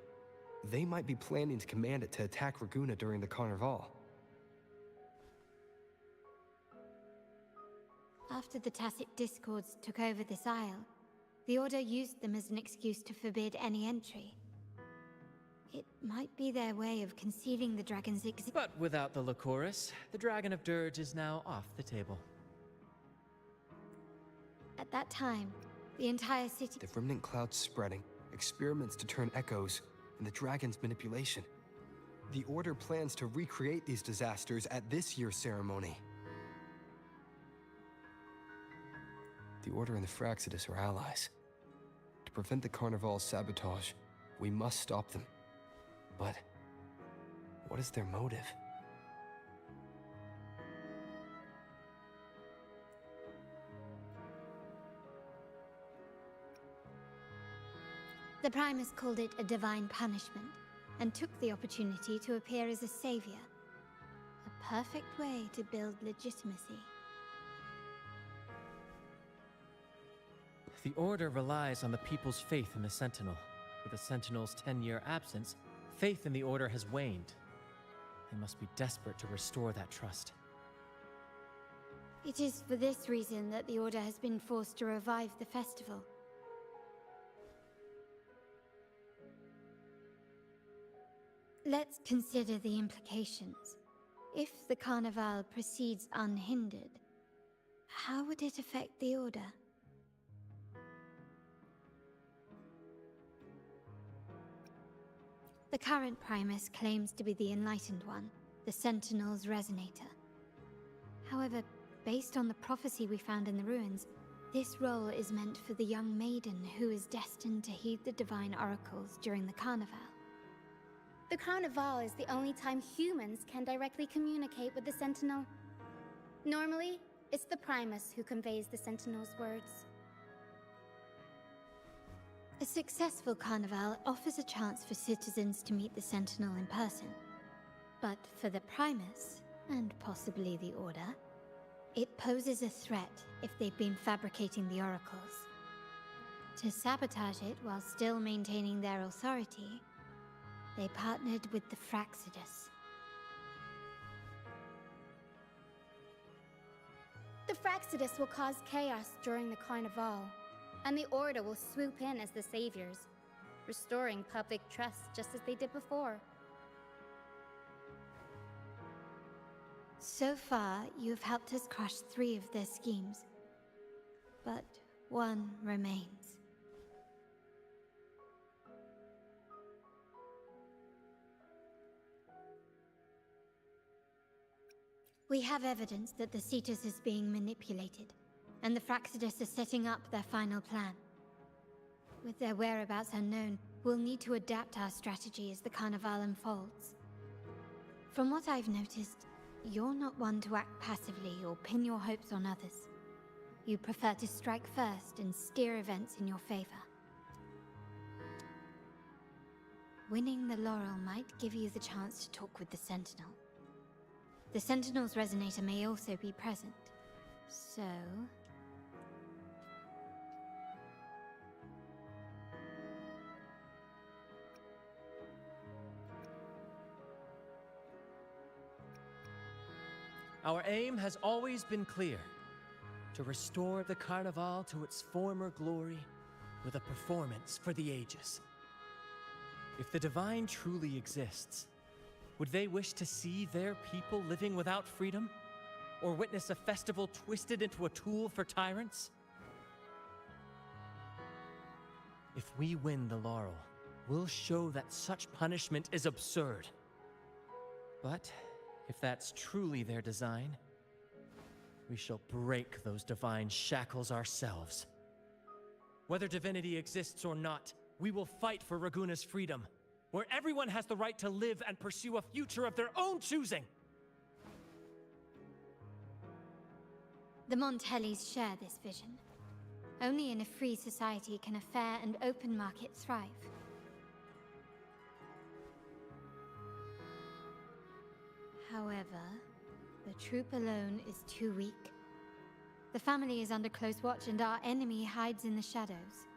they might be planning to command it to attack Raguna during the carnival. After the Tacit Discords took over this isle, the Order used them as an excuse to forbid any entry. It might be their way of concealing the dragon's existence. But without the Lycoris, the Dragon of Dirge is now off the table. At that time, the entire city... The remnant clouds spreading, experiments to turn echoes, and the dragon's manipulation. The Order plans to recreate these disasters at this year's ceremony. The Order and the Fraxidus are allies. To prevent the Carnival's sabotage, we must stop them. But what is their motive? The Primus called it a divine punishment, and took the opportunity to appear as a savior. A perfect way to build legitimacy. The Order relies on the people's faith in the Sentinel. With the Sentinel's 10-year absence, faith in the Order has waned. They must be desperate to restore that trust. It is for this reason that the Order has been forced to revive the festival. Let's consider the implications. If the Carnival proceeds unhindered, how would it affect the Order? The current Primus claims to be the Enlightened One, the Sentinel's Resonator. However, based on the prophecy we found in the ruins, this role is meant for the young maiden who is destined to heed the divine oracles during the Carnival. The Carnival is the only time humans can directly communicate with the Sentinel. Normally, it's the Primus who conveys the Sentinel's words. A successful Carnival offers a chance for citizens to meet the Sentinel in person. But for the Primus, and possibly the Order, it poses a threat if they've been fabricating the oracles. To sabotage it while still maintaining their authority, they partnered with the Fraxidus. The Fraxidus will cause chaos during the Carnival, and the Order will swoop in as the saviors, restoring public trust just as they did before. So far, you have helped us crush 3 of their schemes, but one remains. We have evidence that the Cetus is being manipulated, and the Fraxidus are setting up their final plan. With their whereabouts unknown, we'll need to adapt our strategy as the Carnival unfolds. From what I've noticed, you're not one to act passively or pin your hopes on others. You prefer to strike first and steer events in your favor. Winning the laurel might give you the chance to talk with the Sentinel. The Sentinel's Resonator may also be present, so... Our aim has always been clear: to restore the Carnival to its former glory with a performance for the ages. If the Divine truly exists, would they wish to see their people living without freedom? Or witness a festival twisted into a tool for tyrants? If we win the laurel, we'll show that such punishment is absurd. But if that's truly their design, we shall break those divine shackles ourselves. Whether divinity exists or not, we will fight for Raguna's freedom, where everyone has the right to live and pursue a future of their own choosing. The Montellis share this vision. Only in a free society can a fair and open market thrive. However, the troop alone is too weak. The family is under close watch and our enemy hides in the shadows.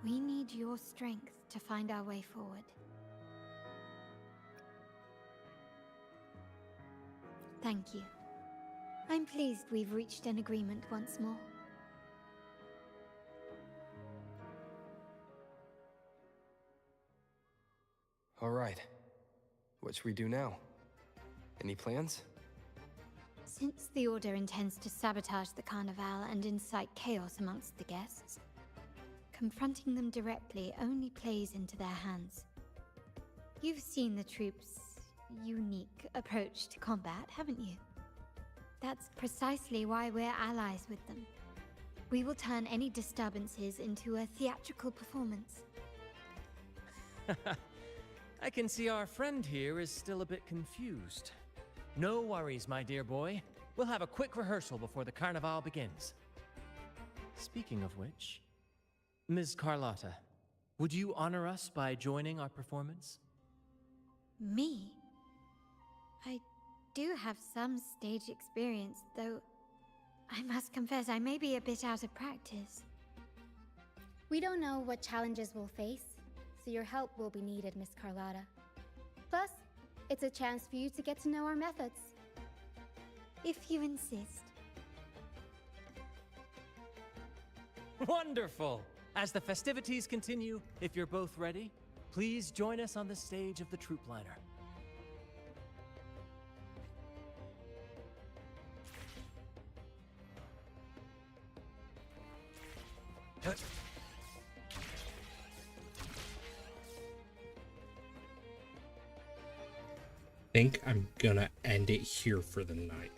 We need your strength to find our way forward. Thank you. I'm pleased we've reached an agreement once more. All right. What should we do now? Any plans? Since the Order intends to sabotage the Carnival and incite chaos amongst the guests, confronting them directly only plays into their hands. You've seen the troops' unique approach to combat, haven't you? That's precisely why we're allies with them. We will turn any disturbances into a theatrical performance. I can see our friend here is still a bit confused. No worries, my dear boy. We'll have a quick rehearsal before the Carnival begins. Speaking of which, Ms. Carlotta, would you honor us by joining our performance? Me? I do have some stage experience, though I must confess I may be a bit out of practice. We don't know what challenges we'll face, so your help will be needed, Miss Carlotta. Plus, it's a chance for you to get to know our methods. If you insist. Wonderful! As the festivities continue, if you're both ready, please join us on the stage of the troop liner. Think I'm gonna end it here for the night.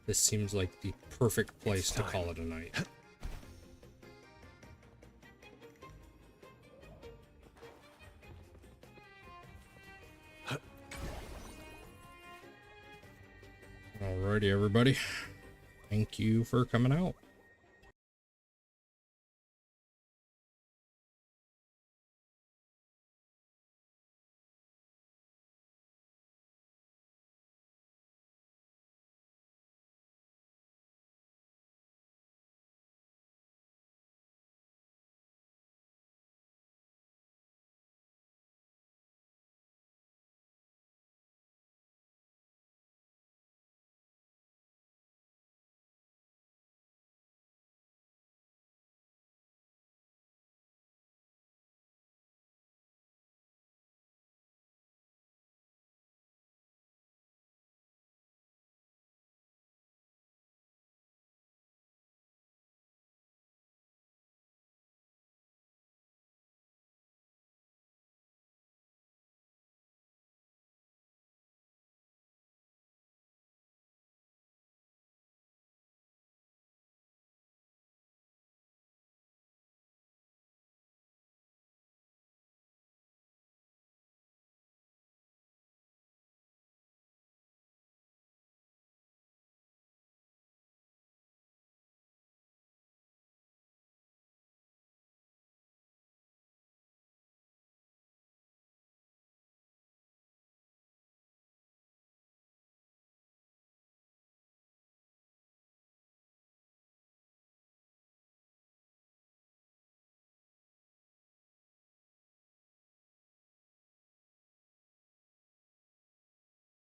This seems like the perfect place to call it a night. Alrighty, everybody. Thank you for coming out.